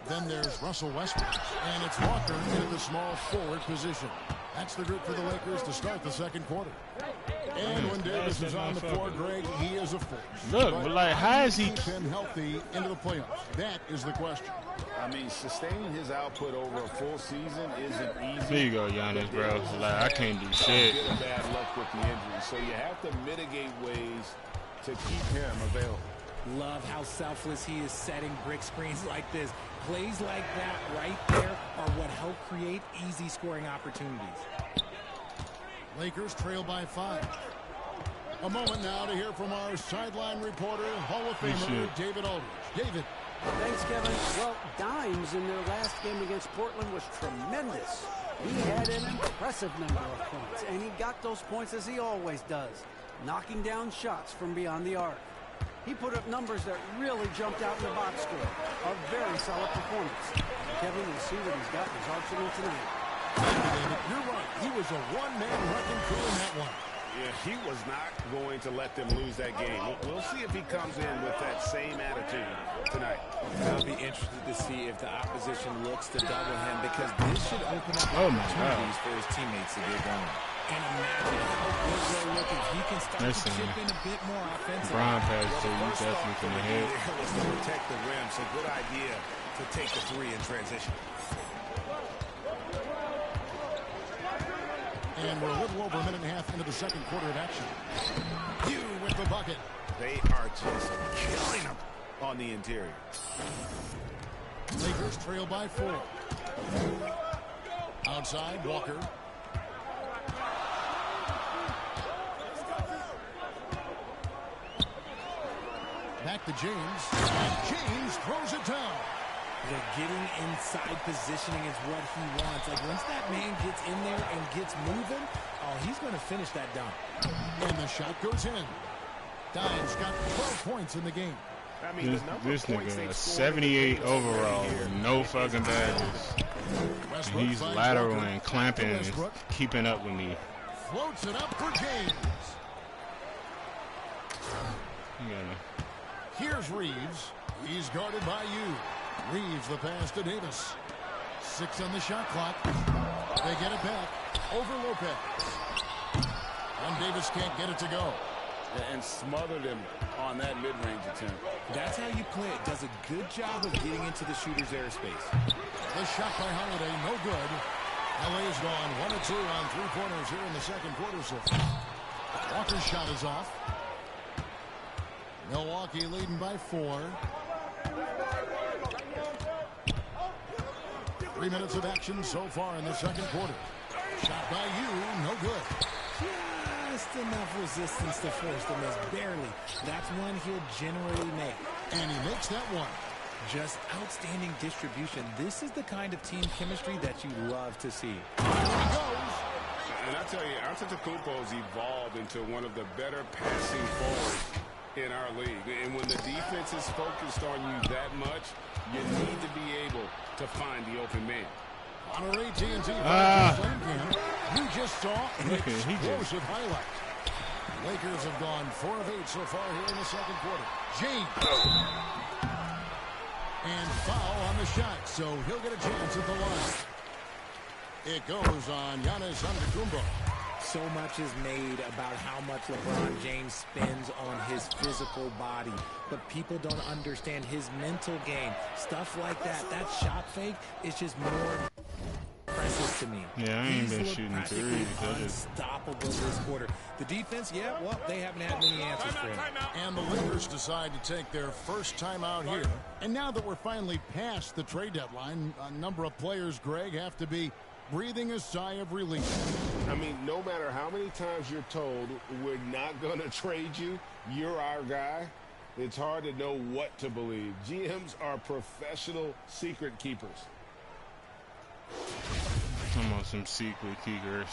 Then there's Russell Westbrook, and it's Walker in the small forward position. That's the group for the Lakers to start the second quarter. And when Davis is on the floor, Greg, he is a force. Look, but like, how is he keep him healthy into the playoffs? That is the question. I mean, sustaining his output over a full season isn't easy. There you go, Giannis, bro. Like, I can't do shit. Get a bad luck with the injury, so you have to mitigate ways to keep him available. Love how selfless he is setting brick screens like this. Plays like that right there are what help create easy scoring opportunities. Lakers trail by 5. A moment now to hear from our sideline reporter, Hall of Famer David Aldridge. David. Thanks, Kevin. Well, Dimes in their last game against Portland was tremendous. He had an impressive number of points, and he got those points as he always does, knocking down shots from beyond the arc. He put up numbers that really jumped out in the box score. A very solid performance. Kevin, we'll see what he's got in his arsenal tonight. David, you're right. He was a one-man wrecking crew in that one. Yeah, he was not going to let them lose that game. We'll see if he comes in with that same attitude tonight. I'll be interested to see if the opposition looks to double him, because this should open up opportunities for his teammates to get going. And imagine how good they'll look if he can start to chip in a bit more offensively. Brown pass to you definitely from the head. Was to protect the rim, so good idea to take the 3 in transition. And we're a little over a minute and a half into the second quarter of action. You with the bucket. They are just killing them on the interior. Lakers trail by 4. Outside, Walker. Back to James. And James throws it down. Getting inside positioning is what he wants. Like, once that man gets in there and gets moving, oh, he's going to finish that dunk. And the shot goes in. Dimes got 12 points in the game. I mean, this nigga, 78 overall, no fucking badges. And he's lateral and clamping and keeping up with me. Floats it up for James. Here's Reeves. He's guarded by you. Reeves the pass to Davis. 6 on the shot clock. They get it back over Lopez. And Davis can't get it to go. And smothered him on that mid-range attempt. That's how you play it. Does a good job of getting into the shooter's airspace. The shot by Holiday, no good. LA's gone 1-2 on 3-pointers here in the second quarter. So Walker's shot is off. Milwaukee leading by 4. 3 minutes of action so far in the second quarter. Shot by you, no good. Just enough resistance to force the miss, barely. That's one he'll generally make. And he makes that one. Just outstanding distribution. This is the kind of team chemistry that you love to see. He goes. And I tell you, Antetokounmpo's evolved into one of the better passing forwards in our league. And when the defense is focused on you that much, you need to be able to find the open man. On our AT&T you just saw an explosive highlight. Lakers have gone 4 of 8 so far here in the second quarter. James. And foul on the shot, so he'll get a chance at the line. It goes on Giannis Antetokounmpo. So much is made about how much LeBron James spends on his physical body, but people don't understand his mental game. Stuff like that shot fake is just more impressive to me. Yeah, I ain't been shooting threes. Unstoppable this quarter. The defense, yeah, well, they haven't had many answers for him. And the Lakers decide to take their first timeout here. And now that we're finally past the trade deadline, a number of players, Greg, have to be breathing a sigh of relief. I mean, no matter how many times you're told we're not going to trade you, you're our guy, it's hard to know what to believe. GMs are professional secret keepers. Come on, some secret kickers.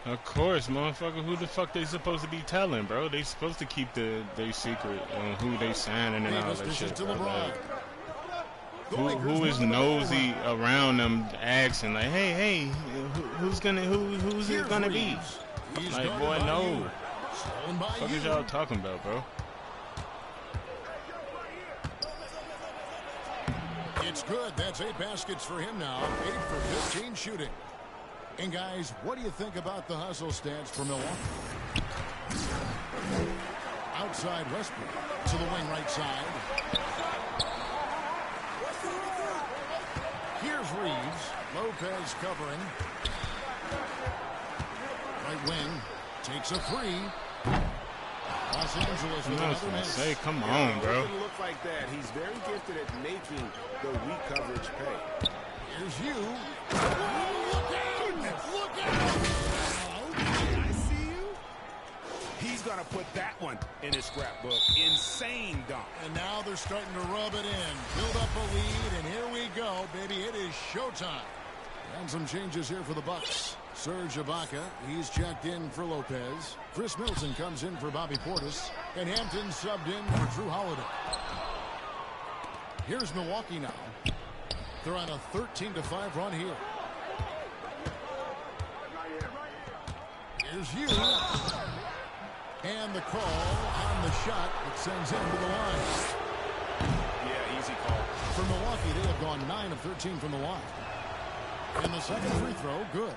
Of course, motherfucker. Who the fuck they supposed to be telling, bro? They supposed to keep their secret on who they signing and all that shit, bro. Like, who is nosy around them asking like, hey, who's it gonna be? Like, boy, no. What is y'all talking about, bro? It's good. That's 8 baskets for him now. 8 for 15 shooting. And guys, what do you think about the hustle stats for Milwaukee? Outside Westbrook to the wing right side. Here's Reeves. Lopez covering. Right wing takes a three. Los Angeles with another miss. Say, come on, bro. It doesn't look like that. He's very gifted at making the weak coverage pay. Here's you. Look out! Look out! I see you. He's going to put that one in his scrapbook. Insane dunk. And now they're starting to rub it in. Build up a lead, and here we go, baby. It is showtime. And some changes here for the Bucks. Serge Ibaka, he's checked in for Lopez. Chris Middleton comes in for Bobby Portis. And Hampton subbed in for Drew Holiday. Here's Milwaukee now. They're on a 13-5 run here. Here's you. And the call on the shot that sends him to the line. Yeah, easy call. For Milwaukee, they have gone 9 of 13 from the line. And the second free throw, good.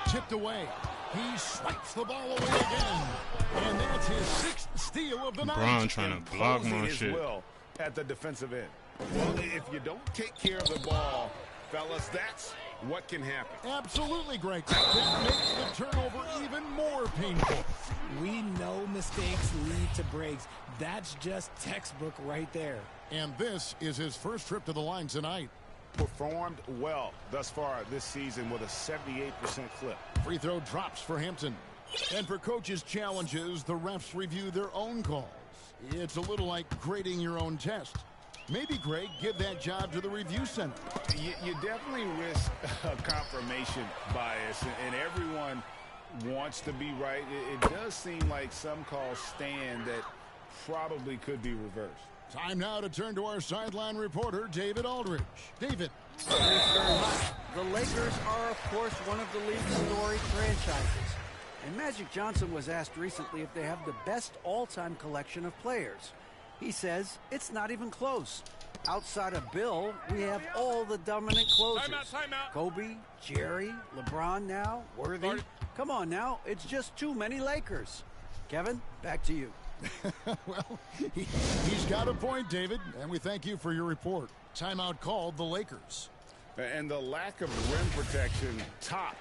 Tipped away. He swipes the ball away again. And that's his 6th steal of the night. LeBron trying to block more shit. Well at the defensive end. Well, if you don't take care of the ball, fellas, that's what can happen. Absolutely, Greg. That makes the turnover even more painful. We know mistakes lead to breaks. That's just textbook right there. And this is his first trip to the line tonight. Performed well thus far this season with a 78% clip. Free throw drops for Hampton. And for coaches' challenges, the refs review their own calls. It's a little like grading your own test. Maybe, Greg, give that job to the review center. You definitely risk a confirmation bias, and everyone wants to be right. It does seem like some calls stand that probably could be reversed. Time now to turn to our sideline reporter, David Aldridge. David. Thanks very much. The Lakers are, of course, one of the league's storied franchises. And Magic Johnson was asked recently if they have the best all-time collection of players. He says it's not even close. Outside of Bill, we have all the dominant closers. Timeout. Kobe, Jerry, LeBron now, Worthy. Come on now, it's just too many Lakers. Kevin, back to you. Well, he's got a point, David, and we thank you for your report. Timeout called the Lakers. And the lack of rim protection, top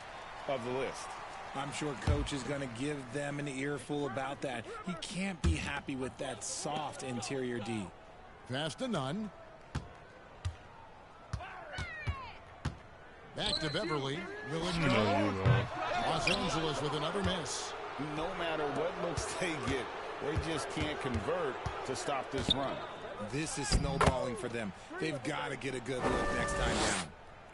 of the list. I'm sure Coach is going to give them an earful about that. He can't be happy with that soft interior D. Pass to none. Back to Beverly. Will it go? Los Angeles with another miss. No matter what looks they get, they just can't convert to stop this run. This is snowballing for them. They've got to get a good look next time down.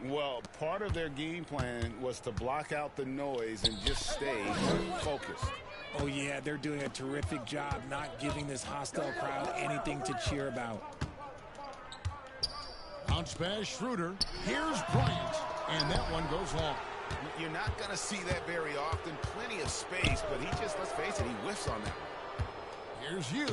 Well, part of their game plan was to block out the noise and just stay focused. Oh, yeah, they're doing a terrific job not giving this hostile crowd anything to cheer about. Bounce pass, Schroeder. Here's Bryant, and that one goes long. You're not going to see that very often. Plenty of space, but he just, let's face it, he whiffs on that. Here's you.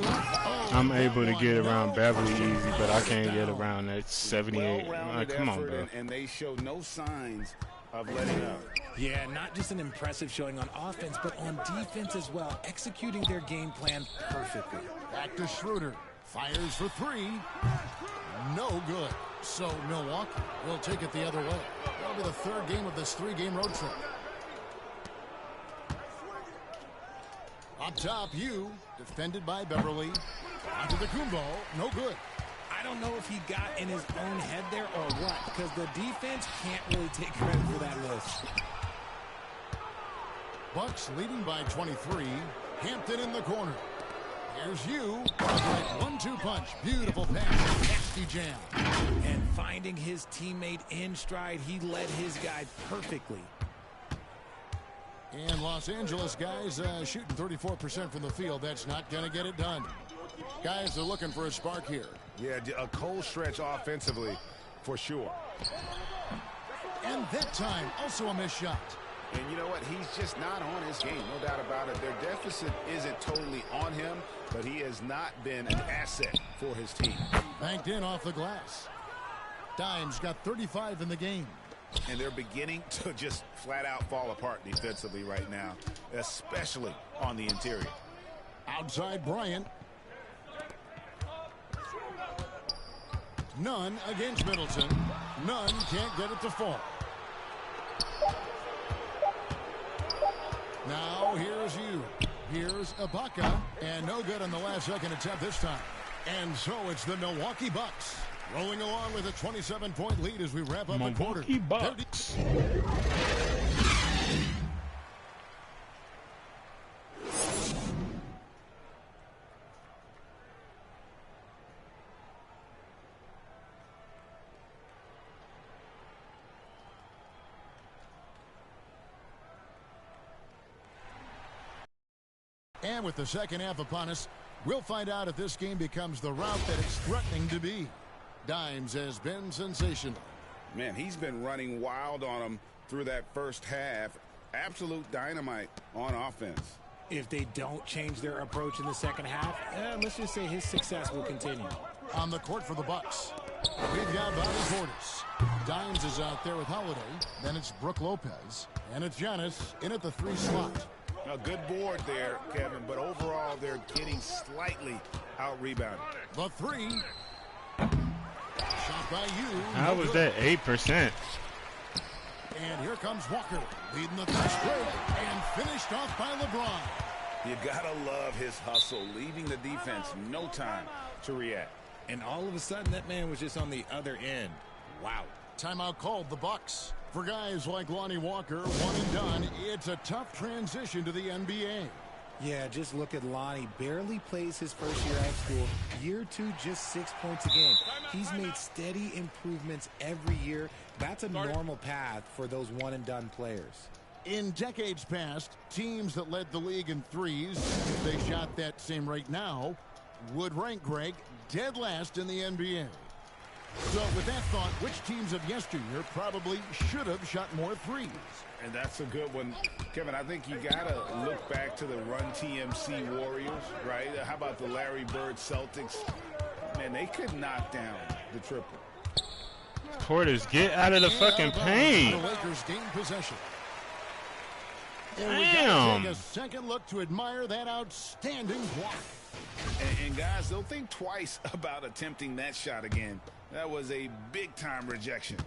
I'm able to get around Beverly easy, but I can't get around that 78. Come on, bro. And they show no signs of letting up. Yeah, not just an impressive showing on offense, but on defense as well, executing their game plan perfectly. Back to Schroeder. Fires for three. No good. So Milwaukee will take it the other way. That'll be the third game of this three-game road trip. Up top, you. Defended by Beverly. Onto the Kumbo. No good. I don't know if he got in his own head there or what, because the defense can't really take credit for that miss. Bucks leading by 23. Hampton in the corner. Here's you. A great 1-2 punch. Beautiful pass. Nasty jam. And finding his teammate in stride, he led his guy perfectly. And Los Angeles guys shooting 34% from the field. That's not going to get it done. Guys are looking for a spark here. Yeah, a cold stretch offensively for sure. And that time, also a missed shot. And you know what? He's just not on his game, no doubt about it. Their deficit isn't totally on him, but he has not been an asset for his team. Banked in off the glass. Dimes got 35 in the game. And they're beginning to just flat out fall apart defensively right now, especially on the interior. Outside Bryant. None against Middleton. None can't get it to fall. Now here's you. Here's Ibaka. And no good on the last second attempt this time. And so it's the Milwaukee Bucks rolling along with a 27-point lead as we wrap up the quarter. Milwaukee Bucks. And with the second half upon us, we'll find out if this game becomes the route that it's threatening to be. Dimes has been sensational. Man, he's been running wild on them through that first half. Absolute dynamite on offense. If they don't change their approach in the second half, let's just say his success will continue. On the court for the Bucks, we've got Bobby Portis. Dimes is out there with Holiday. Then it's Brook Lopez. And it's Giannis in at the 3 slot. A good board there, Kevin, but overall they're getting slightly out-rebounded. The 3. Shot by you. How was that 8%? And here comes Walker, leading the fast break, and finished off by LeBron. You gotta love his hustle, leaving the defense no time to react. And all of a sudden, that man was just on the other end. Wow. Timeout called the Bucks. For guys like Lonnie Walker, one and done, it's a tough transition to the NBA. Yeah, just look at Lonnie. Barely plays his first year out of school. Year 2, just 6 points a game. He's made steady improvements every year. That's a normal path for those one-and-done players. In decades past, teams that led the league in threes, if they shot that same rate now, would rank, Greg, dead last in the NBA. So with that thought, which teams of yesteryear probably should have shot more threes? And that's a good one. Kevin, I think you got to look back to the Run TMC Warriors, right? How about the Larry Bird Celtics? Man, they could knock down the triple. Portis, get out of the fucking paint. The Lakers gain possession. And we Damn. got to take a second look to admire that outstanding block. And guys, they'll think twice about attempting that shot again. That was a big-time rejection.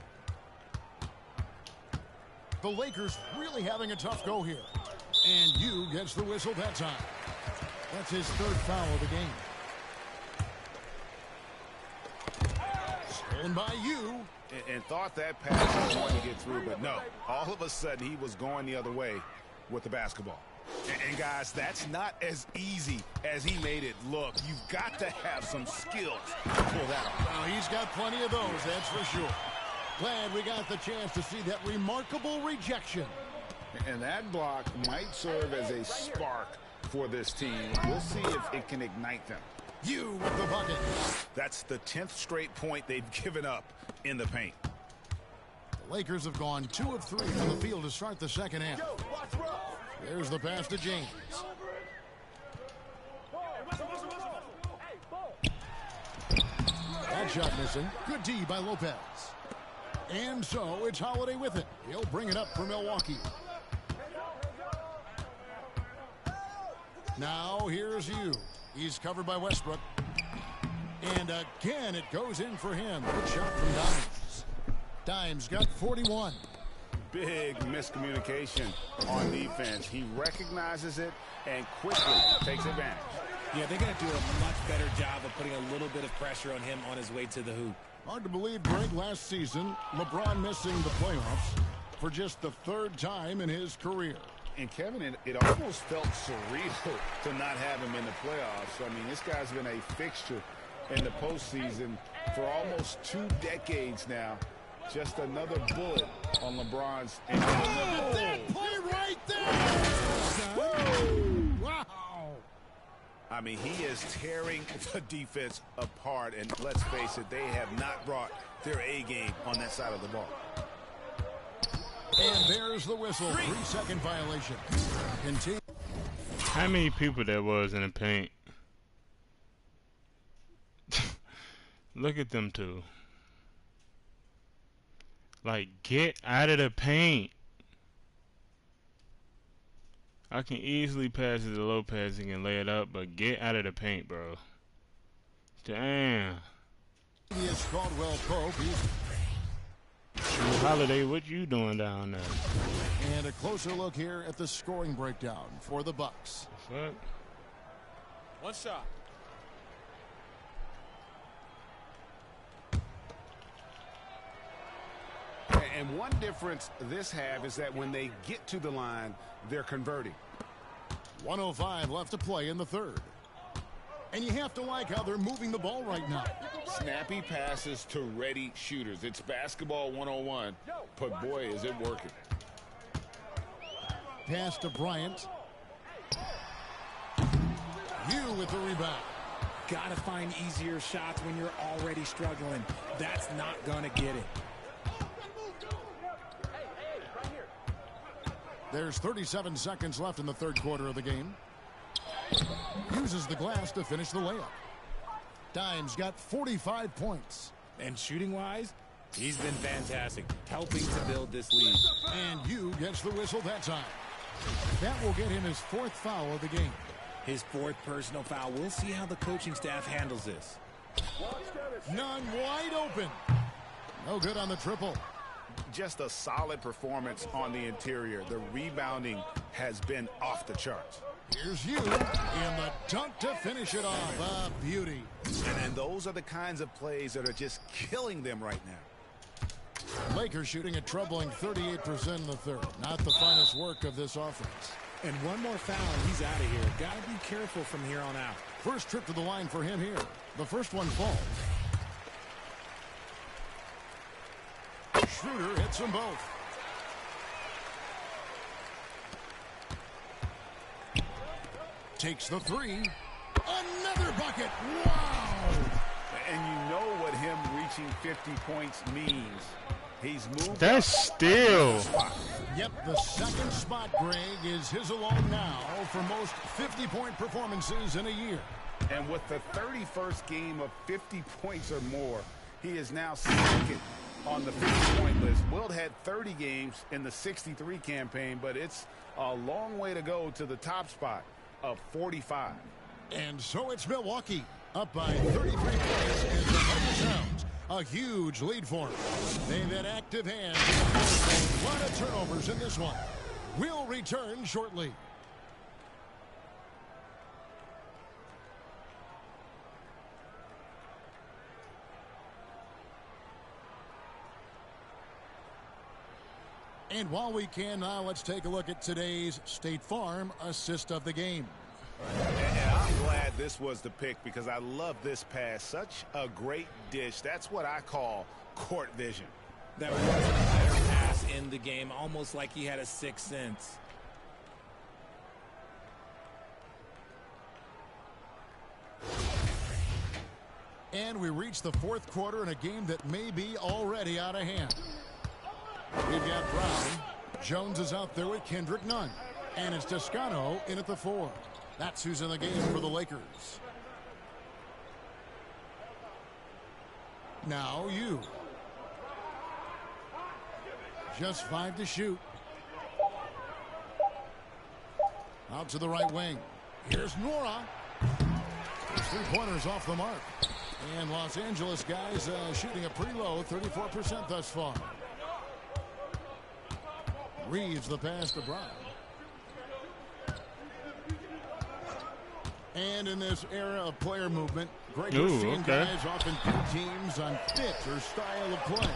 The Lakers really having a tough go here. And you gets the whistle that time. That's his 3rd foul of the game. Stolen by you. And thought that pass was going to get through, but no. All of a sudden, he was going the other way with the basketball. And guys, that's not as easy as he made it look. You've got to have some skills to pull that off. Well, he's got plenty of those, that's for sure. Glad we got the chance to see that remarkable rejection. And that block might serve as a spark for this team. We'll see if it can ignite them. You with the bucket. That's the 10th straight point they've given up in the paint. The Lakers have gone 2 of 3 from the field to start the second half. There's the pass to James. That shot missing. Good D by Lopez. And so it's Holiday with it. He'll bring it up for Milwaukee. Now here's you. He's covered by Westbrook. And again it goes in for him. Good shot from Dimes. Dimes got 41. Big miscommunication on defense. He recognizes it and quickly takes advantage. Yeah, they're going to do a much better job of putting a little bit of pressure on him on his way to the hoop. Hard to believe, Greg, last season, LeBron missing the playoffs for just the 3rd time in his career. And Kevin, it almost felt surreal to not have him in the playoffs. I mean, this guy's been a fixture in the postseason for almost 2 decades now. Just another bullet on LeBron's. And that play right there! Woo! Wow! I mean, he is tearing the defense apart. And let's face it, they have not brought their A game on that side of the ball. And there's the whistle. 3-second violation. Continue. How many people there was in the paint? Look at them two. Like, get out of the paint. I can easily pass it to Lopez and can lay it up, but get out of the paint, bro. Damn. It's Caldwell Pope. Holiday, what you doing down there? And a closer look here at the scoring breakdown for the Bucks. What? One shot. And one difference this half is that when they get to the line, they're converting. 1:05 left to play in the third. And you have to like how they're moving the ball right now. Snappy passes to ready shooters. It's basketball 101, but boy, is it working. Pass to Bryant. You with the rebound. Gotta find easier shots when you're already struggling. That's not gonna get it. There's 37 seconds left in the third quarter of the game. Uses the glass to finish the layup. Dimes got 45 points. And shooting-wise, he's been fantastic, helping to build this lead. And you gets the whistle that time. That will get him his 4th foul of the game. His 4th personal foul. We'll see how the coaching staff handles this. None wide open. No good on the triple. Just a solid performance on the interior. The rebounding has been off the charts. Here's you, and the dunk to finish it off. A beauty. And those are the kinds of plays that are just killing them right now. Lakers shooting a troubling 38% in the third. Not the finest work of this offense. And one more foul, and he's out of here. Got to be careful from here on out. First trip to the line for him here. The first one falls. Schroeder hits them both. Takes the three. Another bucket. Wow. And you know what him reaching 50 points means. He's moved. That's still. Yep, the second spot, Greg, is his alone now for most 50-point performances in a year. And with the 31st game of 50 points or more, he is now second on the 50-point list. Wilt had 30 games in the 63 campaign, but it's a long way to go to the top spot of 45. And so it's Milwaukee up by 33 points as the Lakers sounds. A huge lead for them. They've had active hands. A lot of turnovers in this one. We'll return shortly. And while we can now, let's take a look at today's State Farm assist of the game. And I'm glad this was the pick because I love this pass. Such a great dish. That's what I call court vision. That was a better pass in the game, almost like he had a sixth sense. And we reach the fourth quarter in a game that may be already out of hand. We've got Brown. Jones is out there with Kendrick Nunn. And it's Toscano in at the 4. That's who's in the game for the Lakers. Now you. Just 5 to shoot. Out to the right wing. Here's Nora. His 3-pointers off the mark. And Los Angeles guys shooting a pretty low 34% thus far. Reeves the pass to Brown. And in this era of player movement, great seeing guys often put teams on fit or style of play.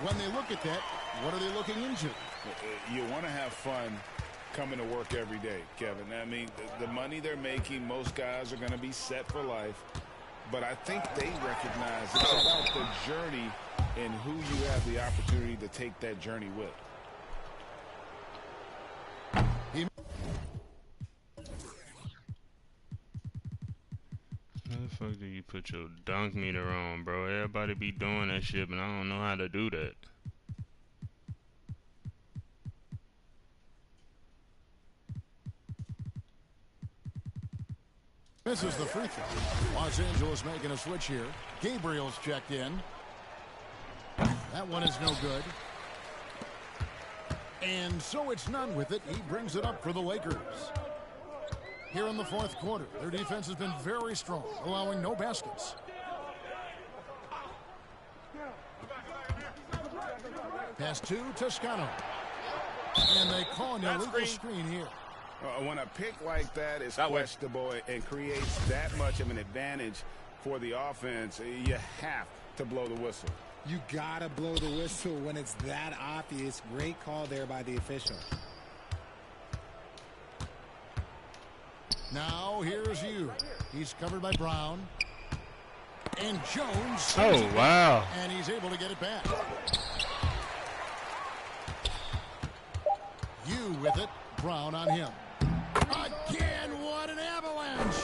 When they look at that, what are they looking into? You want to have fun coming to work every day, Kevin. I mean, the money they're making, most guys are going to be set for life. But I think they recognize it's about the journey and who you have the opportunity to take that journey with. How the fuck do you put your dunk meter on, bro? Everybody be doing that shit, but I don't know how to do that. Misses the free throw. Los Angeles making a switch here. Gabriel's checked in. That one is no good. And so it's none with it. He brings it up for the Lakers. Here in the fourth quarter, their defense has been very strong, allowing no baskets. Pass to Toscano. And they call an illegal screen here. When a pick like that is questionable and creates that much of an advantage for the offense, you have to blow the whistle. You gotta blow the whistle when it's that obvious. Great call there by the official. Now here's you. He's covered by Brown. And Jones. Oh, wow. And he's able to get it back. You with it. Brown on him. Again, what an avalanche.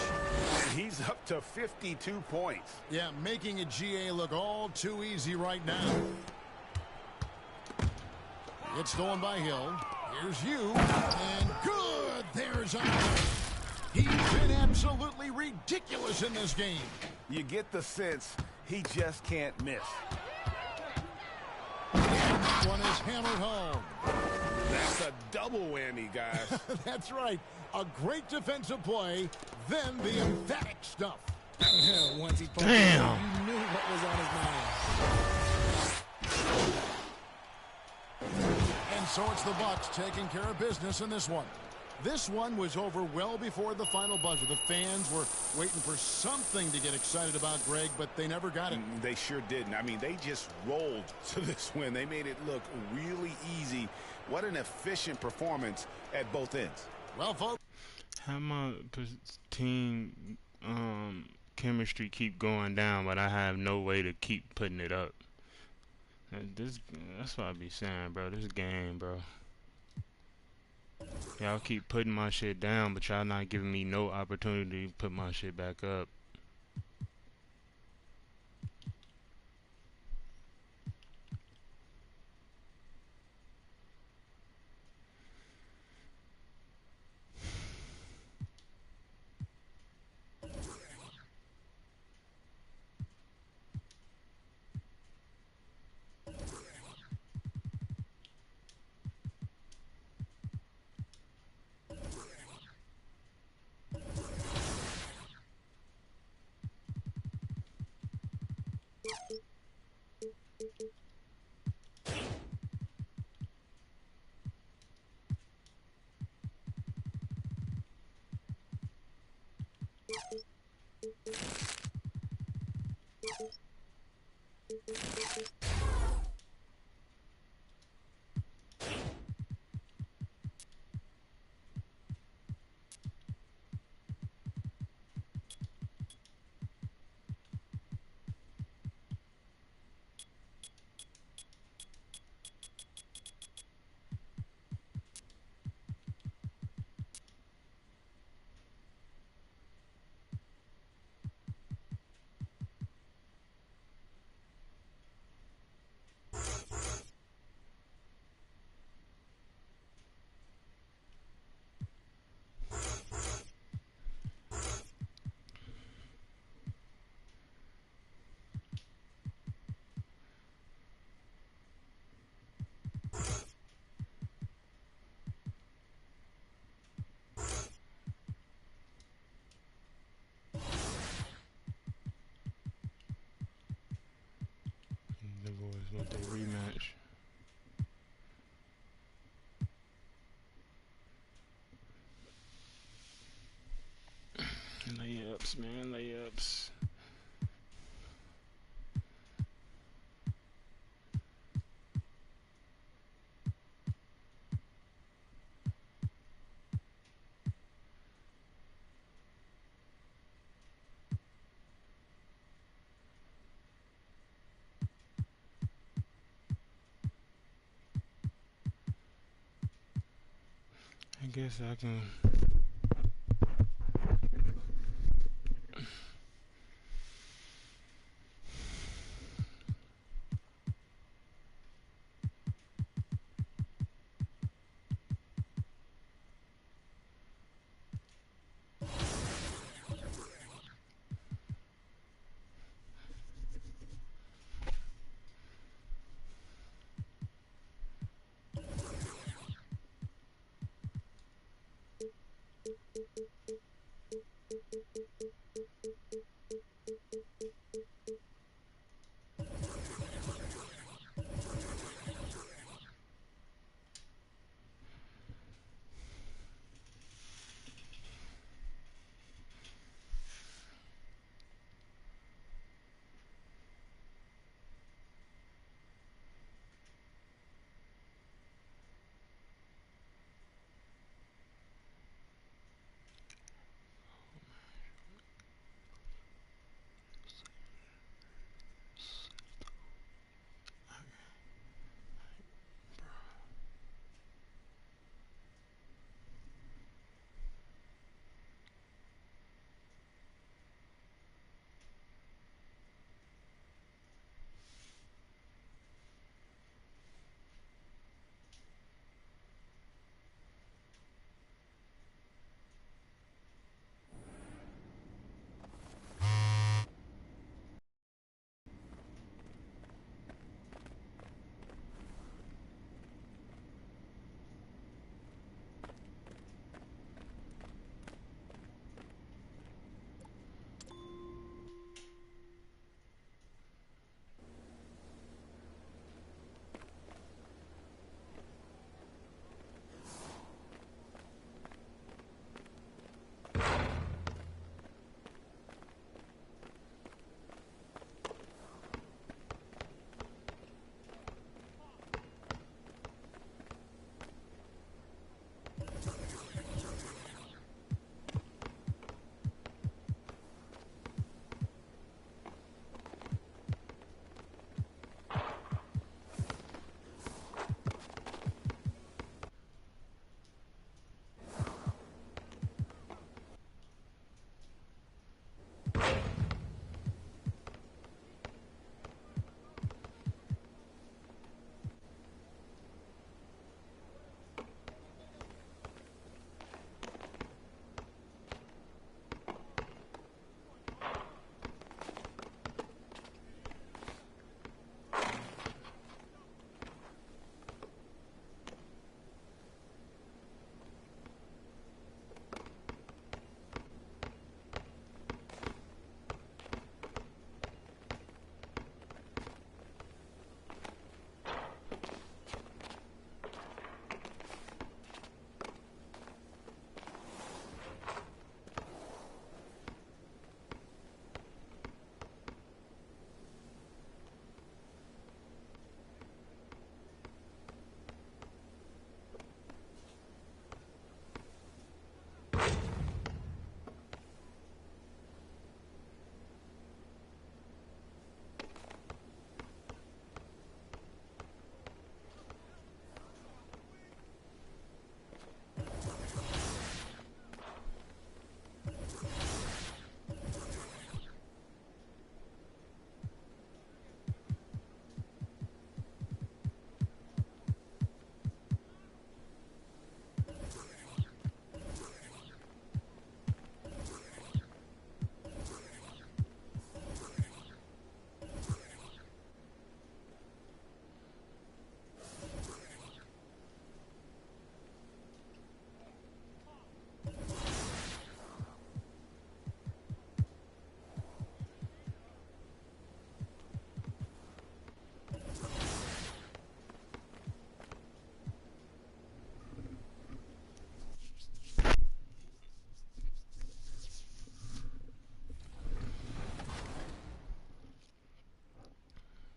And he's up to 52 points. Yeah, making a GA look all too easy right now. It's stolen by Hill. Here's you. And good. There's another. He's been absolutely ridiculous in this game. You get the sense he just can't miss. And that one is hammered home. That's a double whammy, guys. That's right. A great defensive play, then the emphatic stuff. Once he poked Damn. him, you knew what was on his mind. And so it's the Bucks taking care of business in this one. This one was over well before the final buzzer. The fans were waiting for something to get excited about, Greg, but they never got it. They sure didn't. I mean, they just rolled to this win. They made it look really easy. What an efficient performance at both ends. Well, folks. How my team chemistry keep going down, but I have no way to keep putting it up. That's what I be saying, bro. This game, bro. Y'all keep putting my shit down, but y'all not giving me no opportunity to put my shit back up. The boys want their rematch. Layups, man, layups. guess I can.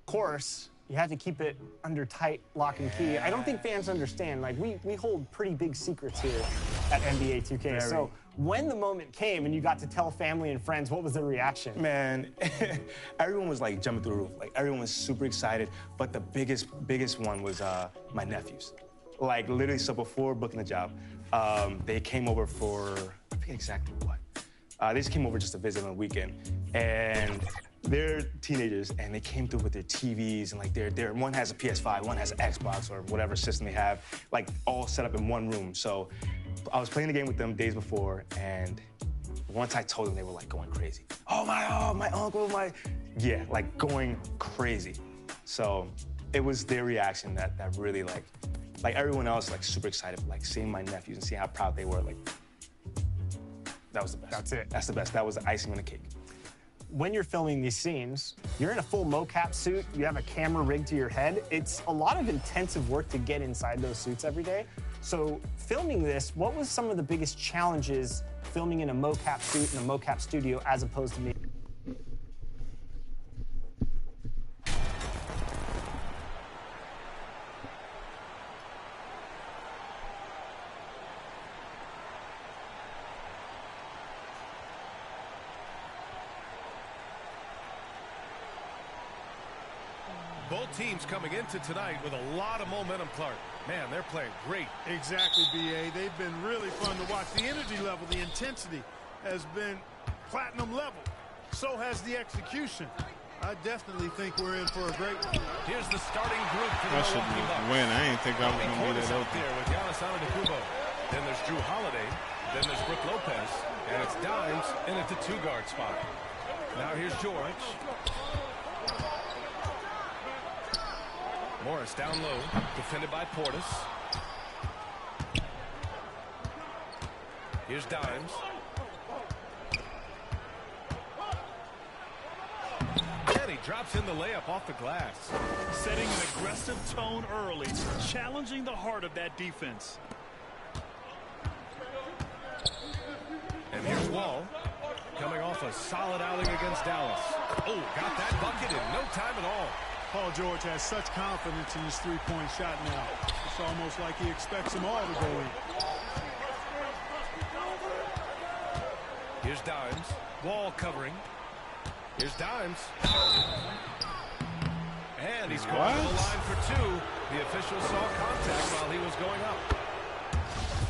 Course, you have to keep it under tight lock and key. I don't think fans understand. Like, we hold pretty big secrets here at NBA 2K. Very. So when the moment came and you got to tell family and friends, what was their reaction? Man, everyone was like jumping through the roof. Like, everyone was super excited. But the biggest one was my nephews. Like, literally, so before booking the job, They came over for, I forget exactly what. They just came over just to visit on the weekend. And they're teenagers, and they came through with their TVs, and like one has a PS5, one has an Xbox or whatever system they have, like all set up in one room. So I was playing the game with them days before, and once I told them, they were like going crazy. Oh, my uncle, yeah, like going crazy. So it was their reaction that really like everyone else like super excited, like seeing my nephews and seeing how proud they were. Like that was the best. That's it. That's the best. That was the icing on the cake. When you're filming these scenes, you're in a full mocap suit, you have a camera rigged to your head. It's a lot of intensive work to get inside those suits every day. So filming this, what was some of the biggest challenges filming in a mocap suit in a mocap studio as opposed to me? Both teams coming into tonight with a lot of momentum, Clark. Man, they're playing great. Exactly, B.A. They've been really fun to watch. The energy level, the intensity has been platinum level. So has the execution. I definitely think we're in for a great one. Here's the starting group for the That should Milwaukee Bucks. win. I didn't think I was going to be Portis that out open. there with Giannis Antetokounmpo. Then there's Drew Holiday. Then there's Brook Lopez. And it's Dimes in at the two-guard spot. Now here's George. Morris down low, defended by Portis. Here's Dimes. And he drops in the layup off the glass. Setting an aggressive tone early, challenging the heart of that defense. And here's Wall, coming off a solid outing against Dallas. Oh, got that bucket in no time at all. Paul George has such confidence in his three-point shot now. It's almost like he expects them all to go in. Here's Dimes. Wall covering. Here's Dimes. And he's going to the line for two. The official saw contact while he was going up.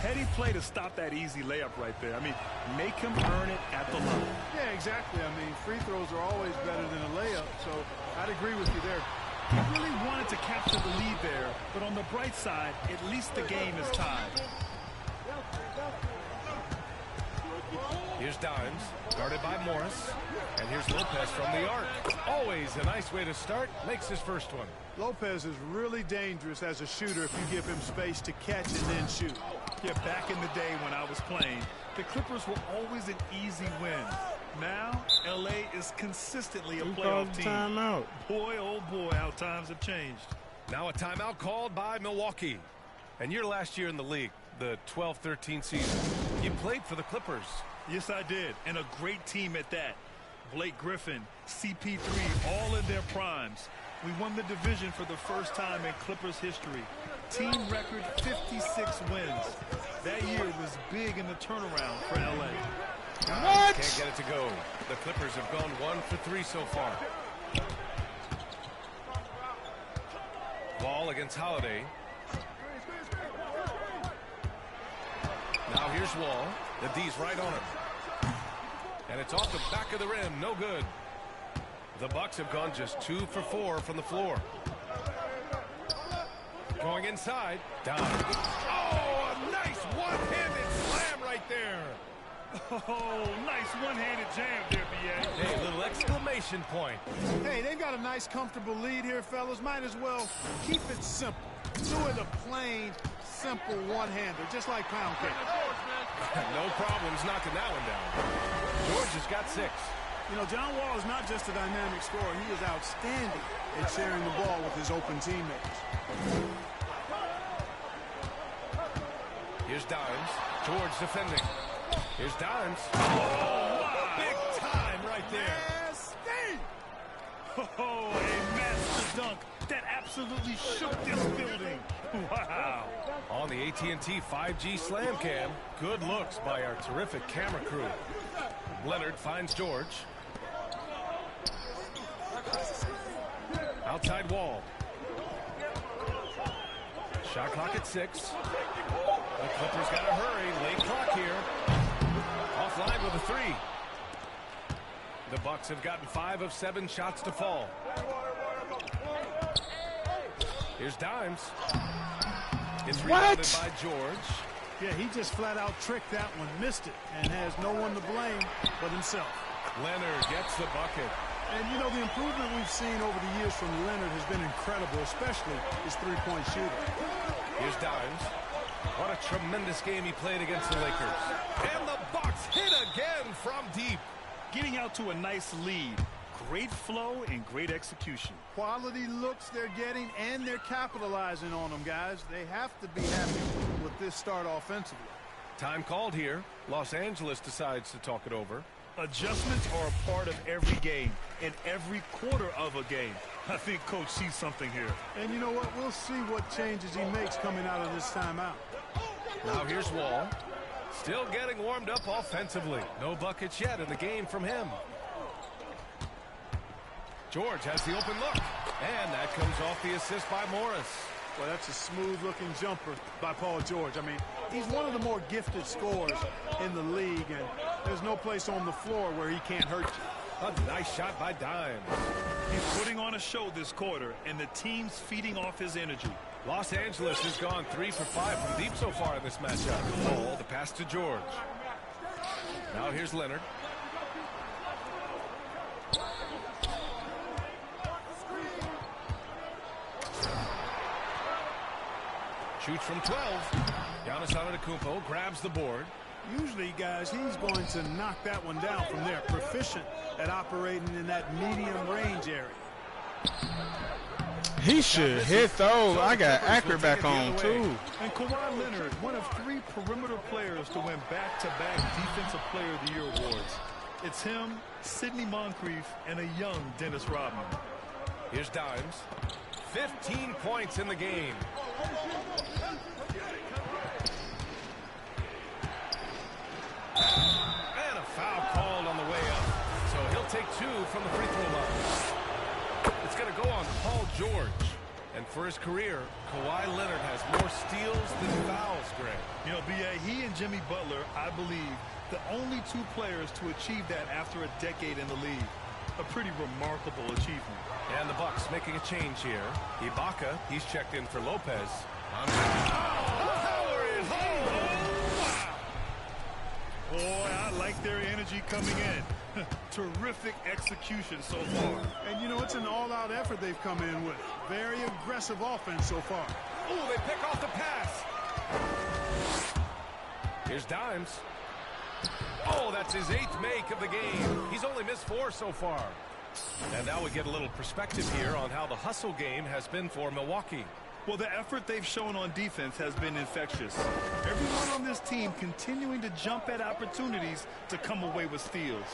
Heady play to stop that easy layup right there. I mean, make him earn it at the line. Yeah, exactly. I mean, free throws are always better than a layup, so I'd agree with you there. He really wanted to capture the lead there, but on the bright side, at least the game is tied. Here's Dimes, guarded by Morris. And here's Lopez from the arc. Always a nice way to start. Makes his first one. Lopez is really dangerous as a shooter if you give him space to catch and then shoot. Yeah, back in the day when I was playing, the Clippers were always an easy win. Now, L.A. is consistently a playoff team. Timeout. Boy, oh boy, how times have changed. Now a timeout called by Milwaukee. And your last year in the league, the 12-13 season, you played for the Clippers. Yes, I did, and a great team at that. Blake Griffin, CP3, all in their primes. We won the division for the first time in Clippers history. Team record 56 wins. That year was big in the turnaround for LA. What? Can't get it to go. The Clippers have gone 1 for 3 so far. Ball against Holiday. Now here's Wall. The D's right on him. And it's off the back of the rim. No good. The Bucks have gone just 2 for 4 from the floor. Going inside. Down. Oh, a nice one-handed slam right there. Oh, nice one-handed jam there, B.A. Hey, a little exclamation point. Hey, they've got a nice, comfortable lead here, fellas. Might as well keep it simple. Do it a plain, simple one-hander, just like pound cake. No problems knocking that one down. George has got 6. You know, John Wall is not just a dynamic scorer. He is outstanding at sharing the ball with his open teammates. Here's Dimes. George defending. Here's Dimes. Oh, wow. Big time right there. Nasty! Oh, a master dunk that absolutely shook this building. Wow. On the AT&T 5G Slam Cam, good looks by our terrific camera crew. Leonard finds George. Outside Wall. Shot clock at 6. A Clippers got to hurry. Late clock here. Offline with a 3. The Bucks have gotten 5 of 7 shots to fall. Here's Dimes. It's rebounded by George. Yeah, he just flat out tricked that one, missed it, and has no one to blame but himself. Leonard gets the bucket. And, you know, the improvement we've seen over the years from Leonard has been incredible, especially his three-point shooting. Here's Dimes. What a tremendous game he played against the Lakers. And the Bucks hit again from deep. Getting out to a nice lead. Great flow and great execution. Quality looks they're getting, and they're capitalizing on them, guys. They have to be happy with this start offensively. Time called here. Los Angeles decides to talk it over. Adjustments are a part of every game, and every quarter of a game. I think Coach sees something here. And you know what? We'll see what changes he makes coming out of this timeout. Now here's Wall. Still getting warmed up offensively. No buckets yet in the game from him. George has the open look. And that comes off the assist by Morris. Well, that's a smooth-looking jumper by Paul George. I mean, he's one of the more gifted scorers in the league, and there's no place on the floor where he can't hurt you. A nice shot by Dimes. He's putting on a show this quarter, and the team's feeding off his energy. Los Angeles has gone 3 for 5 from deep so far in this matchup. Ball, the pass to George. Now here's Leonard. Shoots from 12. Giannis Antetokounmpo grabs the board. Usually, guys, he's going to knock that one down from there. Proficient at operating in that medium range area. He should hit those. I got Acker back on, too. And Kawhi Leonard, one of 3 perimeter players to win back-to-back Defensive Player of the Year awards. It's him, Sidney Moncrief, and a young Dennis Rodman. Here's Dimes. 15 points in the game. And a foul called on the way up. So he'll take 2 from the free throw line. It's going to go on Paul George. And for his career, Kawhi Leonard has more steals than fouls, Greg. You know, B.A., he and Jimmy Butler, I believe, the only 2 players to achieve that after a decade in the league. A pretty remarkable achievement. And the Bucks making a change here. Ibaka, he's checked in for Lopez. Boy, I like their energy coming in. Terrific execution so far. And, you know, it's an all-out effort they've come in with. Very aggressive offense so far. Oh, they pick off the pass. Here's Dimes. Oh, that's his 8th make of the game. He's only missed 4 so far. And now we get a little perspective here on how the hustle game has been for Milwaukee. Well, the effort they've shown on defense has been infectious. Everyone on this team continuing to jump at opportunities to come away with steals.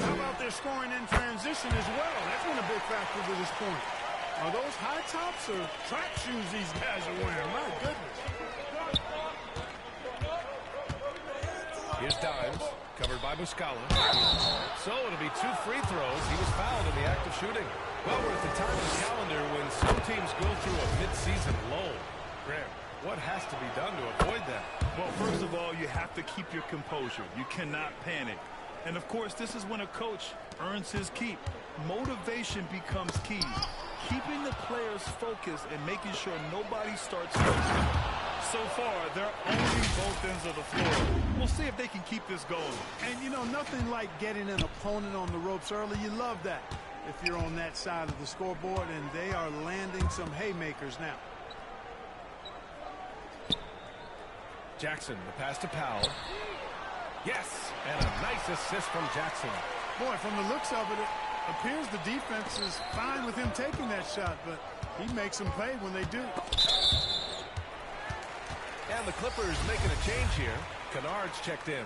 How about their scoring in transition as well? That's been a big factor to this point. Are those high tops or track shoes these guys are wearing? My goodness. Here's Dimes, covered by Muscala. So it'll be 2 free throws. He was fouled in the act of shooting. Well, we're at the time of the calendar when some teams go through a mid-season lull. Graham, what has to be done to avoid that? Well, first of all, you have to keep your composure. You cannot panic. And, of course, this is when a coach earns his keep. Motivation becomes key. Keeping the players focused and making sure nobody starts losing. So far, they're owning both ends of the floor. We'll see if they can keep this going. And, you know, nothing like getting an opponent on the ropes early. You love that if you're on that side of the scoreboard, and they are landing some haymakers now. Jackson, the pass to Powell. Yes, and a nice assist from Jackson. Boy, from the looks of it, it appears the defense is fine with him taking that shot, but he makes them pay when they do. And the Clippers making a change here. Kennard's checked in.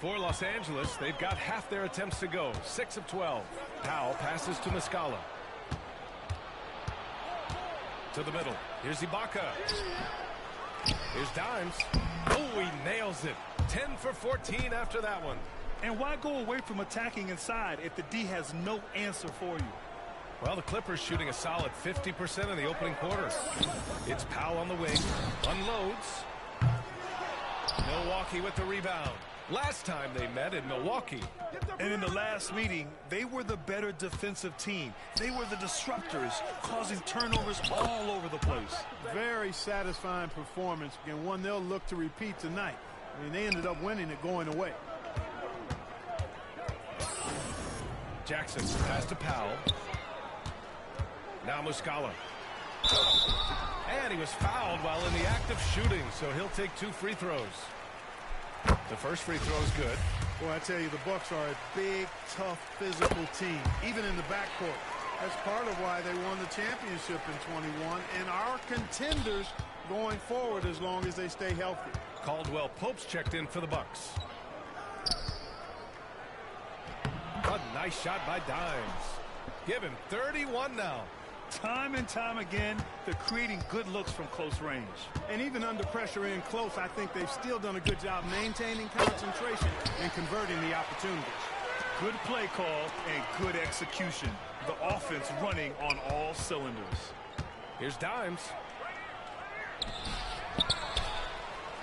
For Los Angeles, they've got half their attempts to go. 6 of 12. Powell passes to Muscala. To the middle. Here's Ibaka. Here's Dimes. Oh, he nails it. 10 for 14 after that one. And why go away from attacking inside if the D has no answer for you? Well, the Clippers shooting a solid 50% in the opening quarter. It's Powell on the wing. Unloads. Milwaukee with the rebound. Last time they met in Milwaukee. And in the last meeting, they were the better defensive team. They were the disruptors, causing turnovers all over the place. Very satisfying performance, and one they'll look to repeat tonight. I mean, they ended up winning it going away. Jackson pass to Powell. Now Muscala. And he was fouled while in the act of shooting, so he'll take 2 free throws. The first free throw is good. Boy, I tell you, the Bucks are a big, tough, physical team, even in the backcourt. That's part of why they won the championship in 21 and are contenders going forward as long as they stay healthy. Caldwell Pope's checked in for the Bucks. A nice shot by Dimes. Give him 31 now. Time and time again, they're creating good looks from close range. And even under pressure in close, I think they've still done a good job maintaining concentration and converting the opportunities. Good play call and good execution. The offense running on all cylinders. Here's Dimes.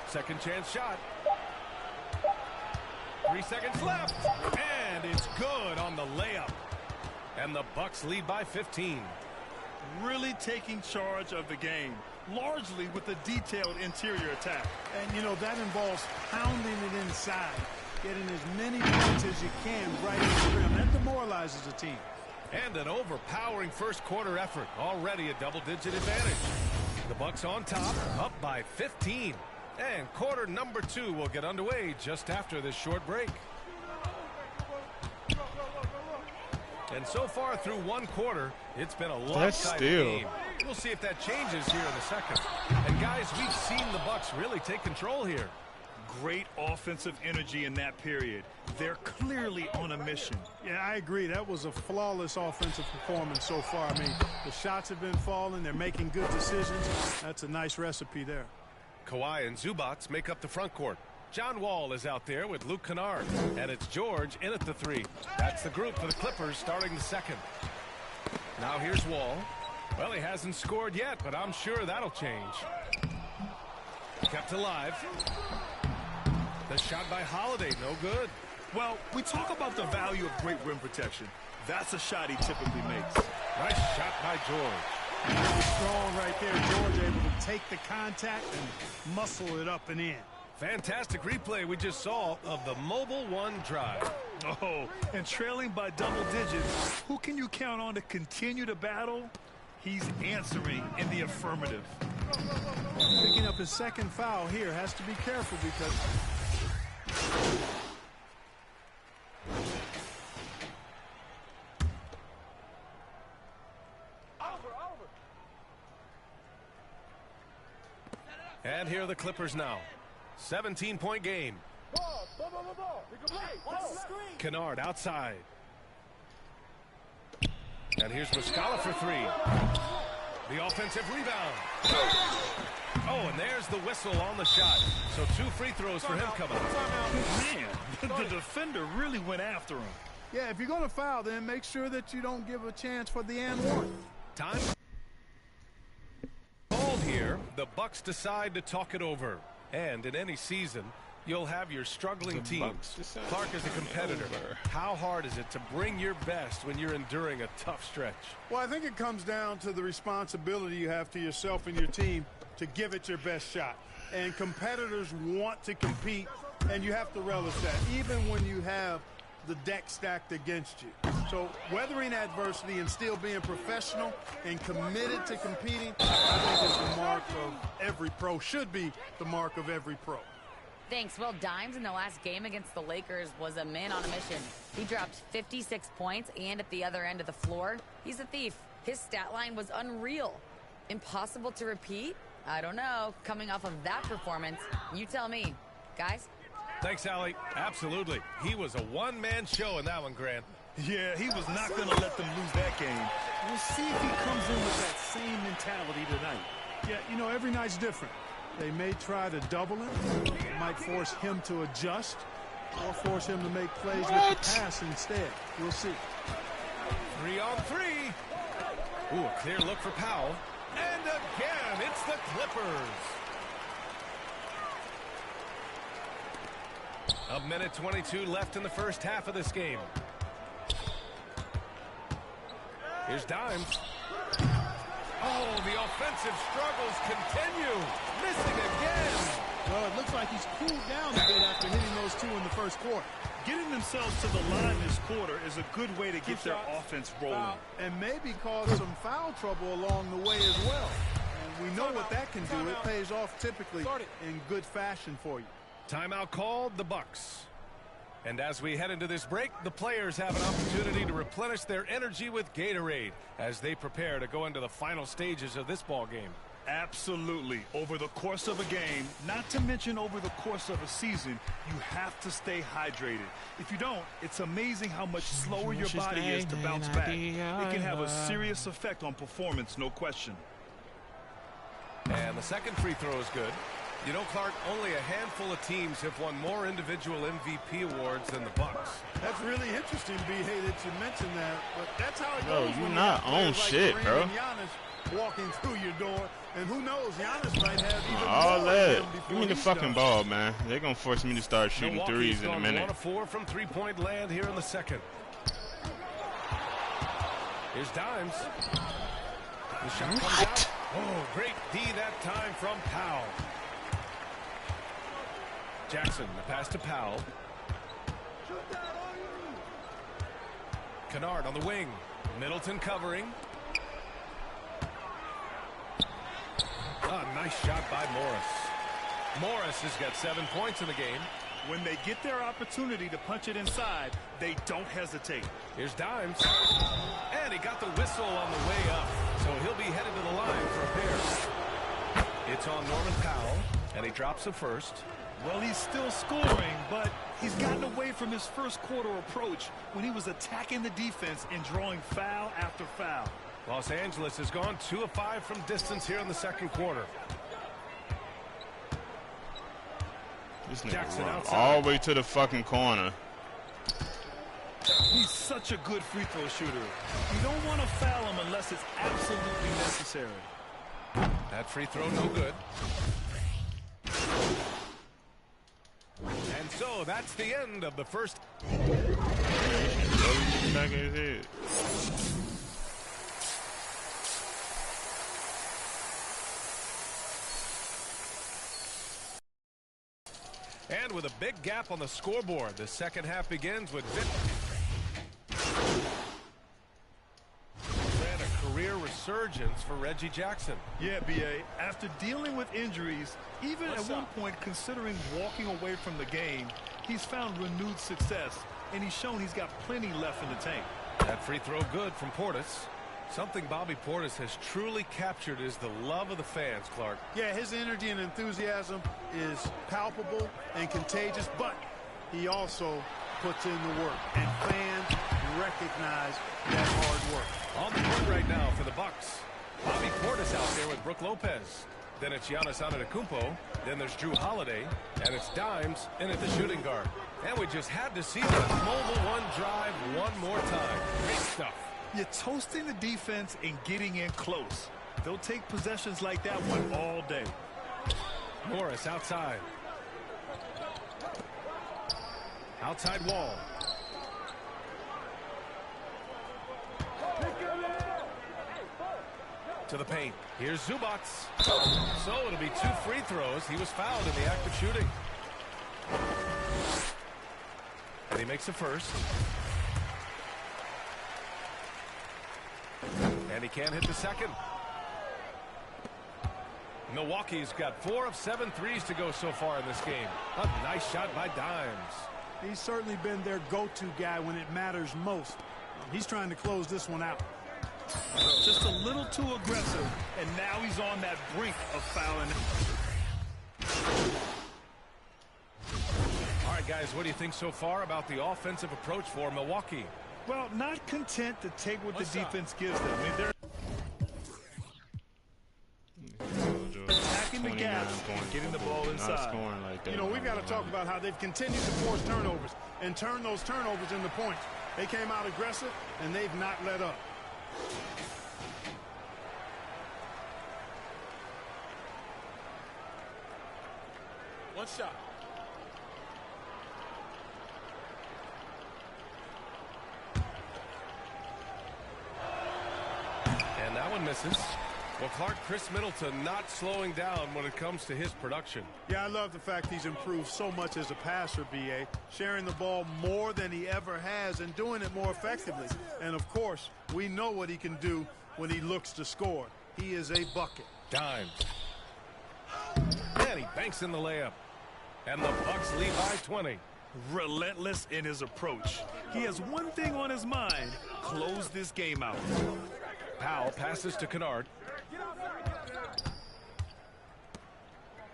Second chance shot. 3 seconds left. And it's good on the layup. And the Bucks lead by 15. Really taking charge of the game, largely with a detailed interior attack. And, you know, that involves pounding it inside, getting as many points as you can right in the rim. That demoralizes a team. And an overpowering first quarter effort. Already a double-digit advantage. The Bucks on top, up by 15. And quarter number 2 will get underway just after this short break. And so far through one quarter, it's been a lopsided game. We'll see if that changes here in a second. And guys, we've seen the Bucks really take control here. Great offensive energy in that period. They're clearly on a mission. Yeah, I agree. That was a flawless offensive performance so far. I mean, the shots have been falling. They're making good decisions. That's a nice recipe there. Kawhi and Zubats make up the front court. John Wall is out there with Luke Kennard. And it's George in at the 3. That's the group for the Clippers starting the second. Now here's Wall. Well, he hasn't scored yet, but I'm sure that'll change. Kept alive. The shot by Holiday, no good. Well, we talk about the value of great rim protection. That's a shot he typically makes. Nice shot by George. Strong right there. George able to take the contact and muscle it up and in. Fantastic replay we just saw of the Mobile One drive. Oh, and trailing by double digits, who can you count on to continue to battle? He's answering in the affirmative. Picking up his second foul here. Has to be careful because... And here are the Clippers now. 17-point game. Kennard outside. And here's Muscala for 3. The offensive rebound. Oh, and there's the whistle on the shot. So 2 free throws for him coming up. Man, the defender really went after him. Yeah, if you're going to foul, then make sure that you don't give a chance for the and one. Time called here. The Bucks decide to talk it over. And in any season, you'll have your struggling teams. Clark is a competitor. How hard is it to bring your best when you're enduring a tough stretch? Well, I think it comes down to the responsibility you have to yourself and your team to give it your best shot. And competitors want to compete, and you have to relish that, even when you have the deck stacked against you. So weathering adversity and still being professional and committed to competing, I think is the mark of every pro, should be the mark of every pro. Thanks. Well, Dimes in the last game against the Lakers was a man on a mission. He dropped 56 points, and at the other end of the floor, he's a thief. His stat line was unreal. Impossible to repeat? I don't know. Coming off of that performance, you tell me. Guys? Thanks, Allie. Absolutely. He was a one-man show in that one, Grant. Yeah, he was not going to let them lose that game. We'll see if he comes in with that same mentality tonight. Yeah, you know, every night's different. They may try to double him. It might force him to adjust or force him to make plays with the pass instead. We'll see. 3 on 3. Ooh, a clear look for Powell. And again, it's the Clippers. A minute 22 left in the first half of this game. Here's Dimes. Oh, the offensive struggles continue. Missing again. Well, it looks like he's cooled down a bit after hitting those two in the first quarter. Getting themselves to the line this quarter is a good way to get their offense rolling. And maybe cause some foul trouble along the way as well. And we know what that can do. It pays off typically in good fashion for you. Timeout called, the Bucks. And as we head into this break, the players have an opportunity to replenish their energy with Gatorade as they prepare to go into the final stages of this ball game. Absolutely. Over the course of a game, not to mention over the course of a season, you have to stay hydrated. If you don't, it's amazing how much slower your body is to bounce back. It can have a serious effect on performance, no question. And the second free throw is good. You know, Clark, only a handful of teams have won more individual MVP awards than the Bucks. That's really interesting, B-Hay, that you mentioned that. But that's how it Bro, goes. you when not you on shit, like bro. And Giannis walking through your door. And who knows, Giannis might have even All more that. of them Give me the fucking done. ball, man. They're going to force me to start shooting Milwaukee's threes in a gone minute. 1 of 4 from three-point land here in the second. Here's Dimes. The shot comes out. Oh, great D that time from Powell. Jackson, the pass to Powell. Kennard on the wing. Middleton covering. Oh, nice shot by Morris. Morris has got 7 points in the game. When they get their opportunity to punch it inside, they don't hesitate. Here's Dimes. And he got the whistle on the way up. So he'll be headed to the line for a pair. It's on Norman Powell, and he drops the first. Well, he's still scoring, but he's gotten away from his first quarter approach when he was attacking the defense and drawing foul after foul. Los Angeles has gone 2 of 5 from distance here in the second quarter. This nigga Jackson run outside. all the way to the fucking corner. He's such a good free throw shooter. You don't want to foul him unless it's absolutely necessary. That free throw no good. And so that's the end of the first. Back in his head. And with a big gap on the scoreboard, the second half begins with and a career resurgence for Reggie Jackson. Yeah, B.A., after dealing with injuries, even at one point considering walking away from the game, he's found renewed success, and he's shown he's got plenty left in the tank. That free throw good from Portis. Something Bobby Portis has truly captured is the love of the fans, Clark. Yeah, his energy and enthusiasm is palpable and contagious, but he also puts in the work, and fans recognize that hard work. On the court right now for the Bucks. Bobby Portis out there with Brook Lopez. Then it's Giannis Antetokounmpo. Then there's Drew Holiday. And it's Dimes in at the shooting guard. And we just had to see the mobile one drive one more time. Great stuff. You're toasting the defense and getting in close. They'll take possessions like that one all day. Morris outside. Outside wall. To the paint. Here's Zubac. So it'll be 2 free throws. He was fouled in the act of shooting. And he makes the first. And he can't hit the second. Milwaukee's got 4 of 7 threes to go so far in this game. A nice shot by Dimes. He's certainly been their go-to guy when it matters most. He's trying to close this one out. Just a little too aggressive, and now he's on that brink of fouling. All right, guys, what do you think so far about the offensive approach for Milwaukee? Well, not content to take what the defense gives them. I mean, they're attacking the gaps and getting the ball inside. Like that. You know, we've got to talk about how they've continued to force turnovers and turn those turnovers into points. They came out aggressive, and they've not let up. One shot. And that one misses. Well, Clark, Chris Middleton not slowing down when it comes to his production. Yeah, I love the fact he's improved so much as a passer, B.A., sharing the ball more than he ever has and doing it more effectively. And, of course, we know what he can do when he looks to score. He is a bucket. Dimes. And he banks in the layup. And the Bucks lead by 20. Relentless in his approach. He has one thing on his mind: close this game out. Powell passes to Kennard.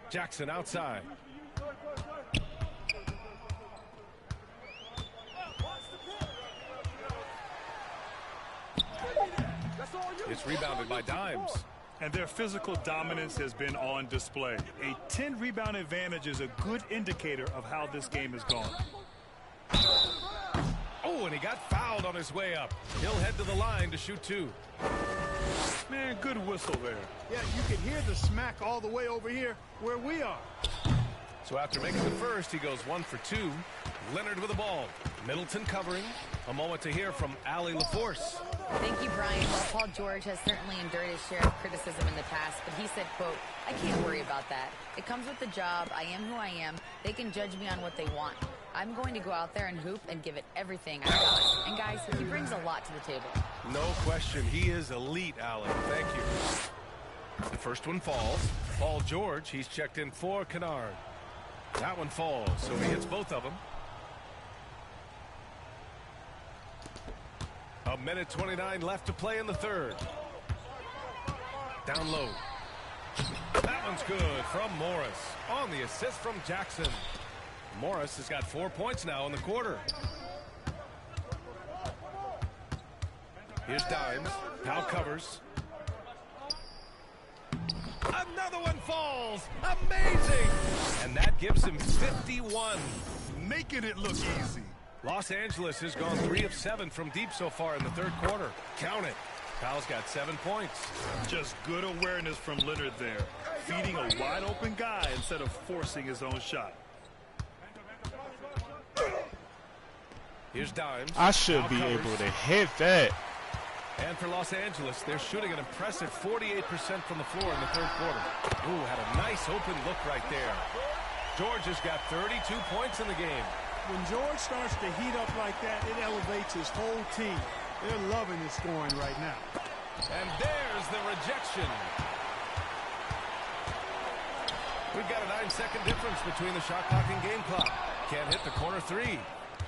Jackson outside. It's rebounded by Dimes. And their physical dominance has been on display. A 10-rebound advantage is a good indicator of how this game has gone. Oh, and he got fouled on his way up. He'll head to the line to shoot two. Man, good whistle there. Yeah, you can hear the smack all the way over here where we are. So after making the first, he goes 1 for 2. Leonard with the ball. Middleton covering. A moment to hear from Allie LaForce. Thank you, Brian. Well, Paul George has certainly endured his share of criticism in the past, but he said, quote, "I can't worry about that. It comes with the job. I am who I am. They can judge me on what they want. I'm going to go out there and hoop and give it everything I got." And guys, he brings a lot to the table. No question. He is elite, Allie. Thank you. The first one falls. Paul George, he's checked in for Kennard. That one falls, so he hits both of them. A minute 29 left to play in the third. Down low. That one's good from Morris. On the assist from Jackson. Morris has got 4 points now in the quarter. Here's Dimes. Powell covers. Another one falls. Amazing. And that gives him 51. Making it look easy. Los Angeles has gone 3 of 7 from deep so far in the third quarter. Count it. Powell's got 7 points. Just good awareness from Leonard there. Feeding a wide open guy instead of forcing his own shot. Here's Dimes. I should be able to hit that. And for Los Angeles, they're shooting an impressive 48% from the floor in the third quarter. Ooh, had a nice open look right there. George has got 32 points in the game. When George starts to heat up like that, it elevates his whole team. They're loving his scoring right now. And there's the rejection. We've got a 9-second difference between the shot clock and game clock. Can't hit the corner three.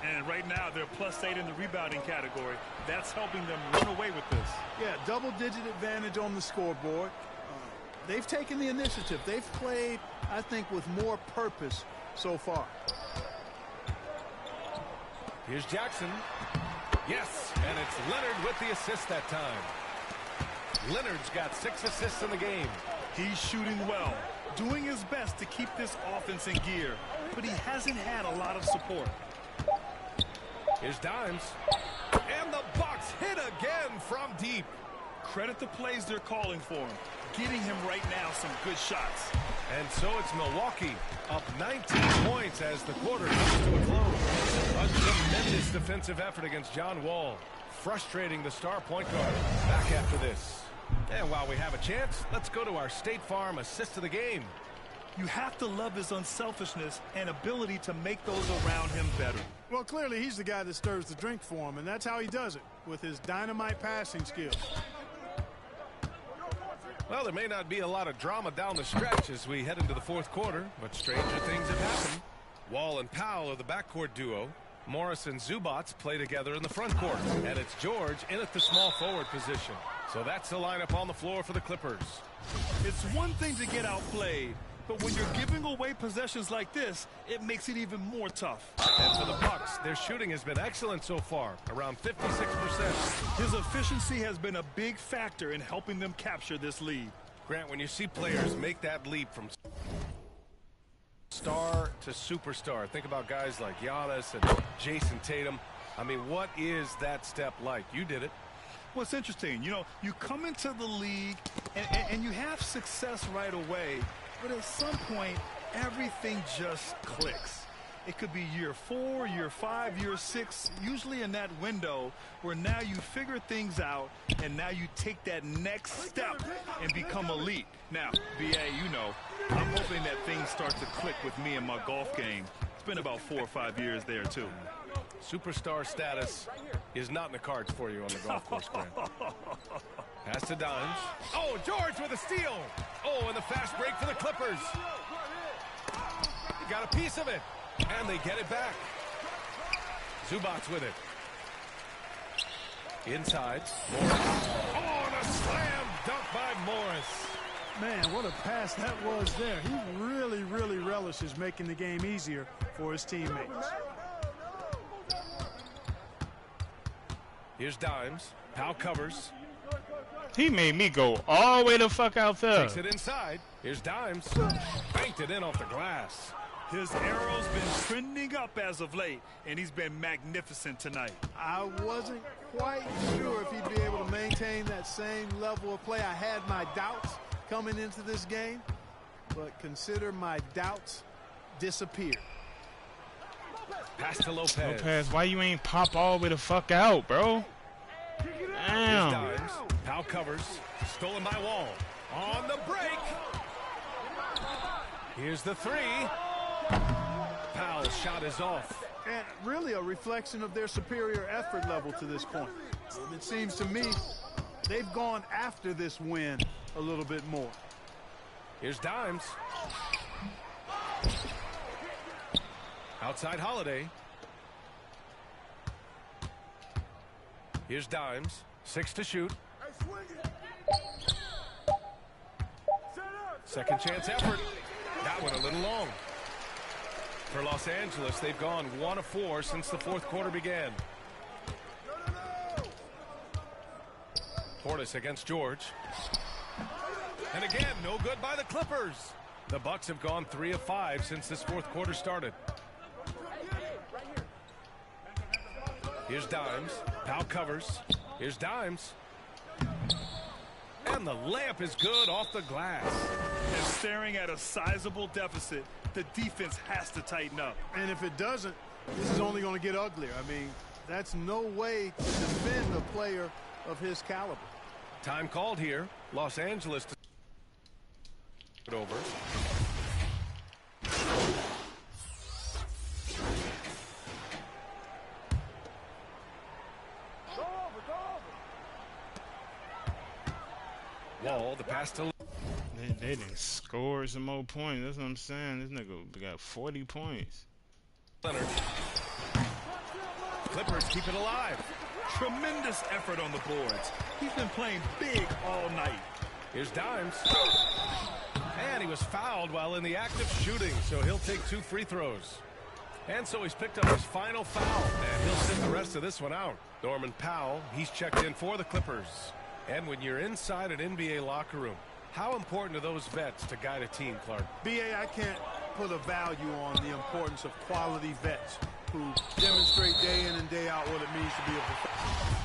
And right now, they're +8 in the rebounding category. That's helping them run away with this. Yeah, double-digit advantage on the scoreboard. They've taken the initiative. They've played, I think, with more purpose so far. Here's Jackson. Yes, and it's Leonard with the assist that time. Leonard's got 6 assists in the game. He's shooting well, doing his best to keep this offense in gear, but he hasn't had a lot of support. Here's Dimes. And the Bucks hit again from deep. Credit the plays they're calling for him. Getting him right now some good shots. And so it's Milwaukee up 19 points as the quarter comes to a close. A tremendous defensive effort against John Wall, frustrating the star point guard. Back after this. And while we have a chance, let's go to our State Farm assist of the game. You have to love his unselfishness and ability to make those around him better. Well, clearly he's the guy that stirs the drink for him, and that's how he does it, with his dynamite passing skills. Well, there may not be a lot of drama down the stretch as we head into the fourth quarter, but stranger things have happened. Wall and Powell are the backcourt duo. Morris and Zubats play together in the front court. And it's George in at the small forward position. So that's the lineup on the floor for the Clippers. It's one thing to get outplayed, but when you're giving away possessions like this, it makes it even more tough. And for the Bucks, their shooting has been excellent so far, around 56%. His efficiency has been a big factor in helping them capture this lead. Grant, when you see players make that leap from star to superstar, think about guys like Giannis and Jason Tatum. I mean, what is that step like? You did it. Well, it's interesting. You know, you come into the league and you have success right away. But at some point, everything just clicks. It could be year 4, year 5, year 6, usually in that window where now you figure things out and now you take that next step and become elite. Now, BA, you know, I'm hoping that things start to click with me in my golf game. It's been about 4 or 5 years there, too. Superstar status is not in the cards for you on the golf course, Grant. Pass to Dimes. Oh, George with a steal. Oh, and the fast break for the Clippers. He got a piece of it, and they get it back. Zubac with it. Inside. Morris. Oh, and a slam dunk by Morris. Man, what a pass that was there. He really, really relishes making the game easier for his teammates. Here's Dimes. Powell covers. He made me go all the way the fuck out there. Takes it inside. Here's Dimes. Banked it in off the glass. His arrow's been trending up as of late, and he's been magnificent tonight. I wasn't quite sure if he'd be able to maintain that same level of play. I had my doubts coming into this game, but consider my doubts disappeared. Pass to Lopez. Lopez, why you ain't pop all the way the fuck out, bro? Damn. Dimes. Powell covers. Stolen by Wall. On the break. Here's the three. Powell's shot is off. And really a reflection of their superior effort level to this point. It seems to me they've gone after this win a little bit more. Here's Dimes. Outside Holiday. Here's Dimes. 6 to shoot. Second chance effort. That one a little long. For Los Angeles, they've gone 1 of 4 since the fourth quarter began. Portis against George. And again, no good by the Clippers. The Bucks have gone 3 of 5 since this fourth quarter started. Here's Dimes. Powell covers. Here's Dimes. And the layup is good off the glass. And staring at a sizable deficit, the defense has to tighten up. And if it doesn't, this is only going to get uglier. I mean, that's no way to defend a player of his caliber. Time called here. Los Angeles to it over. Wall, the pass to... They didn't score some more points. That's what I'm saying. This nigga got 40 points. Leonard. Clippers keep it alive. Tremendous effort on the boards. He's been playing big all night. Here's Dimes. And he was fouled while in the act of shooting, so he'll take 2 free throws. And so he's picked up his final foul, and he'll sit the rest of this one out. Norman Powell, he's checked in for the Clippers. And when you're inside an NBA locker room, how important are those vets to guide a team, Clark? BA, I can't put a value on the importance of quality vets who demonstrate day in and day out what it means to be a professional.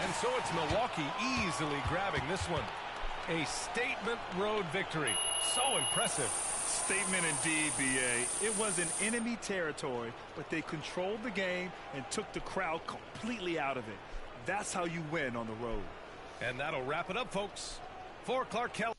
And so it's Milwaukee easily grabbing this one. A statement road victory. So impressive. Statement indeed, BA. It was in enemy territory, but they controlled the game and took the crowd completely out of it. That's how you win on the road. And that'll wrap it up, folks. For Clark Kelly.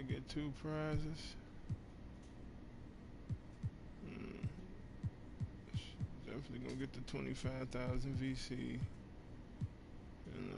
get 2 prizes. Definitely gonna get the 25,000 VC. And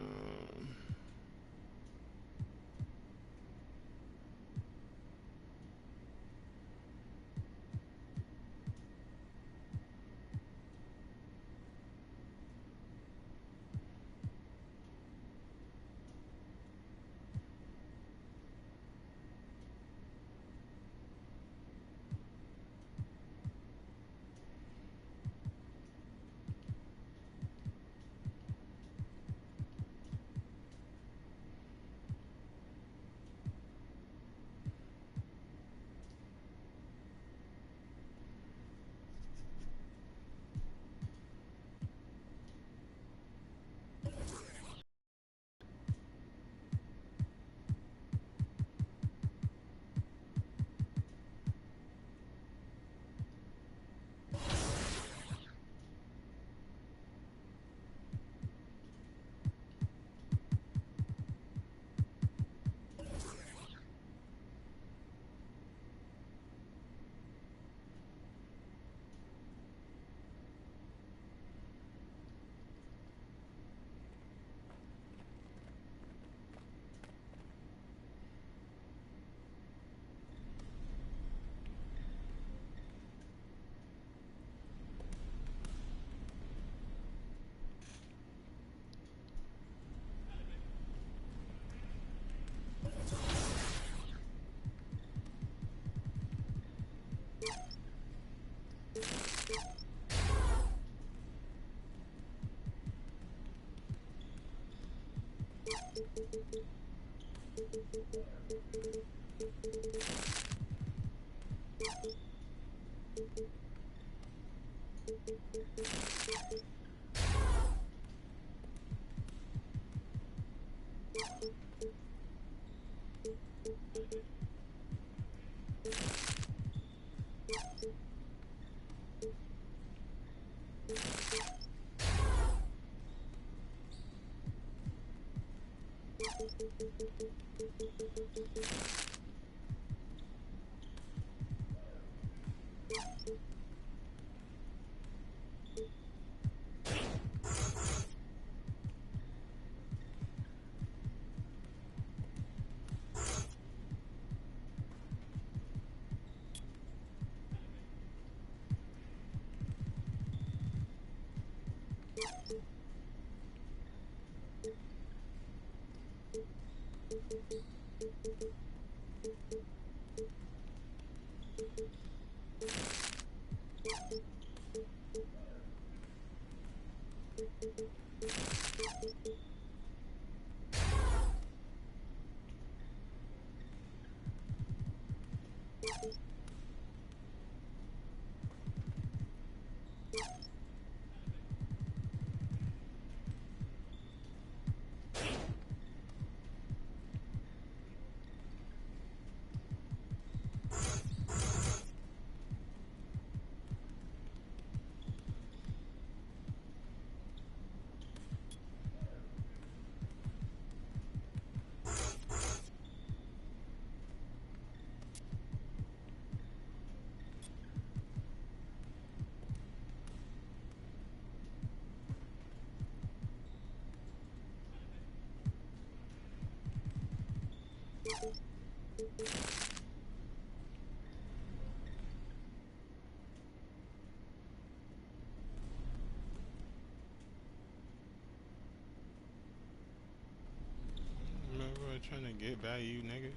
remember trying to get by you, nigga.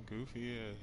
Goofy ass.